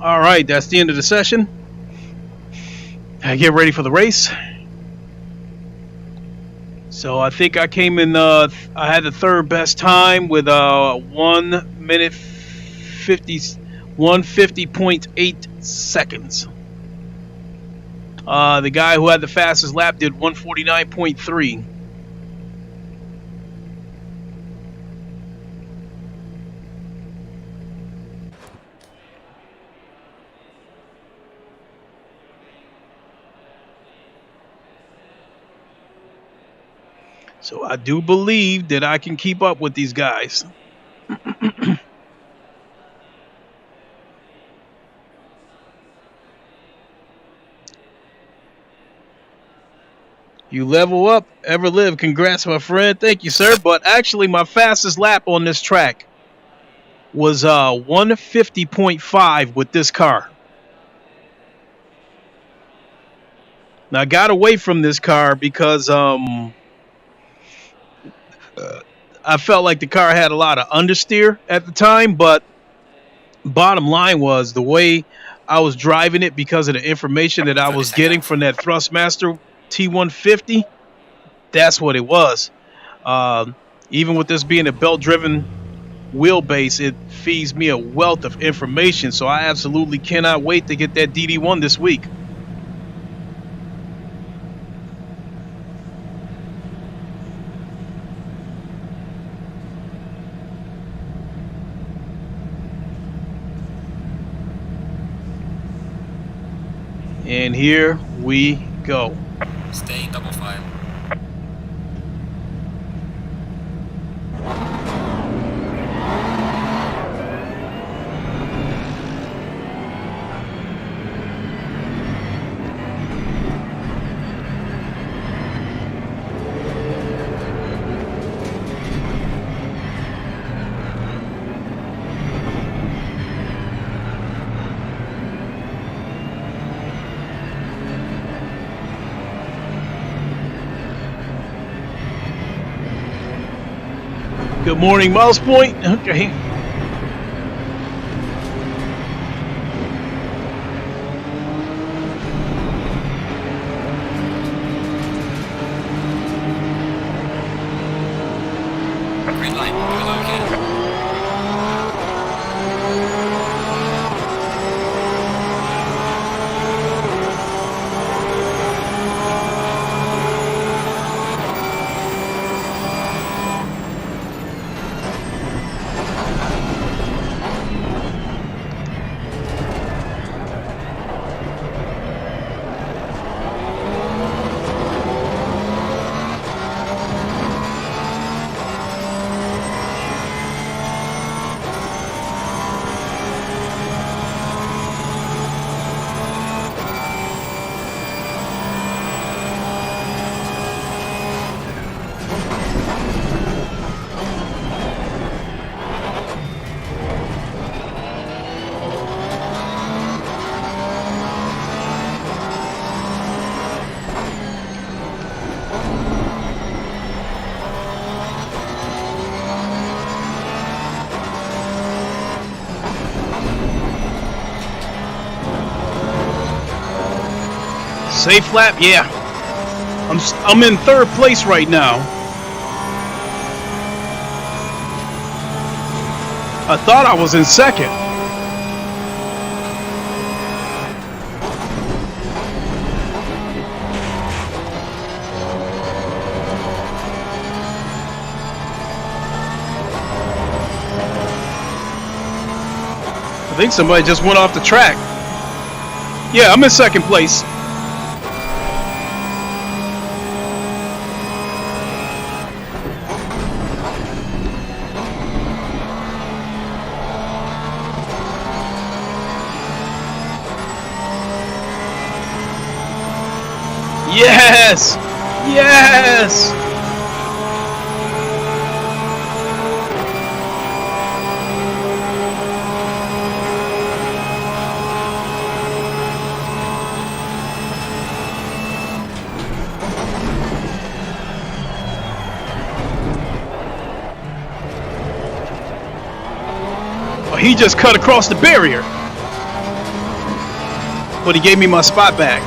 All right, that's the end of the session. I get ready for the race. So I think I came in. I had the third best time with 1 minute 150.8 seconds. The guy who had the fastest lap did 149.3. So I do believe that I can keep up with these guys. You level up, ever live. Congrats, my friend. Thank you, sir. But actually, my fastest lap on this track was 150.5 with this car. Now, I got away from this car because I felt like the car had a lot of understeer at the time, but bottom line was the way I was driving it because of the information that I was getting from that Thrustmaster T150, that's what it was. Even with this being a belt-driven wheelbase, it feeds me a wealth of information, so I absolutely cannot wait to get that DD1 this week. And here we go. Stay double file. Good morning, Mouse Point. Okay. Green light, you're okay. Safe lap, yeah. I'm in third place right now. I thought I was in second. I think somebody just went off the track. Yeah, I'm in second place. Yes! Yes! Oh, he just cut across the barrier. but he gave me my spot back.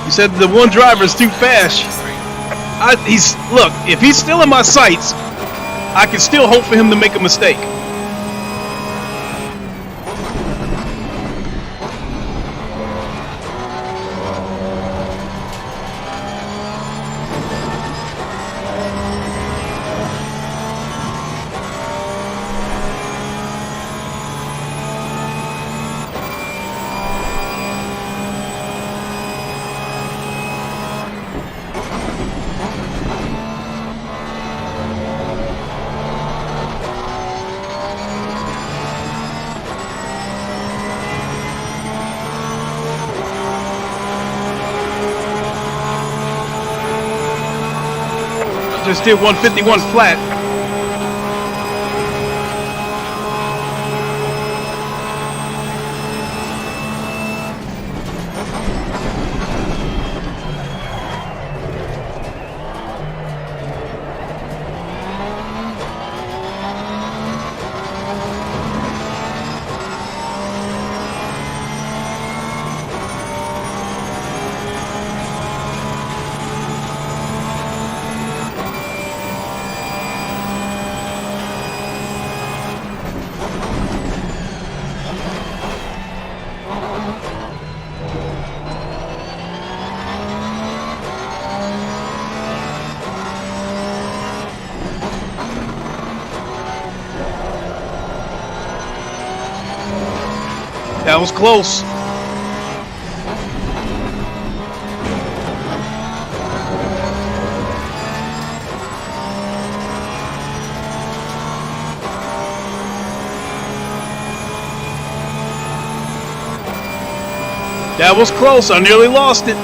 You said the one driver is too fast. Look, if he's still in my sights, I can still hope for him to make a mistake. Just did 151 flat. That was close. That was close. I nearly lost it.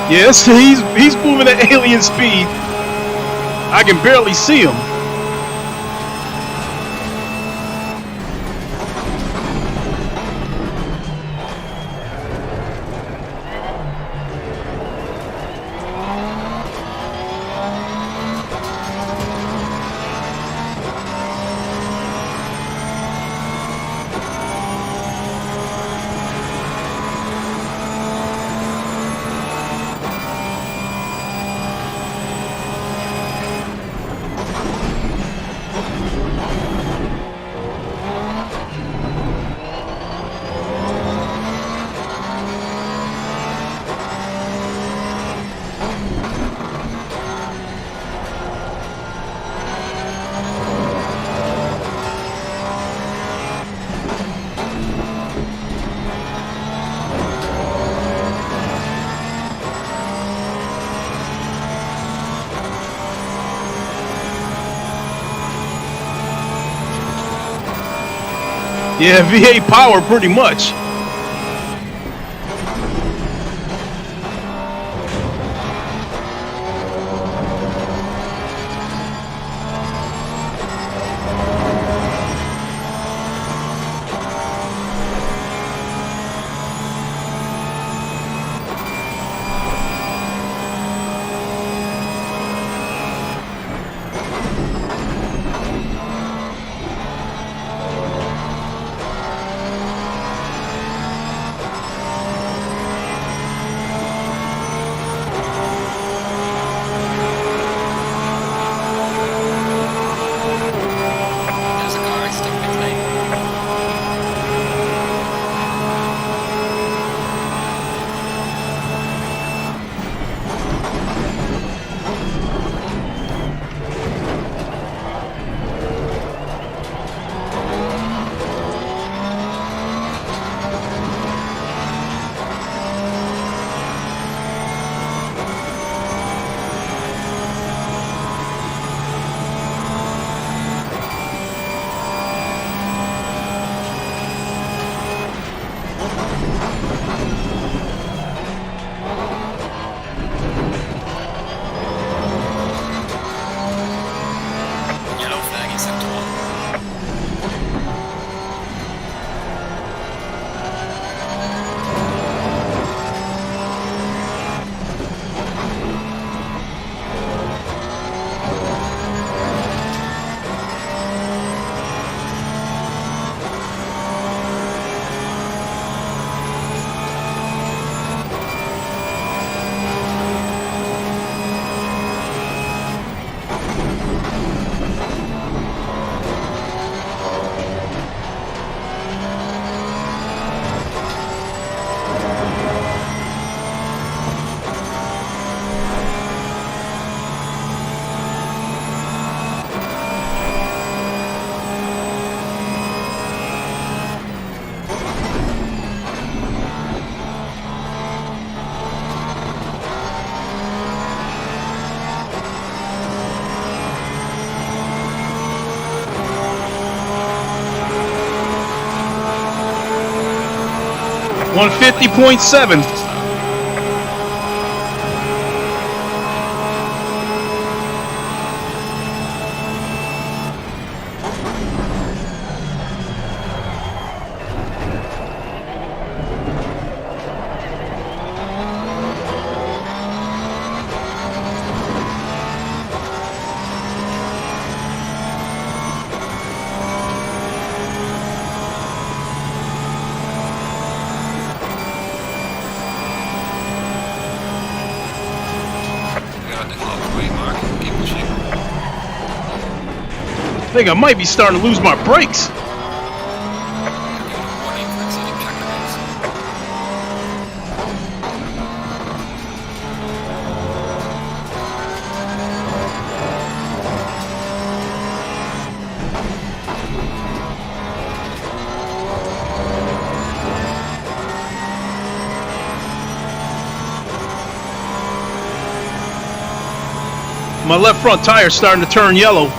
Yes, he's moving at alien speed. I can barely see him. Yeah, V8 power pretty much. Yellow flag in sector 1. One 50.7. I think I might be starting to lose my brakes. My left front tire's starting to turn yellow.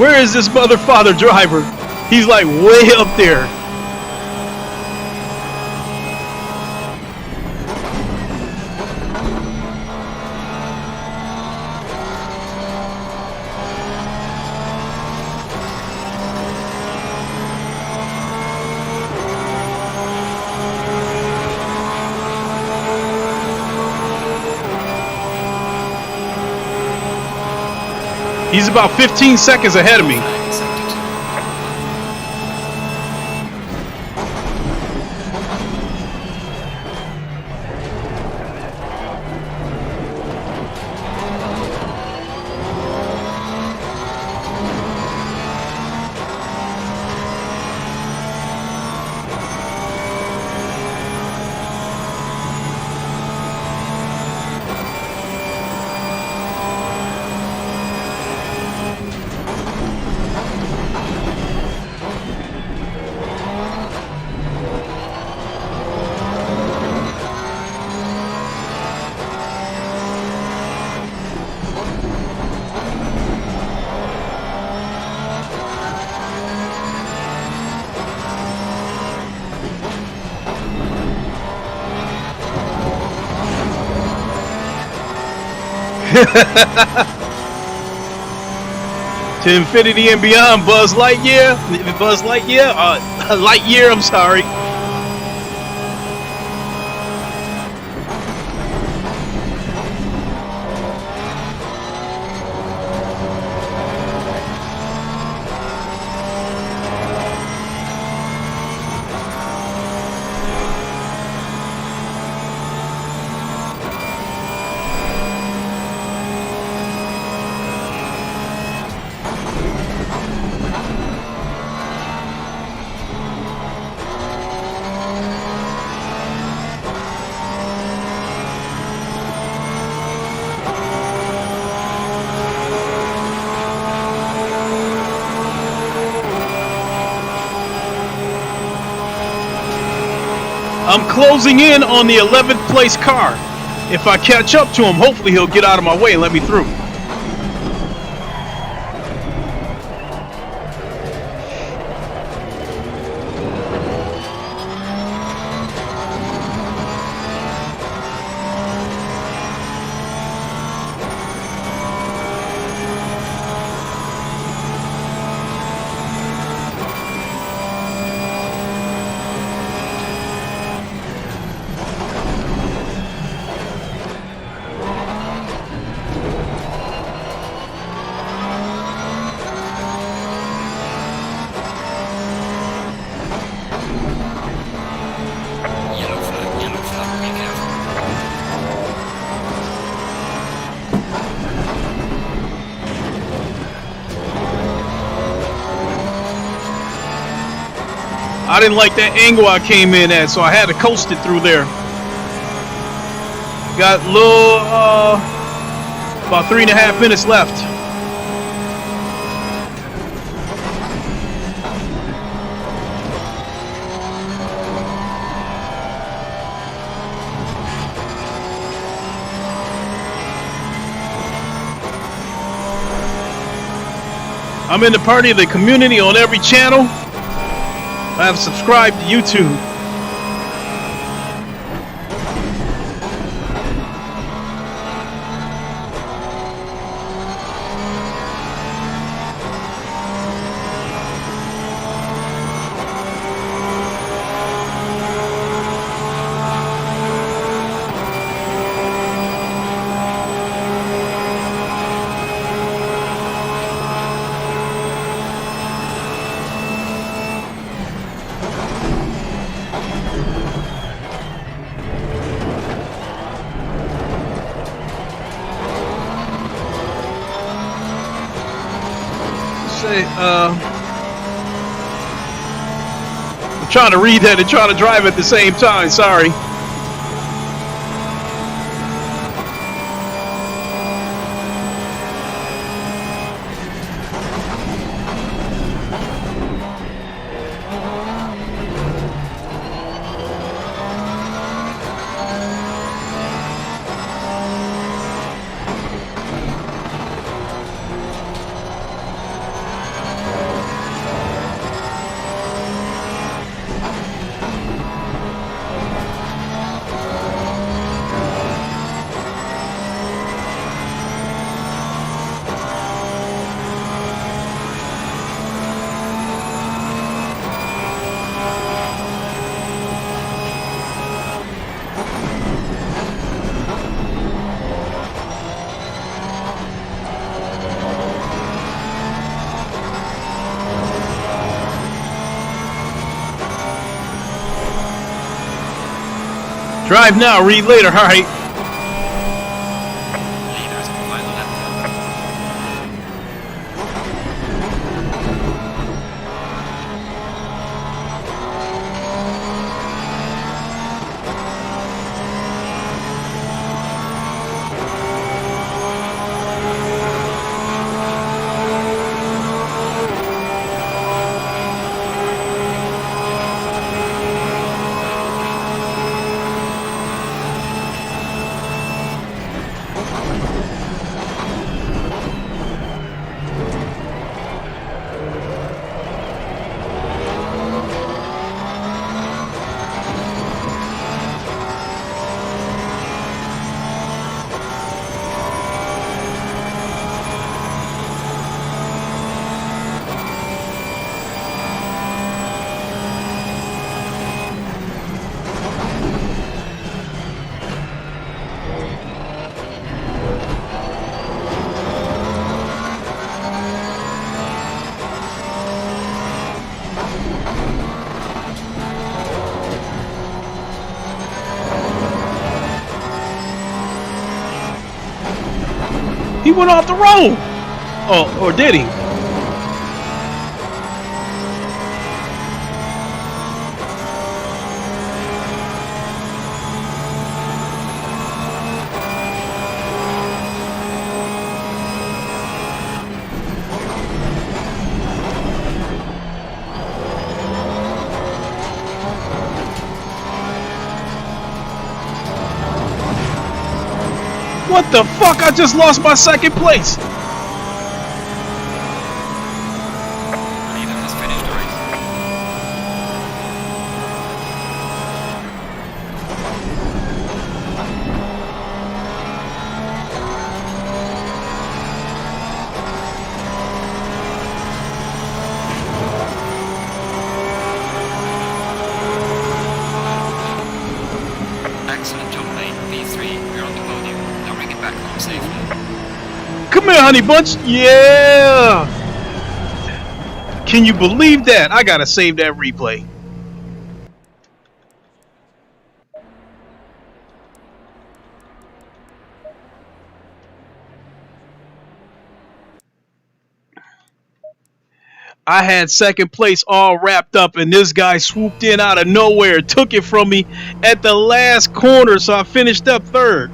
Where is this mother father driver? He's like way up there. He's about 15 seconds ahead of me. Flag in sector 2. To infinity and beyond, Buzz Lightyear. Buzz Lightyear? Lightyear, I'm sorry. I'm closing in on the 11th place car. If I catch up to him, hopefully he'll get out of my way and let me through. Yellow flag, be careful. I didn't like that angle I came in at, so I had to coast it through there. Got a little, about 3.5 minutes left. I'm in the party of the community on every channel. I have subscribed to YouTube. I'm trying to read that and trying to drive at the same time. Sorry. Drive now, read later. All right. Leaders provide the left. He went off the road. Oh, or did he? What the fuck? I just lost my second place. Leader has finished the race. Excellent job, mate. V3, you're on the podium. Now bring it back home safely. Come here, honey bunch. Yeah. Can you believe that? I gotta save that replay. I had second place all wrapped up, and this guy swooped in out of nowhere, took it from me at the last corner, so I finished up third.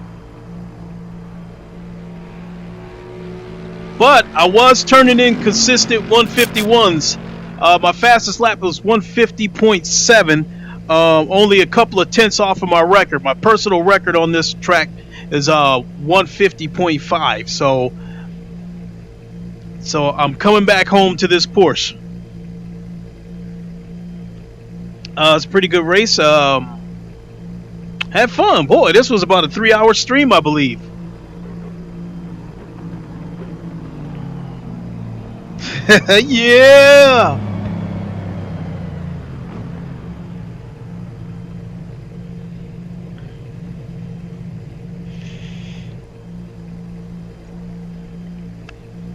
But I was turning in consistent 151s. My fastest lap was 150.7, only a couple of tenths off of my record. My personal record on this track is 150.5. So I'm coming back home to this Porsche. It's a pretty good race. Had fun. Boy, this was about a 3-hour stream, I believe. Yeah.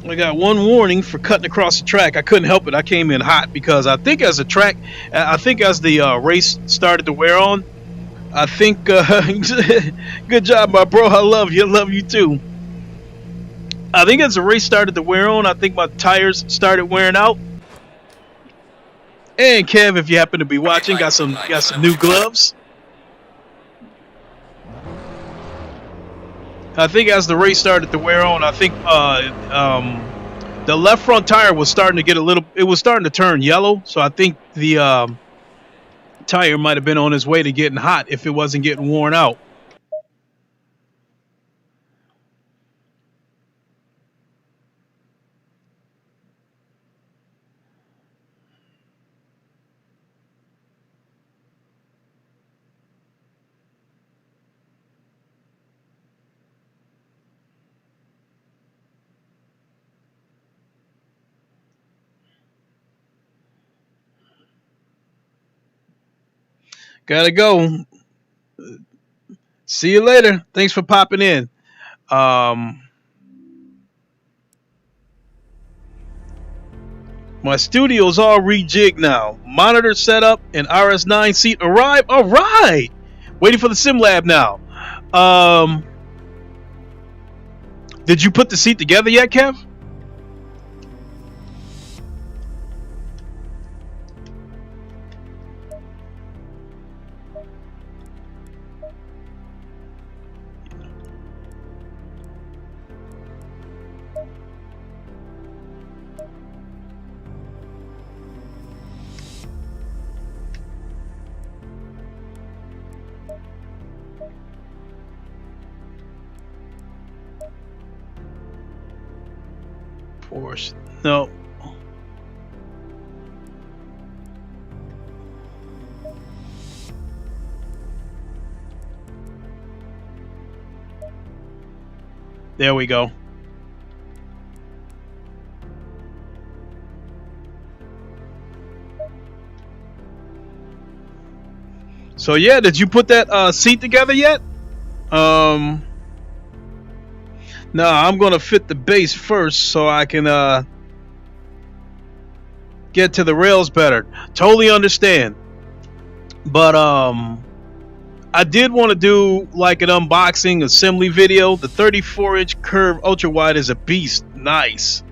I got one warning for cutting across the track. I couldn't help it. I came in hot because I think as the race started to wear on, I think good job, my bro. I love you. I love you too. I think as the race started to wear on, I think my tires started wearing out. And Kev, if you happen to be watching, got some new gloves. I think as the race started to wear on, I think the left front tire was starting to get it was starting to turn yellow. So I think the tire might have been on its way to getting hot if it wasn't getting worn out. Gotta go. See you later. Thanks for popping in. My studio's all rejigged now. Monitor setup and RS9 seat arrived. All right. Waiting for the sim lab now. Did you put the seat together yet, Kev? Porsche. No. There we go. So yeah, did you put that seat together yet? No, I'm gonna fit the base first so I can get to the rails better. Totally understand. But I did want to do like an unboxing assembly video. The 34-inch curve ultra wide is a beast. Nice.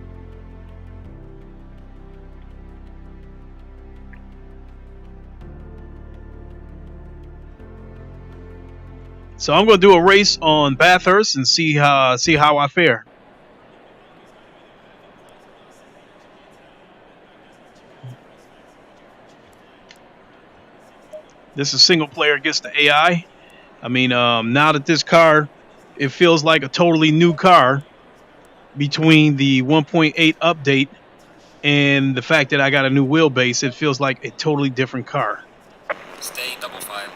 So I'm going to do a race on Bathurst and see how I fare. This is single player against the AI. I mean, now that this car, it feels like a totally new car between the 1.8 update and the fact that I got a new wheelbase. It feels like a totally different car. Stay double file.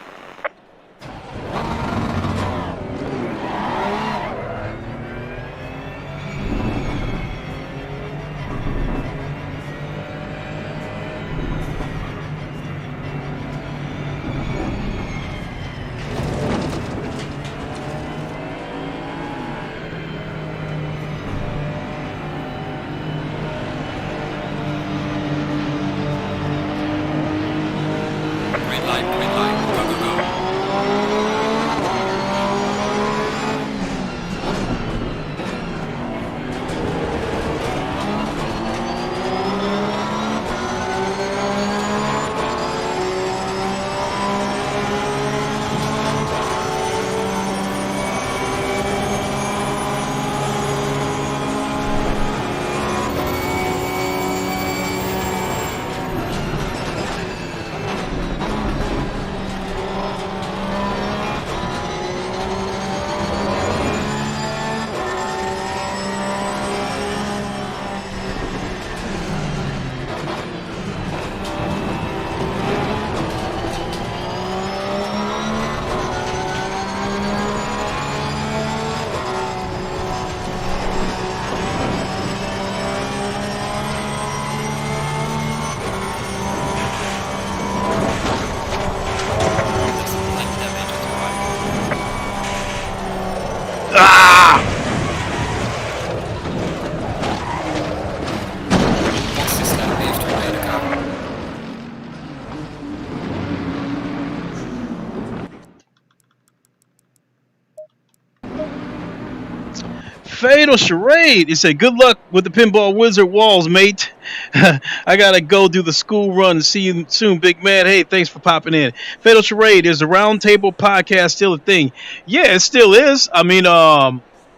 Fatal Charade. It said, good luck with the Pinball Wizard walls, mate. I gotta go do the school run. See you soon, big man. Hey, thanks for popping in. Fatal Charade, is the Roundtable podcast still a thing? Yeah, it still is. I mean,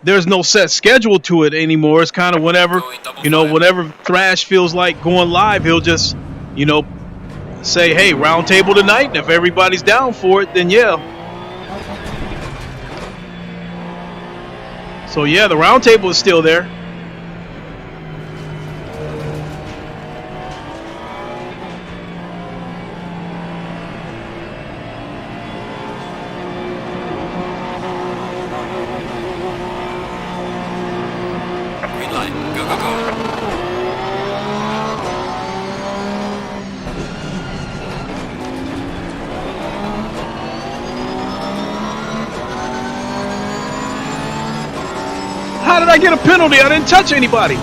there's no set schedule to it anymore. It's kind of whenever, whenever Thrash feels like going live, he'll just, say, hey, Roundtable tonight. And if everybody's down for it, then yeah. So yeah, the Roundtable is still there. Green light. Go, go, go. How did I get a penalty? I didn't touch anybody.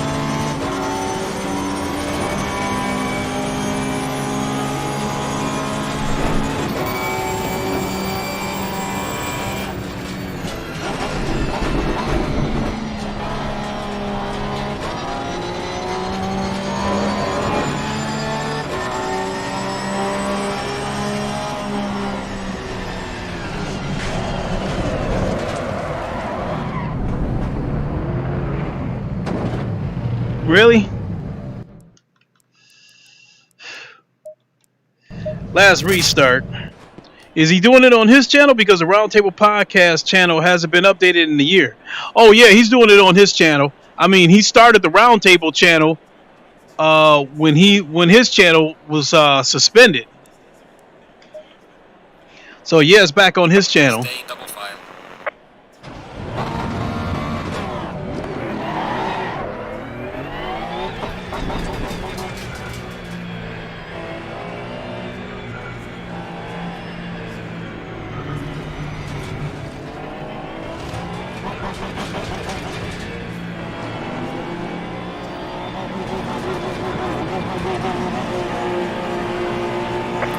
Really? Last restart. Is he doing it on his channel? Because the Roundtable Podcast channel hasn't been updated in a year. Oh yeah, he's doing it on his channel. I mean, he started the Roundtable channel when his channel was suspended. So yeah, it's back on his channel. Stay in double file.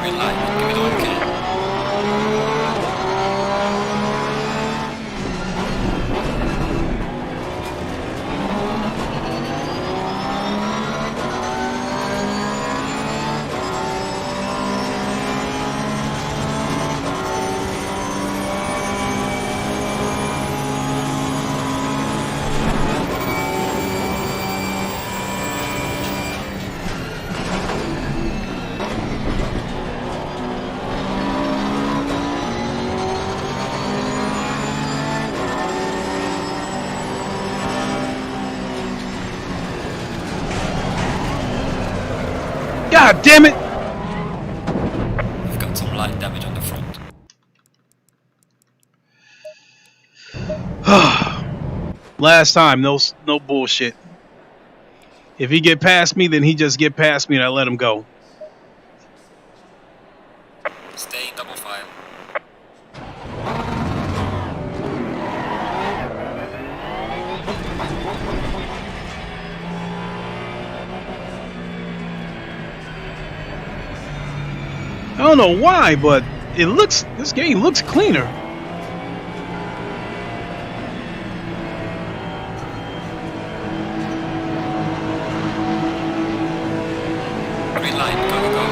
Green light, give it all you can. God damn it! We've got some light damage on the front. Last time, no bullshit. If he get past me, then he just get past me and I let him go. Stay in double file. I don't know why, but this game looks cleaner. Green light, go, go.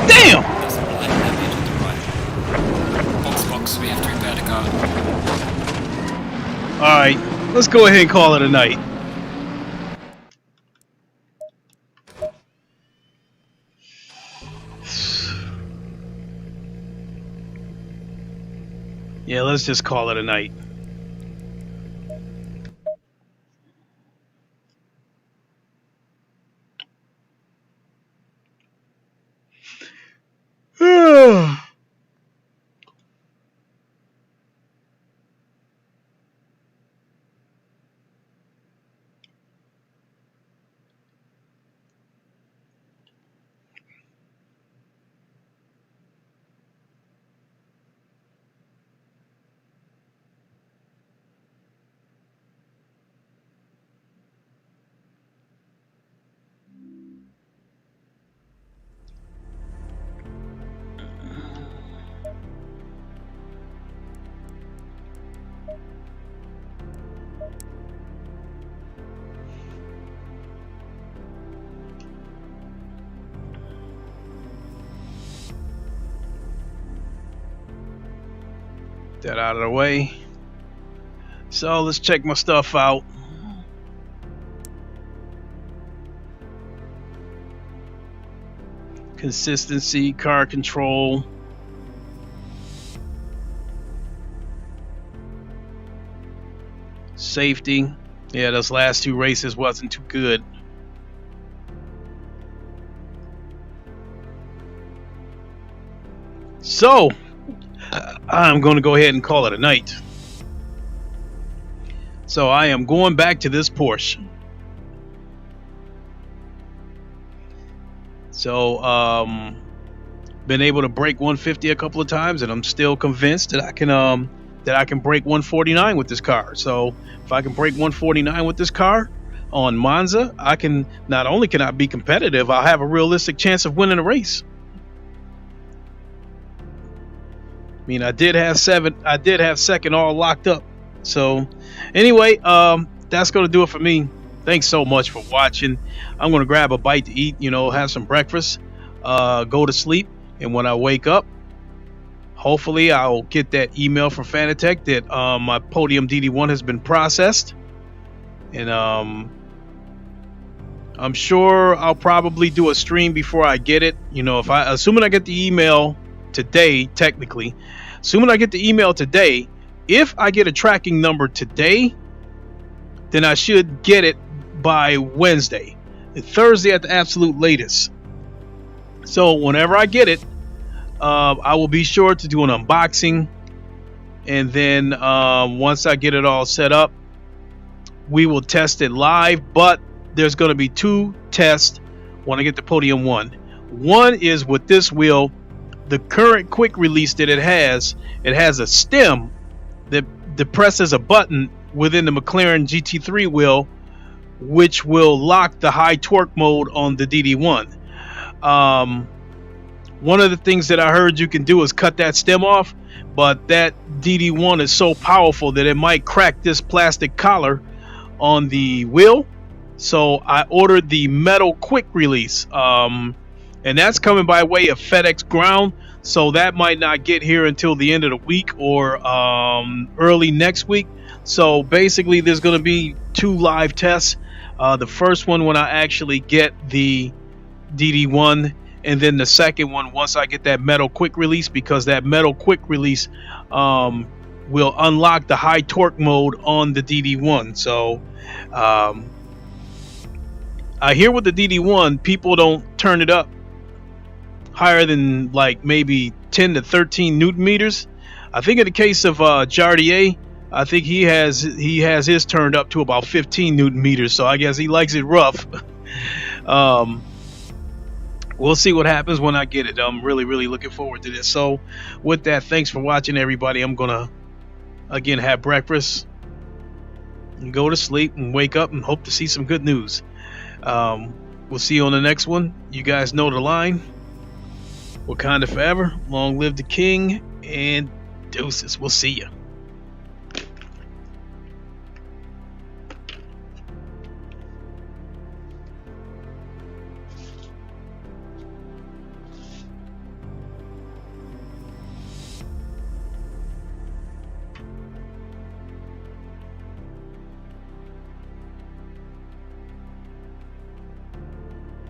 Damn! There's some light damage on the right. Box, we have to repair the car. Alright, let's go ahead and call it a night. Yeah, let's just call it a night. that out of the way. So let's check my stuff out. Consistency, car control. Safety. Yeah, those last 2 races wasn't too good. So I'm going to go ahead and call it a night. So I am going back to this Porsche. So been able to break 150 a couple of times, and I'm still convinced that I can break 149 with this car. So if I can break 149 with this car on Monza, I can not only can I be competitive, I'll have a realistic chance of winning a race. I mean, I did have second all locked up. So anyway, that's gonna do it for me. Thanks so much for watching. I'm gonna grab a bite to eat, have some breakfast, go to sleep, and when I wake up, hopefully I'll get that email from Fanatec that my Podium DD1 has been processed, and I'm sure I'll probably do a stream before I get it. Assuming I get the email today, technically, assuming I get the email today, if I get a tracking number today, then I should get it by Wednesday, Thursday at the absolute latest. So whenever I get it, I will be sure to do an unboxing, and then once I get it all set up, we will test it live. But there's going to be 2 tests when I get the Podium 1. One is with this wheel, the current quick release that it has a stem that depresses a button within the McLaren GT3 wheel, which will lock the high torque mode on the DD1. One of the things that I heard you can do is cut that stem off, but that DD1 is so powerful that it might crack this plastic collar on the wheel. So I ordered the metal quick release, and that's coming by way of FedEx ground. So that might not get here until the end of the week or early next week. So basically there's going to be 2 live tests. The first one when I actually get the DD1, and then the second one once I get that metal quick release, because that metal quick release will unlock the high torque mode on the DD1. So I hear with the DD1, people don't turn it up higher than like maybe 10 to 13 Newton meters. I think in the case of Jardier, I think he has his turned up to about 15 Newton meters. So I guess he likes it rough. We'll see what happens when I get it. I'm really looking forward to this. So with that, thanks for watching, everybody. I'm gonna again have breakfast and go to sleep and wake up and hope to see some good news. We'll see you on the next one. You guys know the line. Wakanda forever, long live the king, and deuces. We'll see you.